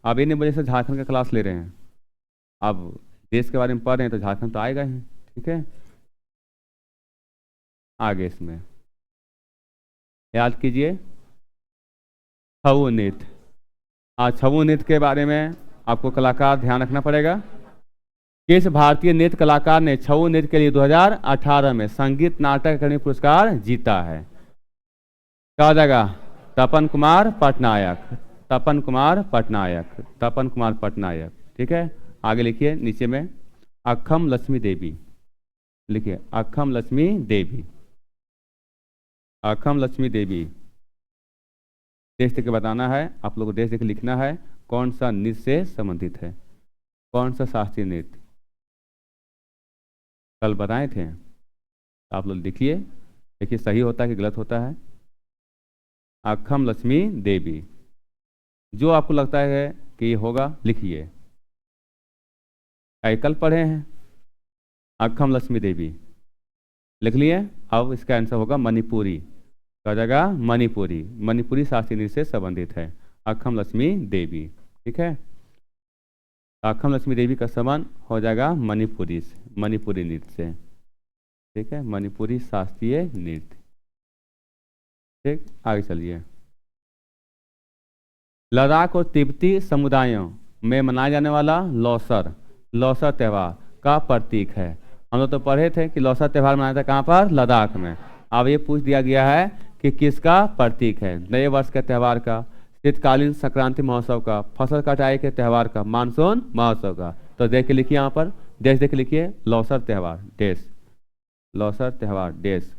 अब इन वजह से झारखंड का क्लास ले रहे हैं। अब देश के बारे में पढ़ रहे हैं तो झारखंड तो आएगा ही। ठीक है, आगे इसमें याद कीजिए छऊ नृत्य। आज छऊ नृत्य के बारे में आपको कलाकार ध्यान रखना पड़ेगा। किस भारतीय नृत्य कलाकार ने छऊ नृत्य के लिए 2018 में संगीत नाटक अकादमी पुरस्कार जीता है? क्या हो जाएगा? तपन कुमार पटनायक, तपन कुमार पटनायक, तपन कुमार पटनायक। ठीक है, आगे लिखिए नीचे में अक्खम लक्ष्मी देवी। लिखिए अक्खम लक्ष्मी देवी, अक्खम लक्ष्मी देवी। देश देख के बताना है आप लोग को, देश देख के लिखना है कौन सा नृत्य से संबंधित है, कौन सा शास्त्रीय नृत्य। कल बताए थे, आप लोग लिखिए, देखिए सही होता है कि गलत होता है। अक्खम लक्ष्मी देवी, जो आपको लगता है कि ये होगा लिखिए। कल पढ़े हैं अक्खम लक्ष्मी देवी, लिख लिए। अब इसका आंसर होगा मणिपुरी। क्या हो जाएगा? मणिपुरी, मणिपुरी शास्त्रीय नृत्य से संबंधित है अक्खम लक्ष्मी देवी। ठीक है, अक्खम लक्ष्मी देवी का संबंध हो जाएगा मणिपुरी से, मणिपुरी नृत्य से। ठीक है, मणिपुरी शास्त्रीय नृत्य। ठीक, आगे चलिए। लद्दाख और तिब्बती समुदायों में मनाया जाने वाला लौसर, लौसर त्यौहार का प्रतीक है। हम लोग तो पढ़े थे कि लौसर त्यौहार मनाया था कहाँ पर? लद्दाख में। अब ये पूछ दिया गया है कि किसका प्रतीक है? नए वर्ष के त्यौहार का, शीतकालीन संक्रांति महोत्सव का, फसल कटाई के त्यौहार का, मानसून महोत्सव का। तो देख के लिखिए यहाँ पर, देश देख के लिखिए लौसर त्यौहार देश, लौसर त्यौहार देश।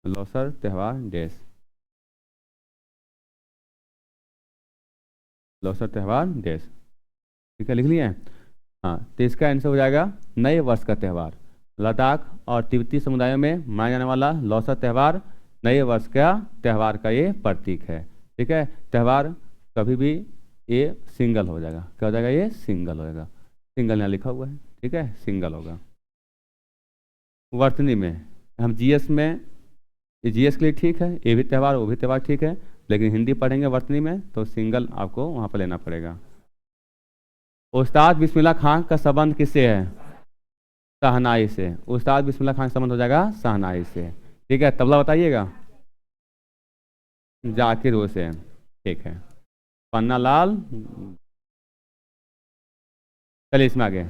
लौसर त्यौहार देश, लौसर त्यौहार देश। ठीक है, लिख लिए? हाँ, तो इसका आंसर हो जाएगा नए वर्ष का त्यौहार। लद्दाख और तिब्बती समुदायों में मनाया जाने वाला लौसर त्यौहार नए वर्ष का त्यौहार का ये प्रतीक है। ठीक है, त्यौहार कभी भी ये सिंगल हो जाएगा। क्या हो जाएगा? ये सिंगल हो जाएगा, सिंगल यहाँ लिखा हुआ है। ठीक है, सिंगल होगा। वर्तनी में हम जीएस में, जीएस के लिए ठीक है, ये भी त्यौहार वो भी त्यौहार ठीक है, लेकिन हिंदी पढ़ेंगे वर्तनी में तो सिंगल आपको वहाँ पर लेना पड़ेगा। उस्ताद बिस्मिल्लाह खान का संबंध किससे है? शहनाई से। उस्ताद बिस्मिल्लाह खान का संबंध हो जाएगा शहनाई से। ठीक है, तबला बताइएगा। जाकिर हुसैन। ठीक है, पन्ना लाल। चलिए इसमें आगे,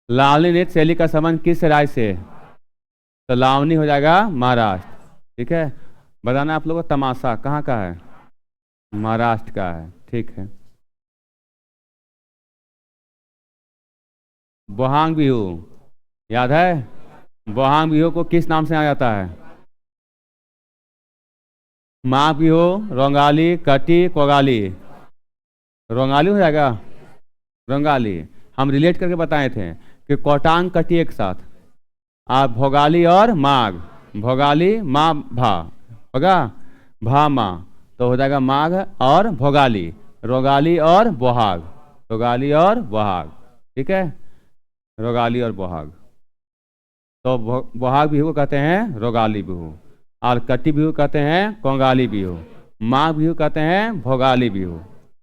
लावनी नृत्य शैली का संबंध किस राज्य से? तो लावनी हो जाएगा महाराष्ट्र। ठीक है, बताना आप लोगों को तमाशा कहाँ का है? महाराष्ट्र का है। ठीक है, बोहांग बिहू याद है? बोहांग बिहू को किस नाम से आ जाता है? माघ बिहू, रोंगाली, कटी, कोगाली। रोंगाली हो जाएगा, रोंगाली। हम रिलेट करके बताए थे कि कोटांग कटी एक साथ, आप भोगाली और माघ, भोगाली माँ भा होगा, भा माँ, तो हो जाएगा माघ और भोगाली, रोगाली और बोहाग, रोगाली और बोहाग। ठीक है, रोगाली और बोहाग। तो बोहाग बिहू को कहते हैं रोगाली बिहू, और कटी बिहू कहते हैं कोंगाली बिहू, माघ बिहू कहते हैं भोगाली बिहू,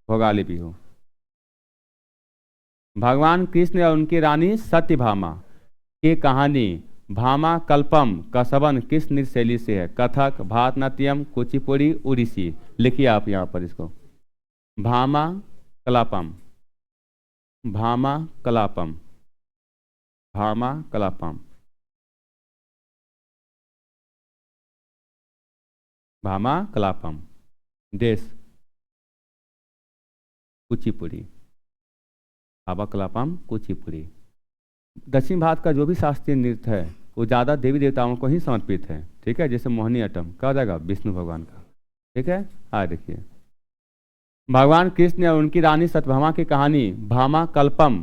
भोगाली बिहू। भगवान कृष्ण और उनकी रानी सत्यभामा की कहानी भामा कल्पम का संबंध किस नृत्य शैली से है? कथक, भारतनाट्यम, कुचिपुड़ी, उड़ीसी। लिखिए आप यहाँ पर इसको, भामा कलापम, भामा कलापम, भामा कलापम, भामा कलापम। देश कुचिपुड़ी, भामा कलापम कुचिपुड़ी। दक्षिण भारत का जो भी शास्त्रीय नृत्य है वो ज़्यादा देवी देवताओं को ही समर्पित है। ठीक है, जैसे मोहिनी अट्टम क्या हो जाएगा? विष्णु भगवान का। ठीक है, देखिए, भगवान कृष्ण और उनकी रानी सत्यभामा की कहानी भामा कल्पम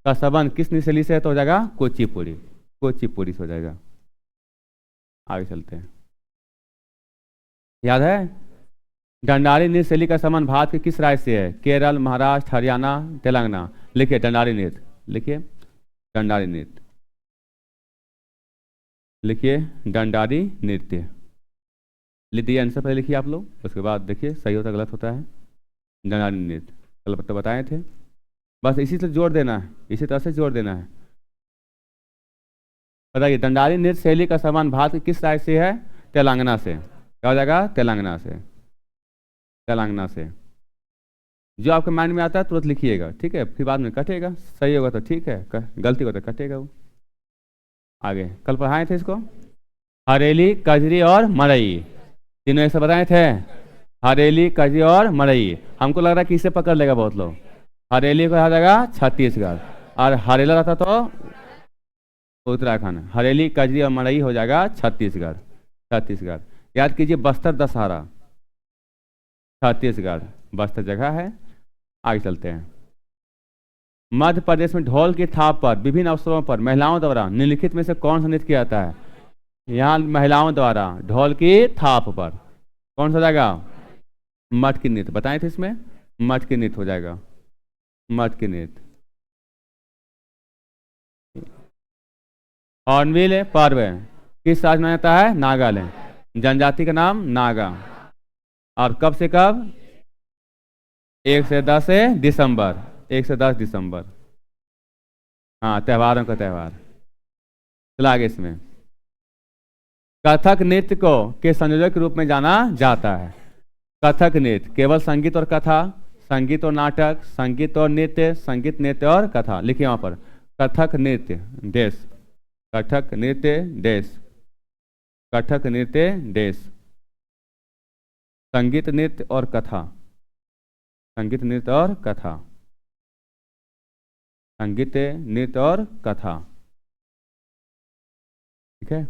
का संबंध किस नृत्य शैली से है? तो हो जाएगा कुचिपुड़ी, कुचिपुड़ी से हो जाएगा। आगे चलते हैं, याद है? डंडारी नृत्य शैली का संबंध भारत के किस राज्य से है? केरल, महाराष्ट्र, हरियाणा, तेलंगाना। लिखिए डंडारी नृत्य, लिखिए डंडारी नृत्य, लिखिए डंडारी नृत्य। लिख दिए आंसर, पहले लिखिए आप लोग, उसके बाद देखिए सही होता गलत होता है। डंडारी नृत्य कल तो बताए थे, बस इसी से जोड़ देना है, इसी तरह से जोड़ देना है। बताइए, डंडारी नृत्य शैली का संबंध भारत के किस राज्य से है? तेलंगाना से। क्या हो जाएगा? तेलंगाना से, तेलंगाना से। जो आपके माइंड में आता है तुरंत लिखिएगा, ठीक है, फिर बाद में कटेगा, सही होगा तो ठीक है, गलती होगा तो कटेगा वो। आगे कल पढ़ाए थे इसको, हरेली, कजरी और मरई, तीनों एक से बताए थे। हरेली, कजरी और मरई। हमको लग रहा है कि इसे पकड़ लेगा बहुत लोग। हरेली को आ जाएगा छत्तीसगढ़, और हरेला रहता तो उत्तराखंड। हरेली, कजरी और मरई हो जाएगा छत्तीसगढ़, छत्तीसगढ़। याद कीजिए, बस्तर दशहरा छत्तीसगढ़, बस्तर जगह है। आगे चलते हैं, मध्य प्रदेश में ढोल की थाप पर विभिन्न अवसरों पर महिलाओं द्वारा निम्नलिखित में से कौन सा नृत्य किया जाता है? यहाँ महिलाओं द्वारा ढोल की थाप पर कौन सा हो जाएगा? मटकी नृत्य। बताए थे इसमें, मटकी नृत्य हो जाएगा, मटकी नृत्य। हॉर्नबिल पर्व किस राज्य में आता है? नागालैंड। जनजाति का नाम नागा। और कब से कब? 1 से 10 दिसंबर, 1 से 10 दिसंबर। हाँ, त्योहारों का त्यौहार। चला आगे, इसमें कथक नृत्य को के संयोजक के रूप में जाना जाता है। कथक नृत्य केवल संगीत और कथा, संगीत और नाटक, संगीत और नृत्य, संगीत नृत्य और कथा। लिखिए वहां पर, कथक नृत्य देश, कथक नृत्य देश, कथक नृत्य देश, संगीत नृत्य और कथा, संगीत नृत्य और कथा, संगीत नृत्य और कथा। ठीक है,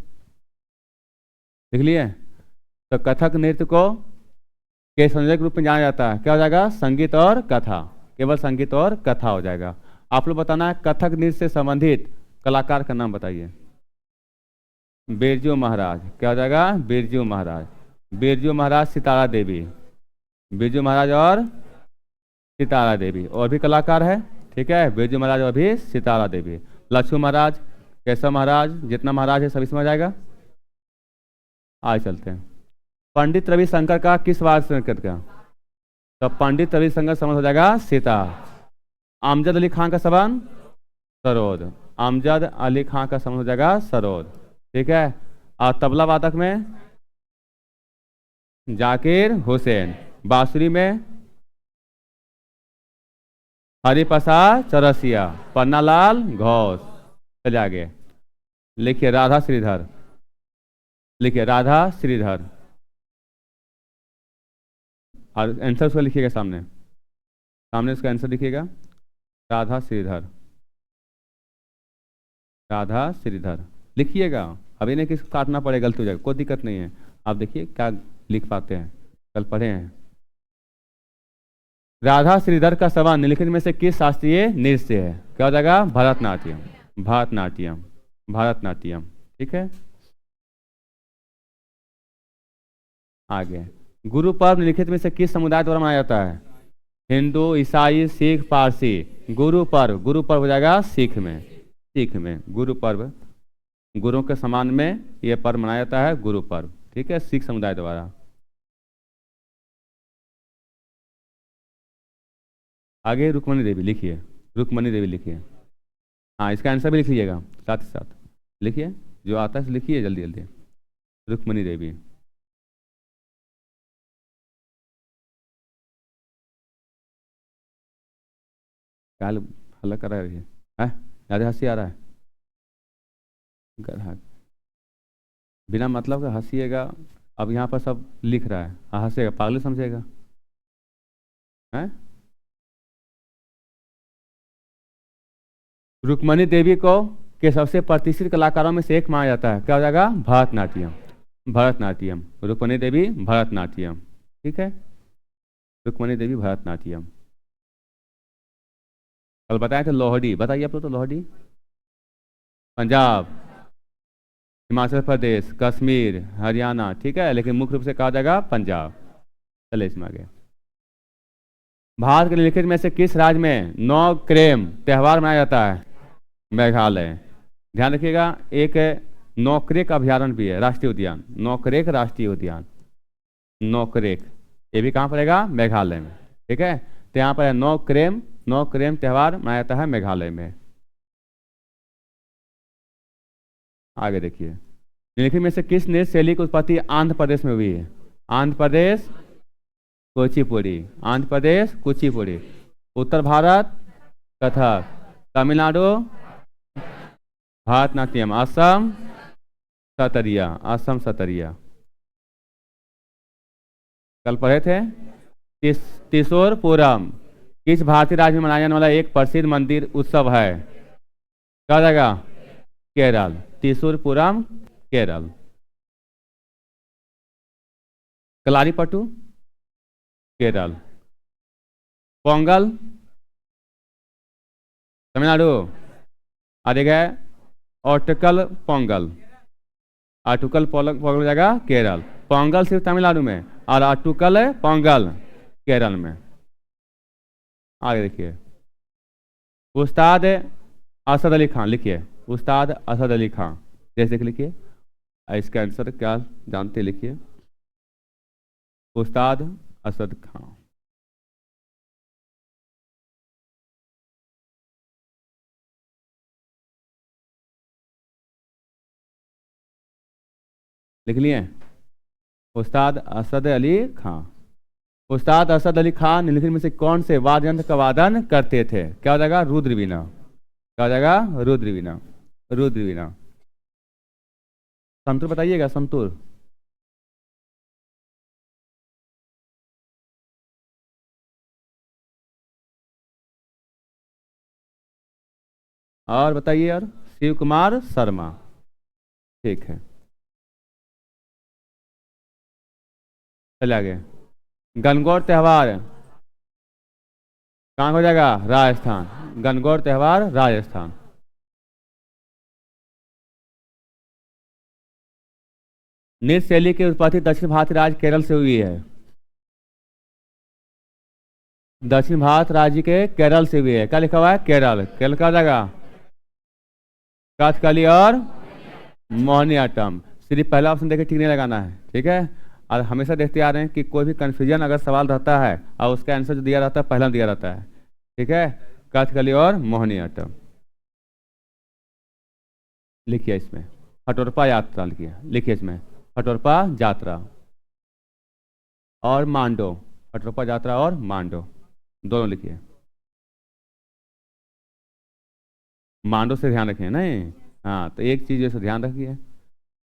लिख लिए? तो कथक नृत्य को के संयोजक रूप में जाना जाता है। क्या हो जाएगा? संगीत और कथा, केवल संगीत और कथा हो जाएगा। आप लोग बताना है कथक नृत्य से संबंधित कलाकार का नाम बताइए। बिरजू महाराज। क्या हो जाएगा? बिरजू महाराज। बिरजू महाराज, सितारा देवी, बिरजू महाराज और सितारा देवी। और भी कलाकार है, ठीक है, बिरजू महाराज और भी सितारा देवी। लक्ष्मण महाराज, केशव महाराज, जितना महाराज है सब इसमें आ जाएगा। आज चलते हैं। पंडित रविशंकर का किस वार संकट का? तो पंडित रविशंकर संबंध हो जाएगा सीता। अमजद अली खान का संबंध सरोद। अमजद अली खान का संबंध हो जाएगा सरोद। ठीक है। और तबला वादक में जाकिर हुसैन। बांसुरी में हरिप्रसाद चौरसिया। पन्नालाल घोष। चलिए आगे लिखिए राधा श्रीधर। लिखिए राधा श्रीधर और आंसर उसका लिखिएगा सामने। सामने उसका आंसर लिखिएगा राधा श्रीधर। राधा श्रीधर लिखिएगा। अभी नहीं किसी काटना पड़ेगा, गलती हो जाएगा, कोई दिक्कत नहीं है। आप देखिए क्या लिख पाते हैं, कल पढ़े हैं। राधा श्रीधर का सवाल निम्नलिखित में से किस शास्त्रीय नृत्य है? क्या हो जाएगा? भरतनाट्यम। भरतनाट्यम। भरतनाट्यम। ठीक है। आगे गुरु पर्व निम्नलिखित में से किस समुदाय द्वारा मनाया जाता है? हिंदू, ईसाई, सिख, पारसी। गुरु पर्व, गुरु पर्व हो जाएगा सिख में। सिख में गुरु पर्व, गुरुओं के सम्मान में यह पर्व मनाया जाता है, गुरु पर्व। ठीक है, सिख समुदाय द्वारा। आगे रुक्मणी देवी लिखिए। रुक्मणी देवी लिखिए। हाँ, इसका आंसर भी लिख लीजिएगा साथ ही साथ। लिखिए, जो आता है लिखिए जल्दी जल्दी। रुक्मणी देवी। क्या हल्ला कर रही है? ज़्यादा हंसी आ रहा है? गधा। बिना मतलब का हंसीएगा। अब यहाँ पर सब लिख रहा है, हंसेगा, पागल समझेगा है। रुक्मणी देवी को के सबसे प्रतिष्ठित कलाकारों में से एक माना जाता है। क्या हो जाएगा? भरतनाट्यम। भरतनाट्यम। रुक्मणी देवी भरतनाट्यम। ठीक है, रुक्मणी देवी भरतनाट्यम। कल बताया था लोहड़ी, बताइए आप लोग। तो लोहड़ी पंजाब, हिमाचल प्रदेश, कश्मीर, हरियाणा। ठीक है, लेकिन मुख्य रूप से कहा जाएगा पंजाब। चले इसमें आगे। भारत के निम्नलिखित में से किस राज्य में नौक्रेम त्यौहार मनाया जाता है? मेघालय। ध्यान रखिएगा, एक नौकरेक अभ्यारण्य भी है, राष्ट्रीय उद्यान। नौकरेक राष्ट्रीय उद्यान। नौकरेक, ये भी कहाँ पड़ेगा? मेघालय में। ठीक है, तो यहाँ पर है नौक्रेम। नौक्रेम त्यौहार मनाया जाता है मेघालय में। आगे देखिए, निम्नलिखित में से किस नृत्य शैली की उत्पत्ति आंध्र प्रदेश में हुई है? आंध्र प्रदेश कुचिपुड़ी। आंध्र प्रदेश कुचिपुड़ी। उत्तर भारत कथक। तमिलनाडु भरतनाट्यम। असम सतरिया। असम सतरिया। कल पढ़े थे। त्रिशूरपुरम किस भारतीय राज्य में मनाया जाने वाला एक प्रसिद्ध मंदिर उत्सव है? क्या जाएगा? केरल। त्रिशूरपुरम केरल। कलारीपट्टू केरल। पोंगल तमिलनाडु। आगे गए ऑटकल पोंगल। आटुकल पोंगल जाएगा केरल। पोंगल सिर्फ तमिलनाडु में और आटुकल पोंगल केरल में। आगे देखिए, उस्ताद असद अली खान। लिखिए उस्ताद असद अली खान। जैसे कि लिखिए, इसका आंसर क्या जानते लिखिए। उस्ताद असद खान। लिख लिए? उस्ताद असद अली खान। उस्ताद असद अली खान निम्नलिखित में से कौन से वाद्य यंत्र का वादन करते थे? क्या हो जाएगा? रुद्रवीणा। क्या हो जाएगा? रुद्रवीणा। रुद्रवीणा। संतूर बताइएगा, संतूर। और बताइए यार, शिव कुमार शर्मा। ठीक है, चले आगे। गणगौर त्यौहार कहाँ हो जाएगा? राजस्थान। गणगौर त्यौहार राजस्थान। नृत्य शैली की उत्पत्ति दक्षिण भारतीय राज्य केरल से हुई है। दक्षिण भारत राज्य के केरल से हुई है। क्या लिखा हुआ है? केरल। केरल का जगह कथकली और मोहिनीअट्टम। सिर्फ पहला ऑप्शन देखे, ठीक नहीं लगाना है, ठीक है। और हमेशा देखते आ रहे हैं कि कोई भी कंफ्यूजन अगर सवाल रहता है और उसका आंसर जो दिया रहता है पहला दिया रहता है, ठीक है। कथकली और मोहिनीअट्टम लिखिए इसमें। हटोरपा यात्रा लिखिए, लिखिए इसमें हटोरपा यात्रा और मांडो। हटोरपा यात्रा और मांडो दोनों लिखिए। मांडो से ध्यान रखिए नहीं। हाँ, तो एक चीज जैसे ध्यान रखिए,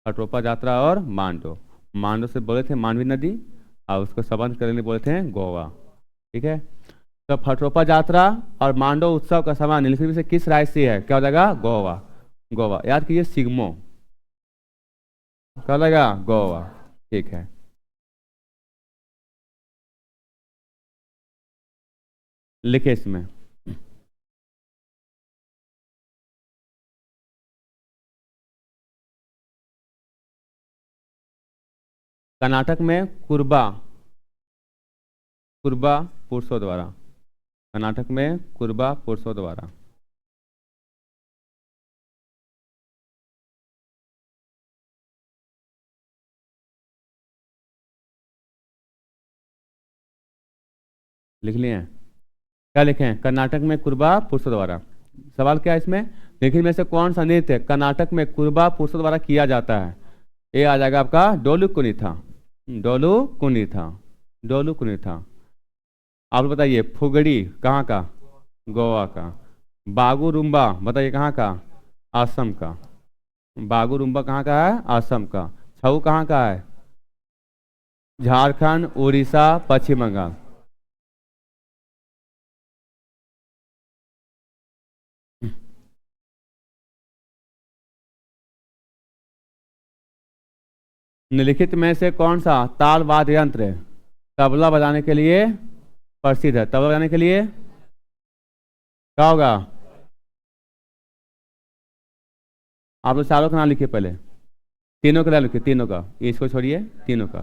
हटोरपा यात्रा और मांडो। मांडो से बोले थे मांडवी नदी, और उसको संबंध करने बोले थे गोवा, ठीक है। तो हटोरपा यात्रा और मांडो उत्सव का समय नीलगिरी से किस राज्य से है, क्या हो जाएगा, गोवा। गोवा याद कीजिए, सिग्मो, क्या हो जाएगा, गोवा, ठीक है। लिखिए इसमें। कर्नाटक में कुर्बा, कुर्बा पुरुषों द्वारा। कर्नाटक में कुर्बा पुरुषों द्वारा। लिख लिए हैं? क्या लिखे हैं, कर्नाटक में कुर्बा पुरुषों द्वारा। सवाल क्या है इसमें, देखिए में से कौन सा नृत्य कर्नाटक में कुर्बा पुरुषों द्वारा किया जाता है। ये आ जाएगा आपका डोलू कुनीथा। डोलू कुनीथा, डोलू कुनीथा। आप बताइए, फुगड़ी कहाँ का, गोवा का। बागू रुम्बा बताइए कहाँ का, असम का। बागू रुम्बा कहाँ का है, असम का। छऊ कहाँ का है, झारखंड, उड़ीसा, पश्चिम बंगाल। निम्नलिखित में से कौन सा ताल वाद्य यंत्र तबला बजाने के लिए प्रसिद्ध है। तबला बजाने के लिए क्या होगा, आप लोग चारों का नाम लिखिए पहले, तीनों का नाम लिखिए, तीनों का, इसको छोड़िए, तीनों का,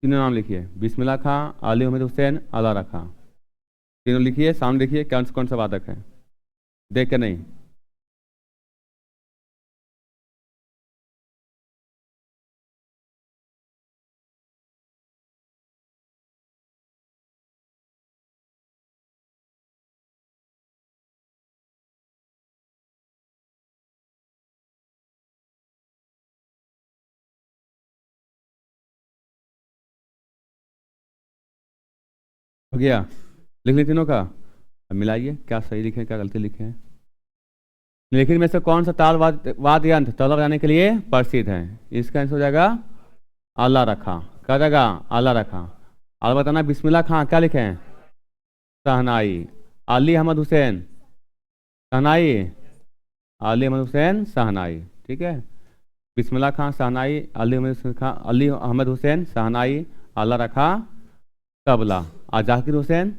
तीनों नाम लिखिए। बिस्मिल्लाह खां, अली उम्मीद हुसैन, अलारा खां। तीनों लिखिए, सामने लिखिए कौन सा वादक है, देख के नहीं। हो गया, लिख लिए तीनों का। अब मिलाइए क्या सही लिखे क्या गलती लिखे हैं। निम्नलिखित में से कौन सा ताल वाद्य यंत्र तबला बजाने के लिए प्रसिद्ध है। इसका आंसर हो जाएगा आला रखा। क्या जाएगा, आला रखा। और बताना, बिस्मिल्लाह खां क्या लिखे हैं, शहनाई। अली अहमद हुसैन, शहनाई। अली अहमद हुसैन शहनाई, ठीक है। बिस्मिल्लाह खां शहनाई, अली अहमद हुसैन खां, अली अहमद हुसैन शहनाई, आला रखा तबला, और जाकिर हुसैन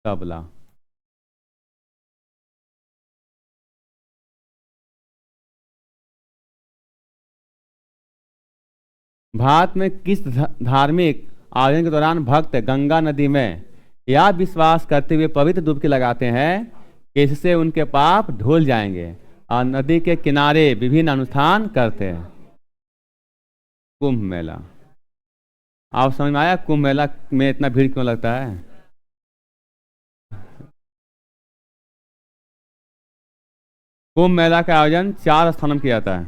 तबला। भारत में किस धार्मिक आयोजन के दौरान भक्त गंगा नदी में यह विश्वास करते हुए पवित्र डुबकी लगाते हैं कि इससे उनके पाप धुल जाएंगे, और नदी के किनारे विभिन्न अनुष्ठान करते हैं। कुंभ मेला। आप समझ में आया कुंभ मेला में इतना भीड़ क्यों लगता है। कुंभ मेला का आयोजन 4 स्थानों में किया जाता है।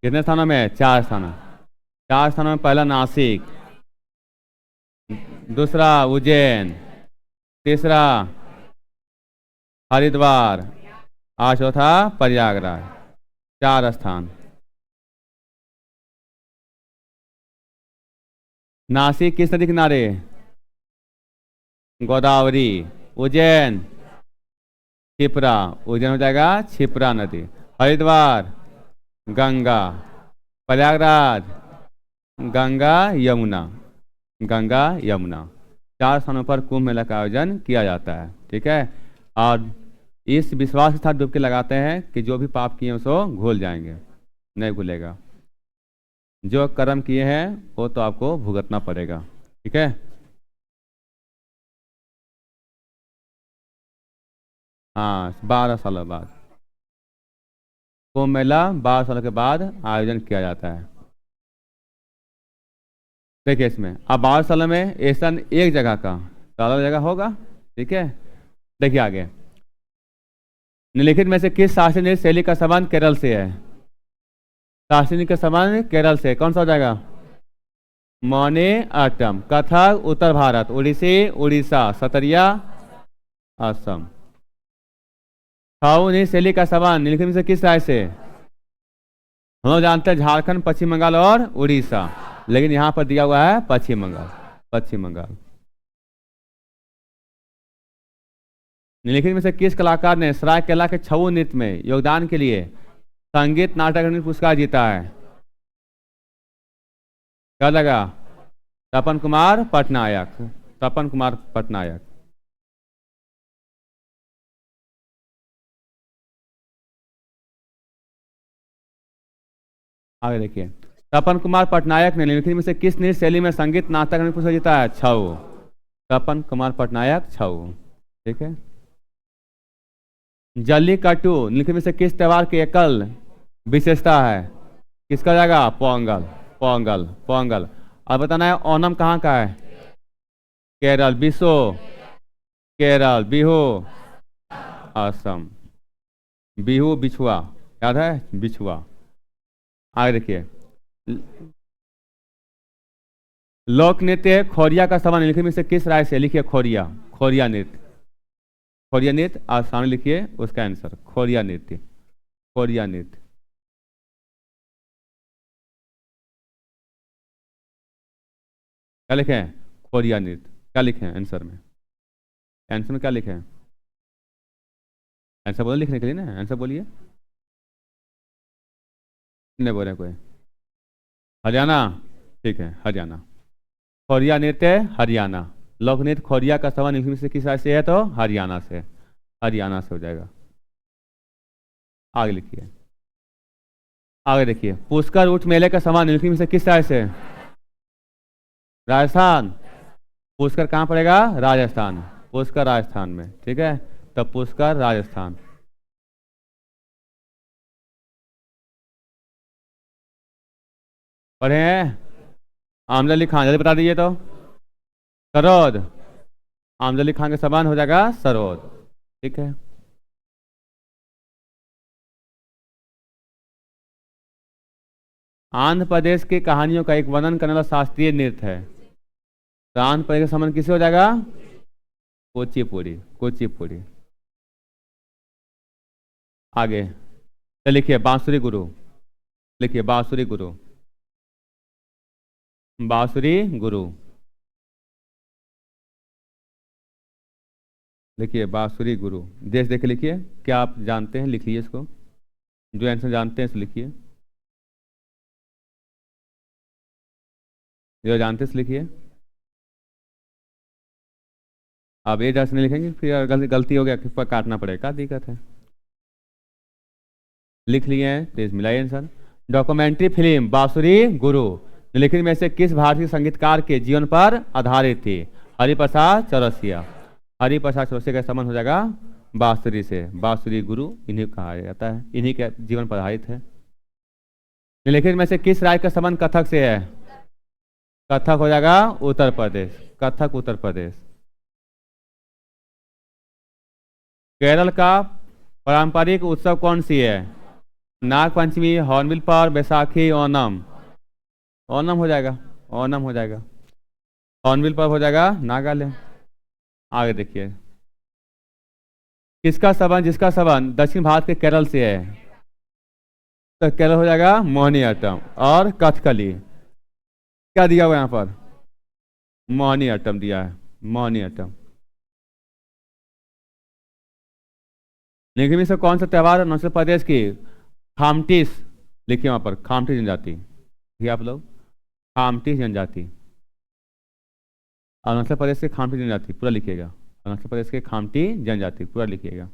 कितने स्थानों में, 4 स्थानों। 4 स्थानों में पहला नासिक, दूसरा उज्जैन, तीसरा हरिद्वार, और चौथा प्रयागराज। 4 स्थान। नासिक किस नदी किनारे, गोदावरी। उज्जैन क्षिप्रा, उज्जैन हो जाएगा क्षिप्रा नदी। हरिद्वार गंगा। प्रयागराज गंगा यमुना, गंगा यमुना। 4 स्थानों पर कुंभ मेला का आयोजन किया जाता है, ठीक है। और इस विश्वास के साथ डुबकी लगाते हैं कि जो भी पाप किए उसको भूल जाएंगे, नहीं भूलेगा। जो कर्म किए हैं वो तो आपको भुगतना पड़ेगा, ठीक है। हाँ 12 साल बाद कुंभ मेला 12 साल के बाद आयोजन किया जाता है। देखिए इसमें अब 12 साल में ऐसा एक जगह का तो अलग जगह होगा। ठीक है, देखिए आगे। निम्नलिखित में से किस शास्त्रीय नृत्य शैली का संबंध केरल से है? शास्त्रीय नृत्य का संबंध केरल से कौन सा हो जाएगा? मौनी अट्टम। कथक उत्तर भारत, उड़ीसी उड़ीसा, सतरिया असम। छऊ नृत्य शैली का संबंध निम्नलिखित में से किस राज्य से? हम लोग जानते हैं झारखंड, पश्चिम बंगाल और उड़ीसा, लेकिन यहाँ पर दिया हुआ है पश्चिम बंगाल। पश्चिम बंगाल। निम्नलिखित में से किस कलाकार ने सरायकेला के छऊ नृत्य में योगदान के लिए संगीत नाटक अकादमी पुरस्कार जीता है? क्या लगा? तपन कुमार पटनायक। तपन कुमार पटनायक। आगे देखिए। तपन कुमार पटनायक ने निम्नलिखित में से किस नृत्य शैली में संगीत नाटक अकादमी पुरस्कार जीता है? छऊ। तपन कुमार पटनायक छऊ। ठीक है। जल्लीकट्टू निम्नलिखित में से किस त्योहार की एकल विशेषता है? किसका जाएगा? पोंगल। पोंगल पोंगल। अब बताना है ओनम कहाँ का है? केरल। बिशो केरल। बिहू असम। बिहू बिछुआ, याद है? बिछुआ। आगे देखिए। लोक नृत्य खोरिया का संबंध निम्नलिखित में से किस राज्य से? लिखिए खोरिया। खोरिया नृत्य। खोरिया नृत्य आप सामने लिखिए उसका आंसर खोरिया नृत्य। खोरिया नृत्य। क्या लिखे हैं? खोरिया नृत्य। क्या लिखे हैं आंसर में? आंसर में क्या लिखे हैं? आंसर बोलो लिखने के लिए ना, आंसर बोलिए। नहीं बोल रहे कोई? हरियाणा। ठीक है, हरियाणा। खोरिया नृत्य हरियाणा। लोक नृत्य खोरिया का संबंध निम्नलिखित में से किस राज्य से है? तो हरियाणा से। हरियाणा से हो जाएगा। आगे लिखिए। आगे देखिए। पुष्कर ऊंट मेले का संबंध निम्नलिखित में से किस राज्य से? राजस्थान। पुष्कर कहाँ पड़ेगा? राजस्थान। पुष्कर राजस्थान में। ठीक है, तब पुष्कर राजस्थान। पढ़े हैं? आमद अली खान, जल्दी बता दीजिए तो। सरोद। आमद अली खान के समान हो जाएगा सरोद। ठीक है। आंध्र प्रदेश की कहानियों का एक वर्णन करने वाला शास्त्रीय नृत्य है, तो आंध्र प्रदेश का संबंध किससे हो जाएगा? कुचिपुड़ी। कुचिपुड़ी। आगे तो लिखिए बांसुरी गुरु। लिखिए बांसुरी गुरु। बांसुरी गुरु। लिखिए बांसुरी गुरु। देश देख के लिखिए। क्या आप जानते हैं? लिख लीजिए इसको। जो आंसर जानते हैं इसको लिखिए। जो जानते हैं इसको लिखिए। अब ये जैसे नहीं लिखेंगे फिर अगर गलती गलती हो गया किस पर काटना पड़ेगा, क्या दिक्कत है? लिख लिए हैं तो इस मिलाइए आंसर। डॉक्यूमेंट्री फिल्म बांसुरी गुरु निम्नलिखित में से किस भारतीय संगीतकार के जीवन पर आधारित थी? हरिप्रसाद चौरसिया। हरिप्रसाद चौरसिया का संबंध हो जाएगा बांसुरी से। बांसुरी गुरु इन्हीं को कहा जाता है, इन्हीं के जीवन पर आधारित है। निम्नलिखित में से किस राज्य का संबंध कथक से है? कथक हो जाएगा उत्तर प्रदेश। कथक उत्तर प्रदेश। केरल का पारंपरिक उत्सव कौन सी है? नाग पंचमी, हॉर्नबिल पर, बैसाखी, ओनम। ओनम हो जाएगा। ओनम हो जाएगा। हॉर्नबिल पर हो जाएगा नागालैंड। आगे देखिए। किसका संबंध जिसका संबंध दक्षिण भारत के केरल से है? तो केरल हो जाएगा मोहिनीअट्टम और कथकली। क्या दिया हुआ यहाँ पर? मोहिनीअट्टम दिया है। मोहिनीअट्टम। निम्नलिखित में से कौन सा त्योहार अरुणाचल प्रदेश की खामटिस? लिखिए वहां पर खामटी जनजाति। लिखिए आप लोग खामटी जनजाति। अरुणाचल प्रदेश के खामटी जनजाति पूरा लिखिएगा। अरुणाचल प्रदेश के खामटी जनजाति पूरा लिखिएगा।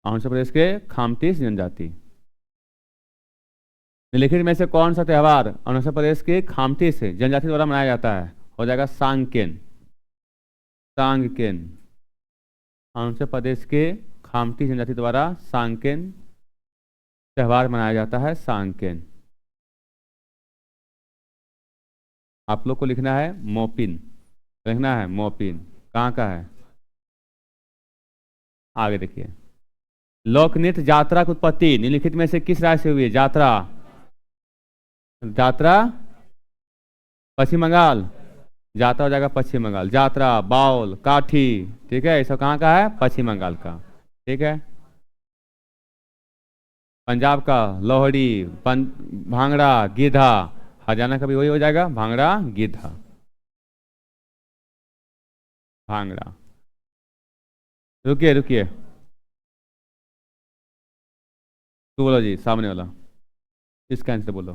अरुणाचल प्रदेश के खामती जनजाति। निम्नलिखित में से कौन सा त्यौहार अरुणाचल प्रदेश के खामती से जनजाति द्वारा मनाया जाता है? हो जाएगा सांगकेन। सांगकेन अरुणाचल प्रदेश के खामती जनजाति द्वारा सांगकेन त्यौहार मनाया जाता है। सांगकेन। आप लोग को लिखना है मोपिन, लिखना है मोपिन। कहाँ का है? आगे देखिए, लोक नृत्य यात्रा की उत्पत्ति निम्नलिखित में से किस राज्य से हुई है? यात्रा, यात्रा पश्चिम बंगाल, यात्रा हो जाएगा पश्चिम बंगाल। यात्रा, बाउल, काठी, ठीक है, ये सब कहाँ का है? पश्चिम बंगाल का। ठीक है। पंजाब का लोहड़ी, भांगड़ा, गिद्धा। हरियाणा का भी वही हो जाएगा, भांगड़ा, गिद्धा, भांगड़ा। रुकिए रुकिए, तू बोलो जी, सामने वाला इसका आंसर बोलो।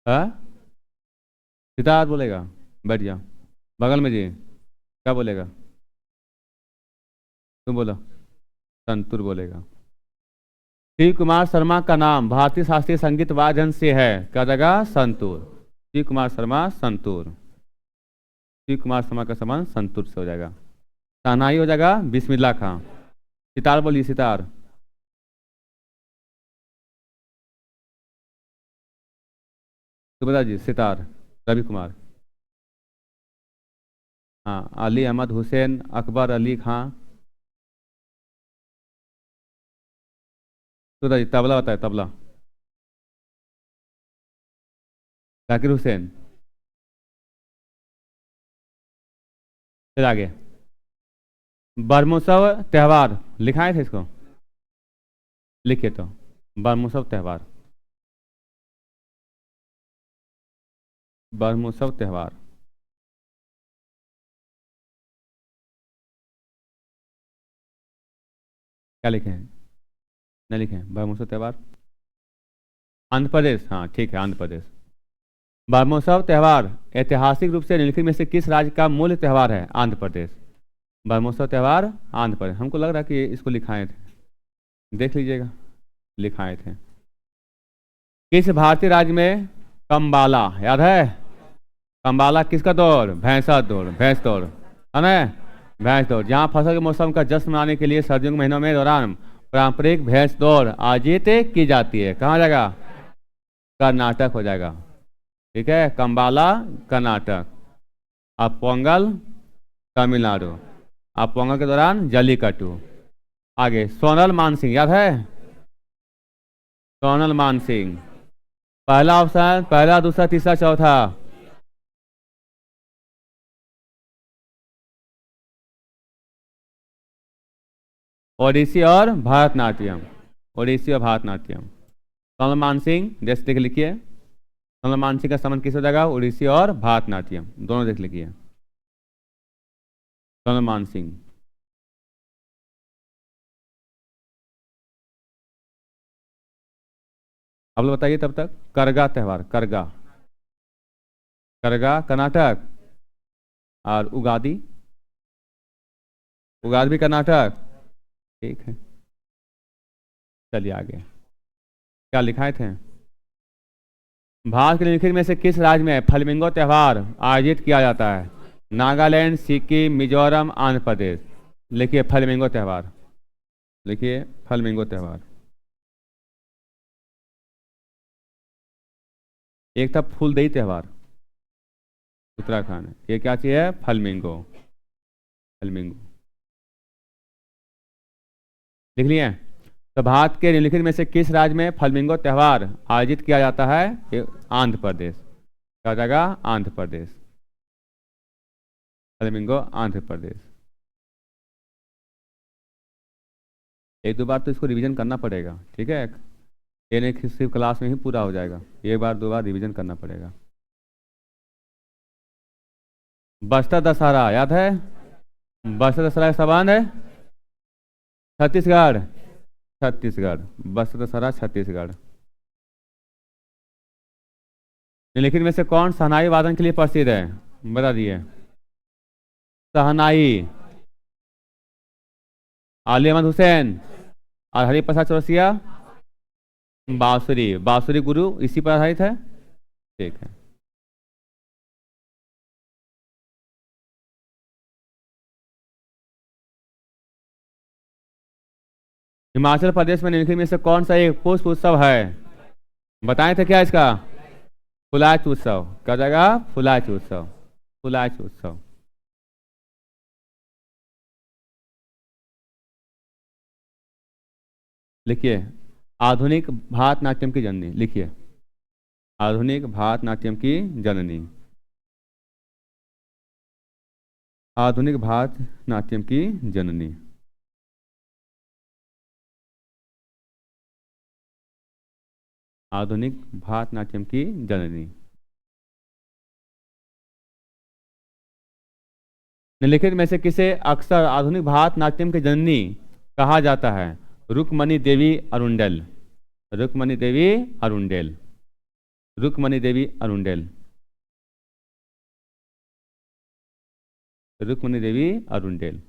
हाँ, सिद्धार्थ बोलेगा, बैठ जा बगल में जी। क्या बोलेगा? तुम बोलो। संतूर बोलेगा। शिव कुमार शर्मा का नाम भारतीय शास्त्रीय संगीत वाद्य यंत्र से है, क्या जगह? संतूर। शिव कुमार शर्मा, संतूर। शिव कुमार शर्मा का समान संतूर से हो जाएगा। शहनाई हो जाएगा बिस्मिल्लाह खां। सितार बोलिए, सितार। तो बता जी, सितार रवि कुमार। हाँ, अली अहमद हुसैन, अकबर अली खां। तो बता जी, तबला बताए, तबला जाकिर हुसैन। फिर आगे, ब्रह्मोत्सव त्यौहार लिखाए थे इसको, लिखिए तो। ब्रह्मोत्सव त्यौहार, ब्रह्मोत्सव त्यौहार। क्या लिखे हैं? नहीं लिखे हैं। ब्रह्मोत्सव त्यौहार आंध्र प्रदेश। हाँ ठीक है, आंध्र प्रदेश। ब्रह्मोत्सव त्यौहार ऐतिहासिक रूप से निम्नलिखित में से किस राज्य का मूल त्यौहार है? आंध्र प्रदेश। ब्रह्मोत्सव त्यौहार आंध्र प्रदेश। हमको लग रहा है कि इसको लिखाए थे, देख लीजिएगा, लिखाए थे। किस भारतीय राज्य में कम्बाला, याद है? कम्बाला किसका दौड़? भैंसा दौड़, भैंस दौड़, है ना? भैंस दौड़, जहाँ फसल के मौसम का जश्न मनाने के लिए सर्दियों के महीनों में दौरान पारंपरिक भैंस दौड़ आयोजित की जाती है। कहाँ जाएगा? कर्नाटक हो जाएगा। ठीक है, कम्बाला कर्नाटक। अब पोंगल तमिलनाडु। अब पोंगल के दौरान जल्लीकट्टू। आगे, सोनल मानसिंह, याद है? सोनल मानसिंह। पहला ऑप्शन, पहला, दूसरा, तीसरा, चौथा। ओडिसी और भरतनाट्यम, ओडिसी और भरतनाट्यम। सोनल मानसिंह, जैसे देख लिखिए, सोनल मानसिंह का संबंध किस हो जाएगा? ओडिसी और भरतनाट्यम, दोनों देख लिखिए। सोनल मानसिंह। आप लोग बताइए तब तक। करगा त्यौहार, करगा, करगा कर्नाटक। और उगादी, उगादी भी कर्नाटक। ठीक है, चलिए आगे। क्या लिखाए थे? भारत के निम्नलिखित में से किस राज्य में फ्लेमिंगो त्यौहार आयोजित किया जाता है? नागालैंड, सिक्किम, मिजोरम, आंध्र प्रदेश। लिखिए फ्लेमिंगो त्यौहार, लिखिए फ्लेमिंगो त्यौहार। एक था फूलदेई त्यौहार, उत्तराखंड। ये क्या चीज है? Flamingo, flamingo. लिख लिए? तो भारत के निम्नलिखित में से किस राज्य में फ्लेमिंगो त्यौहार आयोजित किया जाता है? आंध्र प्रदेश। क्या जगह? आंध्र प्रदेश। फ्लेमिंगो आंध्र प्रदेश। एक दो बार तो इसको रिवीजन करना पड़ेगा, ठीक है? ये नहीं कि सिर्फ क्लास में ही पूरा हो जाएगा, एक बार दो बार रिवीजन करना पड़ेगा। बस्तर दशहरा, याद है? बस्तर दशहरा का संबंध है छत्तीसगढ़, छत्तीसगढ़। बस्तर दशहरा छत्तीसगढ़। निम्नलिखित में से कौन शहनाई वादन के लिए प्रसिद्ध है? बता दिए। सहनाई, आली अहमद हुसैन और हरिप्रसाद चौरसिया बांसुरी। बांसुरी गुरु इसी पर आधारित है। ठीक है। हिमाचल प्रदेश में निम्नलिखित में से कौन सा एक पुष्प उत्सव है? बताए थे क्या इसका? फुलाच उत्सव। क्या जाएगा? फुलाच उत्सव। फुलाच उत्सव। लिखिए आधुनिक भारतनाट्यम की जननी। लिखिए आधुनिक भारतनाट्यम की जननी। आधुनिक भारतनाट्यम की जननी। आधुनिक भारतनाट्यम की जननी। निम्नलिखित में से किसे अक्सर आधुनिक भारतनाट्यम की जननी कहा जाता है? रुक्मणी देवी अरुंडेल। रुक्मणी देवी अरुंडेल। रुक्मणी देवी अरुंडेल। रुक्मणी देवी अरुंडेल।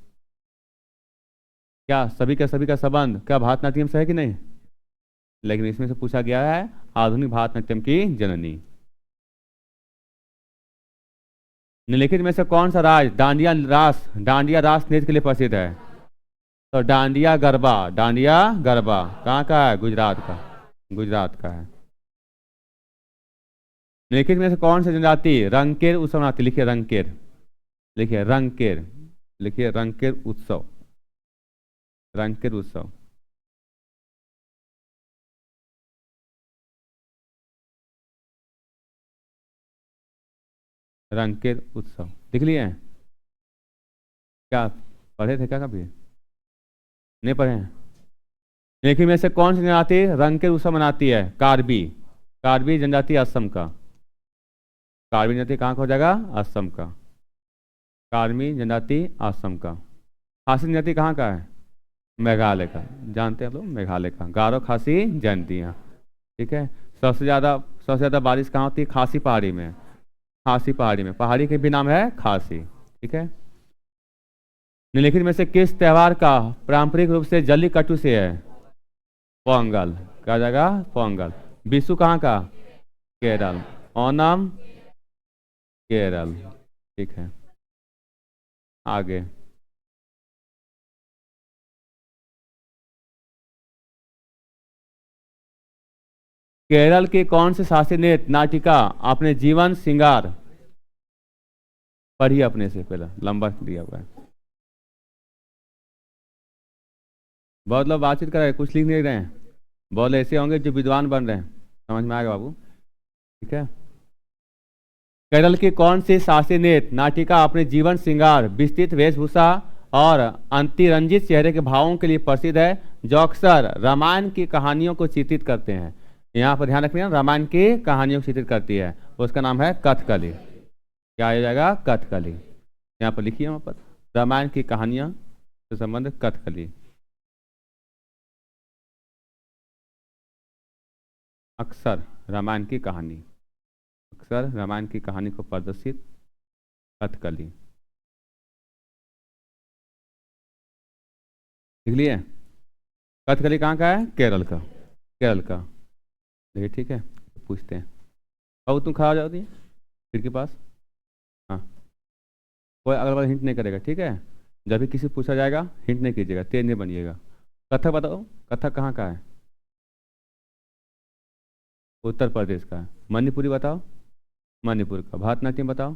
क्या सभी का संबंध क्या भारतनाट्यम से है कि नहीं? लेकिन इसमें से पूछा गया है आधुनिक भारतनाट्यम की जननी। निम्नलिखित में से कौन सा राज्य डांडिया रास नृत्य के लिए प्रसिद्ध है? तो डांडिया गरबा। डांडिया गरबा कहाँ का है? गुजरात का। गुजरात का है। निम्नलिखित में से कौन सी जनजाति रंगकेर उत्सव मनाती? लिखिए रंगकेर। लिखिए रंगकेर। लिखिए रंगकेर उत्सव। रंगकेर उत्सव। रंगकेर उत्सव लिख लिए? क्या पढ़े थे क्या कभी? नहीं पढ़े हैं? निम्नलिखित में से कौन सी जनजाति रंगकेर उत्सव मनाती है? कार्बी। कार्बी जनजाति असम का। कार्बी जनजाति कहाँ का हो जाएगा? असम का। कार्बी जनजाति असम का। खासी जनजाति कहाँ का है? मेघालय का। जानते हैं आप लोग मेघालय का। गारो खासी जनतियाँ। ठीक है। सबसे ज़्यादा बारिश कहाँ होती है? खासी पहाड़ी में। खासी पहाड़ी में। पहाड़ी के भी नाम है खासी। ठीक है। निम्नलिखित में से किस त्योहार का पारंपरिक रूप से जल्लीकट्टू से है? पोंगल। क्या जाएगा? पोंगल। विशु कहाँ का? केरल। ओनम केरल। ठीक है। आगे केरल की कौन सी शास्त्रीय नृत्य नाटिका अपने जीवन श्रृंगार? पढ़िए अपने से पहले लंबा दिया हुआ है। बहुत लोग बातचीत कर रहे हैं कुछ लिख नहीं रहे हैं। बहुत ऐसे होंगे जो विद्वान बन रहे हैं। समझ में आएगा बाबू? ठीक है। केरल की कौन सी शास्त्रीय नृत्य नाटिका अपने जीवन श्रृंगार विस्तृत वेशभूषा और अतिरंजित चेहरे के भावों के लिए प्रसिद्ध है, जो अक्सर रामायण की कहानियों को चित्रित करते हैं? यहाँ पर ध्यान रखना रामायण की कहानियों को चित्रित करती है। उसका नाम है कथकली। क्या आ जाएगा? कथकली। यहाँ पर लिखिए वहाँ पर रामायण की कहानियाँ से संबंध कथकली। अक्सर रामायण की कहानी। अक्सर रामायण की कहानी को प्रदर्शित कथकली। लिख लिए? कथकली कहाँ का है? केरल का। केरल का। देखिए ठीक है। पूछते हैं अब तुम खड़ा हो जाओ दिए फिर के पास। हाँ कोई अगल बगल हिंट नहीं करेगा। ठीक है। जब भी किसी पूछा जाएगा हिंट नहीं कीजिएगा, तेज नहीं बनिएगा। कथक बताओ। कथक कहाँ का है? उत्तर प्रदेश का है। मणिपुरी बताओ। मणिपुर का। भारतनाट्यम बताओ।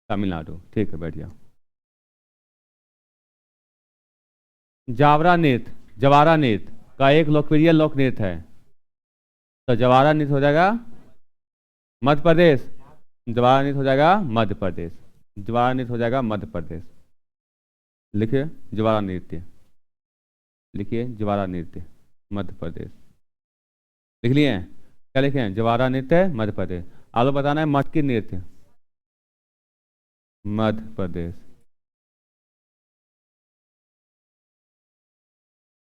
तमिलनाडु। ठीक है बैठ जाओ। जावरा नृत्य जवारा नृत्य का एक लोकप्रिय लोक नृत्य है, तो जवारा नृत्य हो जाएगा मध्य प्रदेश। जवारा नृत्य हो जाएगा मध्य प्रदेश। जवारा नृत्य हो जाएगा मध्य प्रदेश। लिखिए जवारा नृत्य। लिखिए जवारा नृत्य मध्य प्रदेश। लिख लिए? क्या लिखे? जवारा नृत्य मध्य प्रदेश। आलो बताना है मटकी नृत्य मध्य प्रदेश।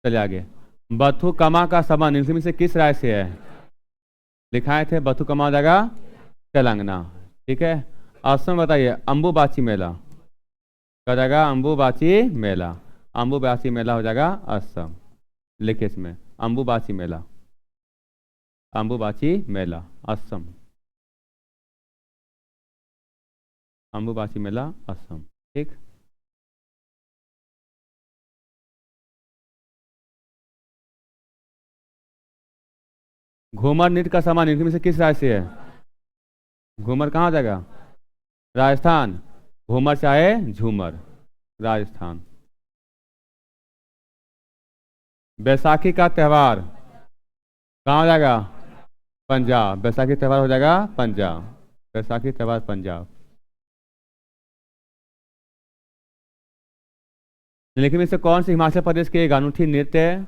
चलिए आगे। बथुकमा का संबंध इनमें से किस राज्य से है? लिखाए थे बथुकमा हो जाएगा तेलंगाना। ठीक है। असम बताइए, अम्बुबाची मेला क्या हो जाएगा? अम्बुबाची मेला। अम्बुबाची मेला हो जाएगा असम। लिखिए इसमें अम्बुबाची मेला, अम्बुबाची मेला असम, अम्बुबाची मेला असम। ठीक। घूमर नृत्य का समान इनमें से किस राज्य से है? घूमर कहाँ हो जाएगा? राजस्थान। घूमर चाहे झूमर, राजस्थान। बैसाखी का त्यौहार कहाँ हो जाएगा? पंजाब। बैसाखी त्यौहार हो जाएगा पंजाब, बैसाखी त्यौहार पंजाब। लेकिन में से कौन सी हिमाचल प्रदेश की एक अनूठी नृत्य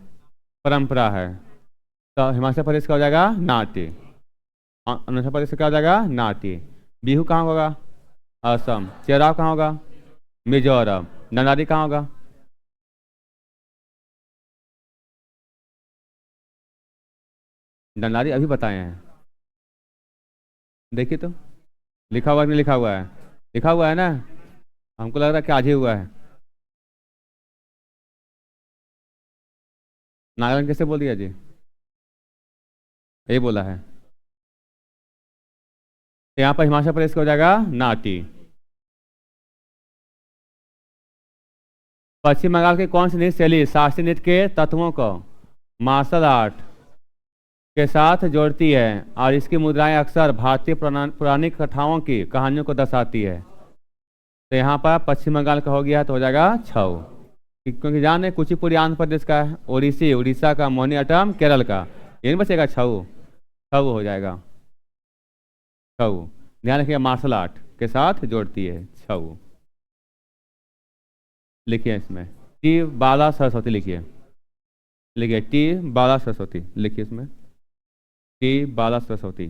परंपरा है? तो हिमाचल प्रदेश का हो जाएगा नाट्य। अरुणाचल प्रदेश का हो जाएगा नाट्य। बिहू कहाँ होगा? असम। चेराव कहाँ होगा? मिजोरम। ननारी कहाँ होगा? ननारी अभी बताए हैं, देखिए तो लिखा हुआ है कि नहीं लिखा हुआ है? लिखा हुआ है ना? हमको लग रहा है कि आज ही हुआ है। नागालैंड कैसे बोल दिया जी? ये बोला है। तो यहाँ पर हिमाचल प्रदेश का हो जाएगा नाटी। पश्चिम बंगाल की कौन सी नृत्य शैली शास्त्रीय नृत्य के तत्वों को मार्शल आर्ट के साथ जोड़ती है और इसकी मुद्राएं अक्सर भारतीय पौराणिक कथाओं की कहानियों को दर्शाती है? तो यहाँ पर पश्चिम बंगाल का हो गया तो हो जाएगा छऊ। क्योंकि जाने कुचिपुड़ी आंध्र प्रदेश का है, ओडिसी उड़ीसा का, मोहिनीअट्टम केरल का। ये नहीं बचेगा छऊ, छऊ हो जाएगा छऊ। ध्यान रखिए मार्शल आर्ट के साथ जोड़ती है छऊ। लिखिए इसमें टी बाला सरस्वती लिखिए, लिखिए टी बाला सरस्वती लिखिए इसमें टी बाला सरस्वती।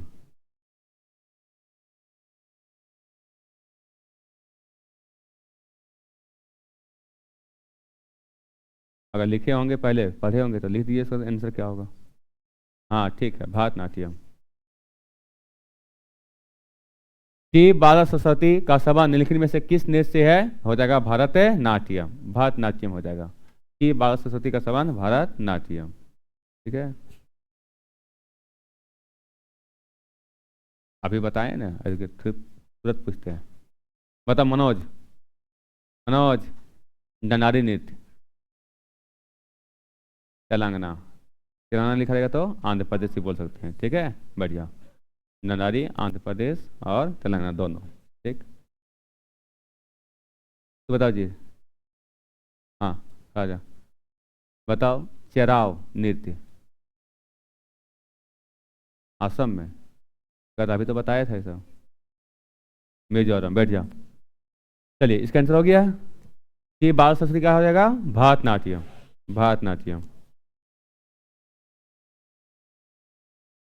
अगर लिखे होंगे पहले पढ़े होंगे तो लिख दीजिए इसका आंसर क्या होगा। हाँ ठीक है, भारतनाट्यम। टी बाला सरस्वती का संबंध निम्नलिखित में से किस नृत्य से है? हो जाएगा भारतनाट्यम, भारतनाट्यम हो जाएगा। टी बाला सरस्वती का संबंध भारतनाट्यम। ठीक है, अभी बताए ना, अरे तुरंत पूछते हैं। बता मनोज, मनोज डंडारी नृत्य तेलंगाना। तेलंगाना लिखा रहेगा तो आंध्र प्रदेश ही बोल सकते हैं। ठीक है, बढ़िया। नंदारी आंध्र प्रदेश और तेलंगाना दोनों। ठीक, तो बताओ जी। हाँ राजा बताओ। चेराव नृत्य असम में, कर अभी तो बताया था सब। मिजोरम। बैठ जाओ। चलिए इसका आंसर हो गया कि बाल संस्कृति का हो जाएगा भारतनाट्यम, भारतनाट्यम।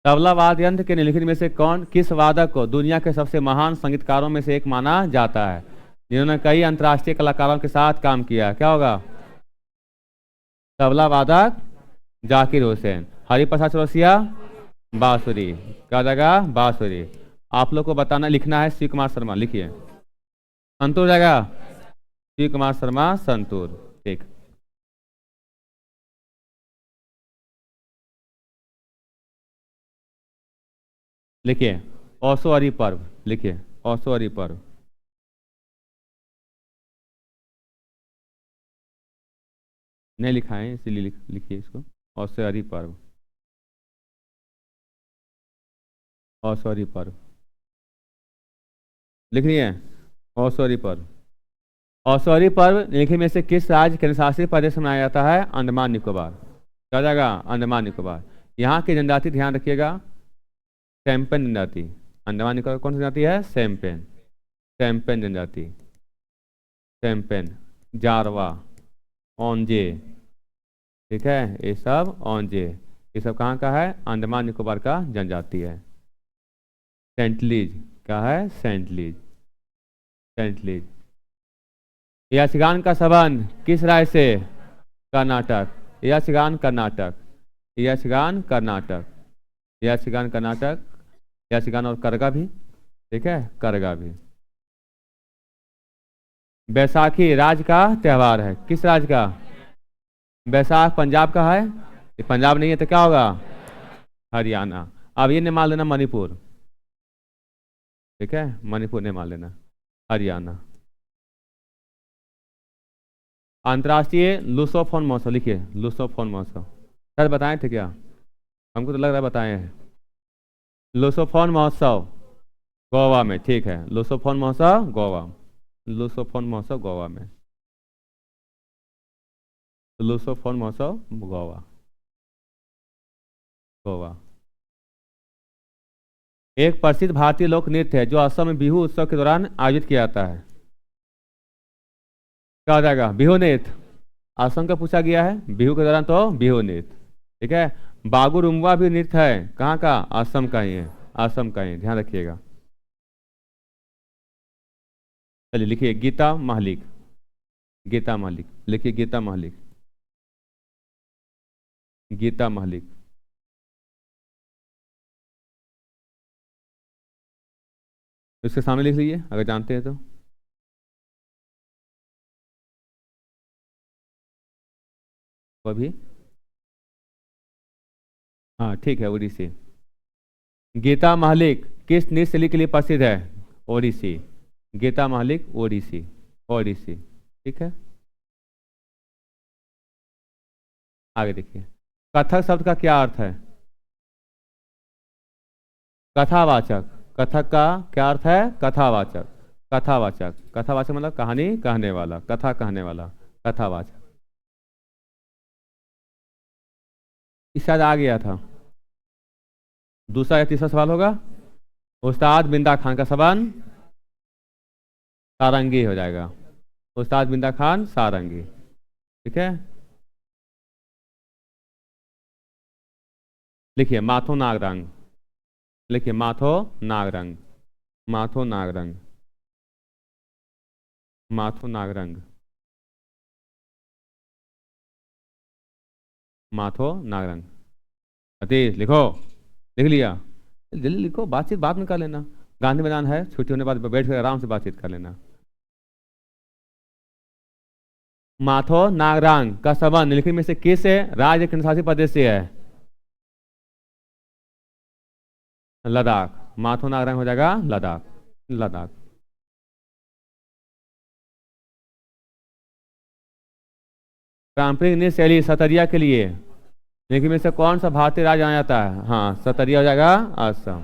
तबला वाद्य यंत्र के निम्नलिखित में से कौन किस वादक को दुनिया के सबसे महान संगीतकारों में से एक माना जाता है, जिन्होंने कई अंतर्राष्ट्रीय कलाकारों के साथ काम किया? क्या होगा? तबला वादक जाकिर हुसैन। हरिप्रसाद चौरसिया बांसुरी। क्या जाएगा? बांसुरी। आप लोग को बताना लिखना है शिव कुमार शर्मा, लिखिए संतूर जाएगा, शिव कुमार शर्मा संतूर। ठीक, लिखिए औसोअरी पर्व, लिखिए औसोअरी पर्व। नहीं लिखा है इसीलिए लिखिए इसको औसोअरी पर्व, औसोअरी पर्व लिख लिए औसोअरी पर्व। औसोअरी पर्व निम्नलिखित में से किस राज्य केंद्र शासित प्रदेश में मनाया जाता है? अंडमान निकोबार। क्या जाएगा? अंडमान निकोबार। यहाँ की जनजाति ध्यान रखिएगा सैम्पन जनजाति। अंडमान निकोबार कौन सी जनजाति है? सैम्पेन, सैम्पेन जनजाति, सैम्पेन, जारवा, ओंजे। ठीक है, ये सब ओंजे, ये सब कहाँ का है? अंडमान निकोबार का जनजाति है। सेंटलीज, क्या है? सेंटलीज, सेंटलीज। यक्षगान का संबंध किस राज्य से? कर्नाटक। यक्षगान कर्नाटक, यक्षगान कर्नाटक, यक्षगान कर्नाटक, यक्षगान और करगा भी। ठीक है, करगा भी। बैसाखी राज्य का त्यौहार है, किस राज्य का? बैसाख पंजाब का है, ये पंजाब नहीं है तो क्या होगा? हरियाणा। अब ये नहीं मान लेना मणिपुर, ठीक है, मणिपुर नहीं मान लेना, हरियाणा। अंतर्राष्ट्रीय लुसोफोन महोत्सव लिखिए, लुसोफोन महोत्सव, सर बताए थे क्या? हमको तो लग रहा है बताए हैं। लुसोफोन महोत्सव गोवा में, ठीक है, लुसोफोन महोत्सव गोवा, लुसोफोन महोत्सव गोवा में, लुसोफोन महोत्सव गोवा, गोवा। एक प्रसिद्ध भारतीय लोक नृत्य है जो असम में बिहू उत्सव के दौरान आयोजित किया जाता है, क्या हो जाएगा? बिहू नृत्य। असम का पूछा गया है, बिहू के दौरान तो बिहू नृत्य, ठीक है। बागुरुम्बा भी नृत्य है, कहाँ का? असम का ही है, असम का ही, ध्यान रखिएगा। चलिए लिखिए गीता महलिक, गीता महलिक लिखिए, गीता महलिक, गीता महलिक। इसके सामने लिख लीजिए अगर जानते हैं तो। वो भी, हाँ ठीक है, ओडिसी। गीता महलिक किस नृत्य शैली के लिए प्रसिद्ध है? ओडिसी। गीता महलिक ओडिसी, ओडिसी, ठीक है। आगे देखिए, कथक शब्द का क्या अर्थ है? कथावाचक। कथक का क्या अर्थ है? कथावाचक, कथावाचक, कथावाचक मतलब कहानी कहने वाला, कथा कहने वाला, कथावाचक। इस शायद आ गया था। दूसरा या तीसरा सवाल होगा, उस्ताद बिंदा खान का संबंध सारंगी हो जाएगा, उस्ताद बिंदा खान सारंगी, ठीक है। लिखिए माथो नागरंग, लिखिए माथो नागरंग, माथो नागरंग, माथो नागरंग, माथो नागरंग। अतीश लिखो, लिख लिया? जल्दी लिखो, बातचीत बाद में कर लेना, गांधी मैदान है, छुट्टी होने के बाद बैठ कर आराम से बातचीत कर लेना। माथो नागरंग का संबंध निम्नलिखित में से किस राज्य केंद्र शासित प्रदेश से है? लद्दाख। माथो नागरंग हो जाएगा लद्दाख, लद्दाख। पारंपरिक नृत्य शैली सतरिया के लिए निम्नलिखित में से कौन सा भारतीय राज्य आया जाता है? हाँ, सतरिया हो जाएगा असम,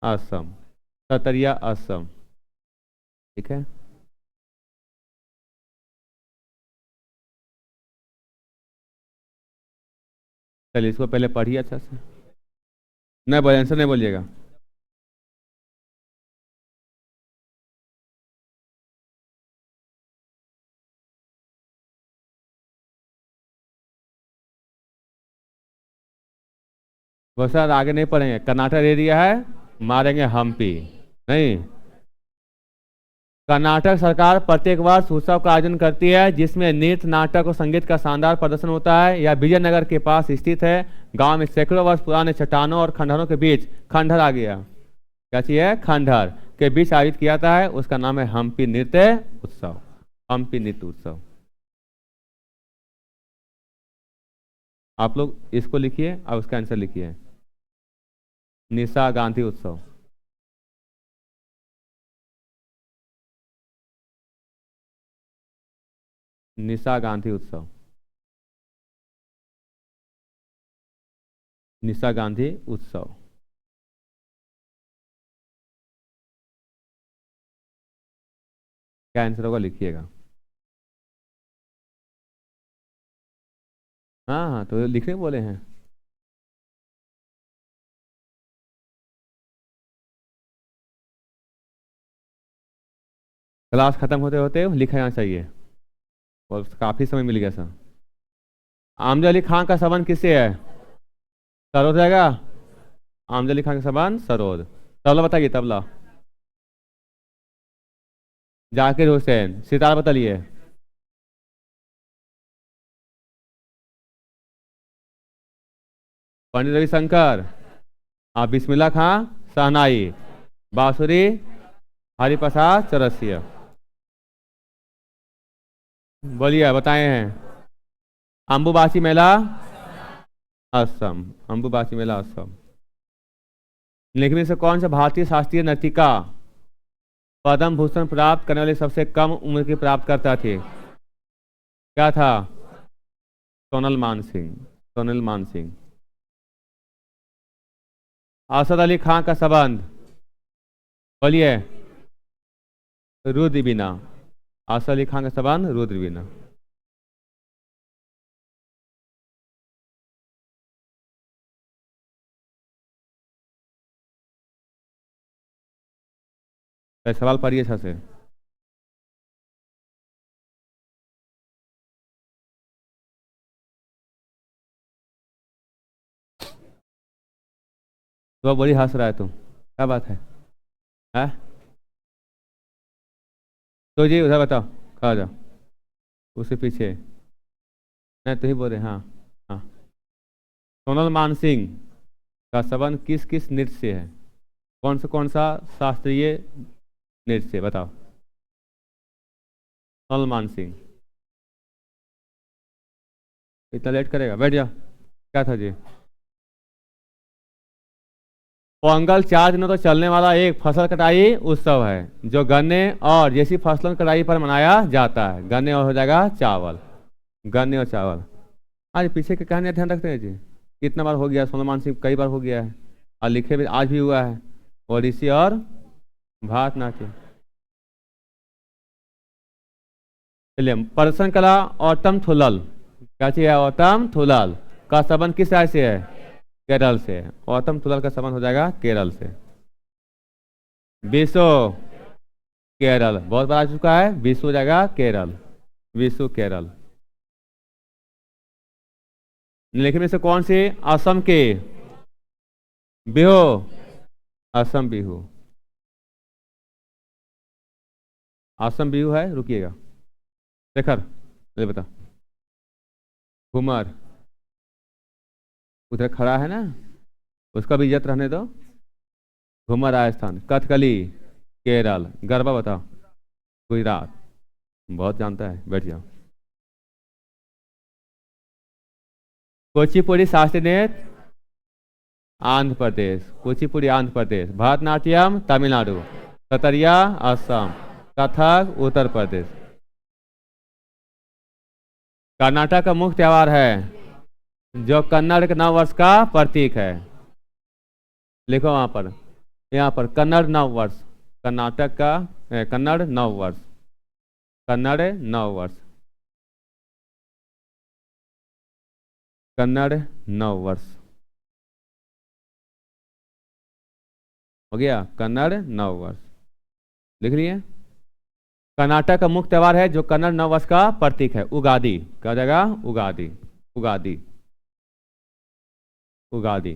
असम, सतरिया असम, ठीक है। चलिए इसको पहले पढ़िए अच्छा से, नहीं बोलिए, आंसर नहीं बोलिएगा। वो सर आगे नहीं पढ़ेंगे, कर्नाटक एरिया है, मारेंगे हम्पी, नहीं। कर्नाटक सरकार प्रत्येक वर्ष उत्सव का आयोजन करती है जिसमें नृत्य, नाटक और संगीत का शानदार प्रदर्शन होता है। यह विजयनगर के पास स्थित है। गांव में सैकड़ों वर्ष पुराने चट्टानों और खंडहरों के बीच, खंडहर आ गया, क्या चीज है? खंडहर के बीच आयोजित किया जाता है, उसका नाम है हम्पी नृत्य उत्सव, हम्पी नृत्य उत्सव। आप लोग इसको लिखिए और उसका आंसर लिखिए, निशा गांधी उत्सव, निशा गांधी उत्सव, निशा गांधी उत्सव। क्या आंसर होगा लिखिएगा। हाँ हाँ, तो लिखने बोले हैं। क्लास खत्म होते होते लिखा जाना चाहिए, और काफी समय मिल गया सर। आमजा अली खान का संबंध किससे है? सरोद रहेगा, आमजा अली खान का संबंध सरोद। तबला बताइए, तबला। जाकिर हुसैन। सितार बताइए। पंडित रविशंकर। आप बिस्मिल्लाह खां शहनाई। बांसुरी हरिप्रसाद चौरसिया। बोलिए बताए हैं। अम्बुबाची मेला असम। अम्बुबाची मेला असम। निम्न में से कौन सा भारतीय शास्त्रीय नर्तिका पद्म भूषण प्राप्त करने वाली सबसे कम उम्र की प्राप्तकर्ता थी? क्या था? सोनल मानसिंह। सोनल मानसिंह। असद अली खान का संबंध, बोलिए। रुद्रवीणा। असद अली खान का संबंध रुद्रवीणा। सवाल पढ़िए अच्छा से। तो बड़ी हंस रहा है तुम, क्या बात है? तो जी उधर बताओ, खा जाओ उससे पीछे। मैं तो ही बोल रहे, हाँ। हाँ। सोनल मानसिंह का संबंध किस किस नृत्य से है? कौन सा शास्त्रीय नृत्य बताओ? सोनल मानसिंह। इतना लेट करेगा, बैठ जाओ। क्या था जी? पोंगल 4 दिनों तक चलने वाला एक फसल कटाई उत्सव है जो गन्ने और जैसी फसलों की कटाई पर मनाया जाता है। गन्ने और हो जाएगा चावल। गन्ने और चावल। आज पीछे की कहानियां ध्यान रखते हैं जी। कितना बार हो गया सोनल मानसिंह, कई बार हो गया है और लिखे भी आज भी हुआ है। ओडिसी और भरतनाट्यम। चलिए, प्रदर्शन कला ऑटम थुलल, क्या चाहिए? ऑटम थुलल का संबंध किस राज्य से है? केरल से। ऑटम थुलल का संबंध हो जाएगा केरल से। विश्व केरल बहुत बार आ चुका है, विश्व हो जाएगा केरल। विश्व केरल। निम्नलिखित में से कौन से असम के बिहू? असम बिहू। असम बिहू है, रुकिएगा। शेखर, ये बता। घूमर उधर खड़ा है ना, उसका भी इज्जत रहने दो। घूमर राजस्थान। कथकली केरल। गरबा बताओ? गुजरात। बहुत जानता है, बैठ जाओ। कुचिपुड़ी शास्त्रीय नृत्य आंध्र प्रदेश। कुचिपुड़ी आंध्र प्रदेश। भरतनाट्यम तमिलनाडु। सतरिया असम। कथक उत्तर प्रदेश। कर्नाटक का मुख्य त्योहार है जो कन्नड़ के नव वर्ष का प्रतीक है। लिखो वहां पर, यहाँ पर कन्नड़ नव वर्ष। कर्नाटक का कन्नड़ नव वर्ष। कन्नड़ नव वर्ष। कन्नड़ नव वर्ष हो गया। कन्नड़ नव वर्ष लिख लिए। कर्नाटक का मुख्य त्योहार है जो कन्नड़ नव वर्ष का प्रतीक है, उगादि। क्या हो जाएगा? उगादि। उगादि। उगादि।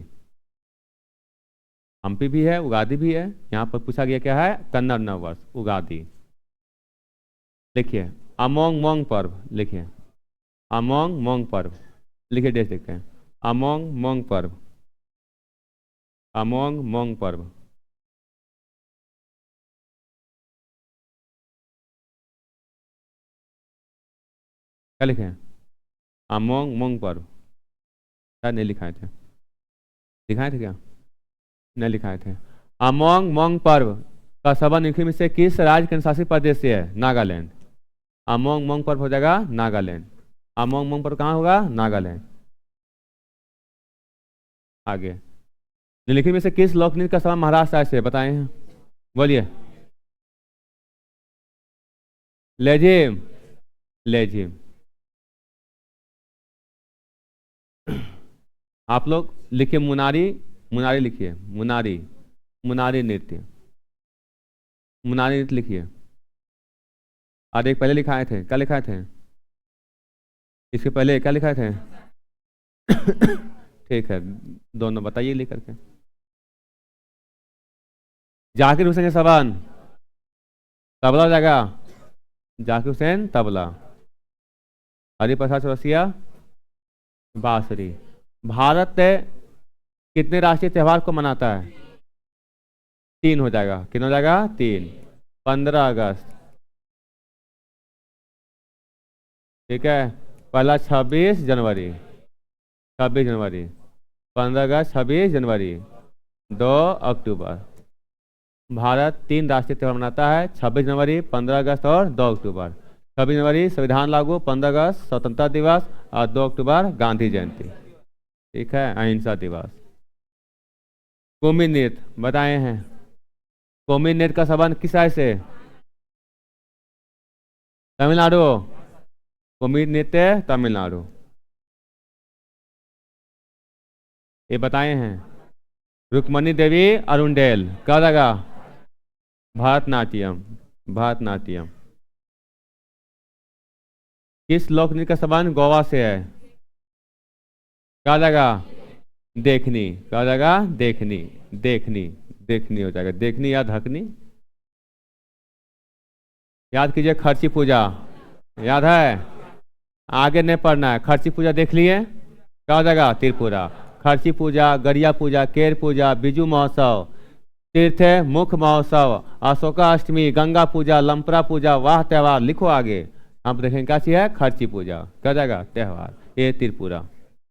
हम्पी भी है, उगादि भी है। यहाँ पर पूछा गया क्या है? कन्नड़ नव वर्ष, उगादि। लिखिए। अमोंग मोंग पर्व लिखिए। अमोंग मोंग पर्व लिखिए, डेट देखते हैं। अमोंग मोंग पर्व। अमोंग मोंग पर्व। क्या लिखे हैं? अमोंग मोंग पर्व। शायद नहीं लिखाए थे। लिखाए थे क्या? नहीं लिखाए थे। अमोंग मोंग पर्व का संबंध निम्नलिखित में से किस राज्य केंद्र शासित प्रदेश से है? नागालैंड। अमोंग मोंग पर्व हो जाएगा नागालैंड। अमोंग मोंग पर्व कहाँ होगा? नागालैंड। आगे। निम्नलिखित में से किस लोक नृत्य का संबंध महाराष्ट्र राज्य से बताए हैं? बोलिए। लेजिम। लेजिम। आप लोग लिखिए मुनारी। मुनारी लिखिए। मुनारी। मुनारी नृत्य। मुनारी नृत्य लिखिए। और एक पहले लिखाए थे, क्या लिखाए थे? इसके पहले क्या लिखाए थे? ठीक है, दोनों बताइए लिख करके। जाकिर हुसैन के सबान तबला हो जाएगा। जाकिर हुसैन तबला। हरिप्रसाद चौरसिया बांसुरी। भारत कितने राष्ट्रीय त्योहार को मनाता है? 3 हो जाएगा। कितना हो जाएगा? 3। 15 अगस्त। ठीक है, पहला 26 जनवरी, 26 जनवरी, 15 अगस्त, 26 जनवरी, 2 अक्टूबर। भारत 3 राष्ट्रीय त्यौहार मनाता है, 26 जनवरी, 15 अगस्त और 2 अक्टूबर। 26 जनवरी संविधान लागू, 15 अगस्त स्वतंत्रता दिवस और 2 अक्टूबर गांधी जयंती। ठीक है, अहिंसा दिवस। कुम्भी नृत्य बताए हैं, कुम्भी नृत्य का संबंध किस राज्य से? तमिलनाडु। कुम्भी नृत्य तमिलनाडु, ये बताए हैं। रुक्मणी देवी अरुंडेल क्या लगा? भरतनाट्यम, भरतनाट्यम। किस लोक नृत्य का संबंध गोवा से है? क्या लगा? देखनी, क्या लगा? देखनी, देखनी, देखनी हो जाएगा, देखनी या धकनी। याद कीजिए, खर्ची पूजा याद है, आगे नहीं पढ़ना है। खर्ची पूजा देख लिए, क्या हो जाएगा? त्रिपुरा। खर्ची पूजा, गरिया पूजा, केर पूजा, बिजू महोत्सव, तीर्थ मुख्य महोत्सव, अशोका अष्टमी, गंगा पूजा, लंपरा पूजा, वाह त्योहार। लिखो आगे, हम देखेंगे क्या चीज है? खर्ची पूजा, क्या जाएगा? त्योहार। ये त्रिपुरा।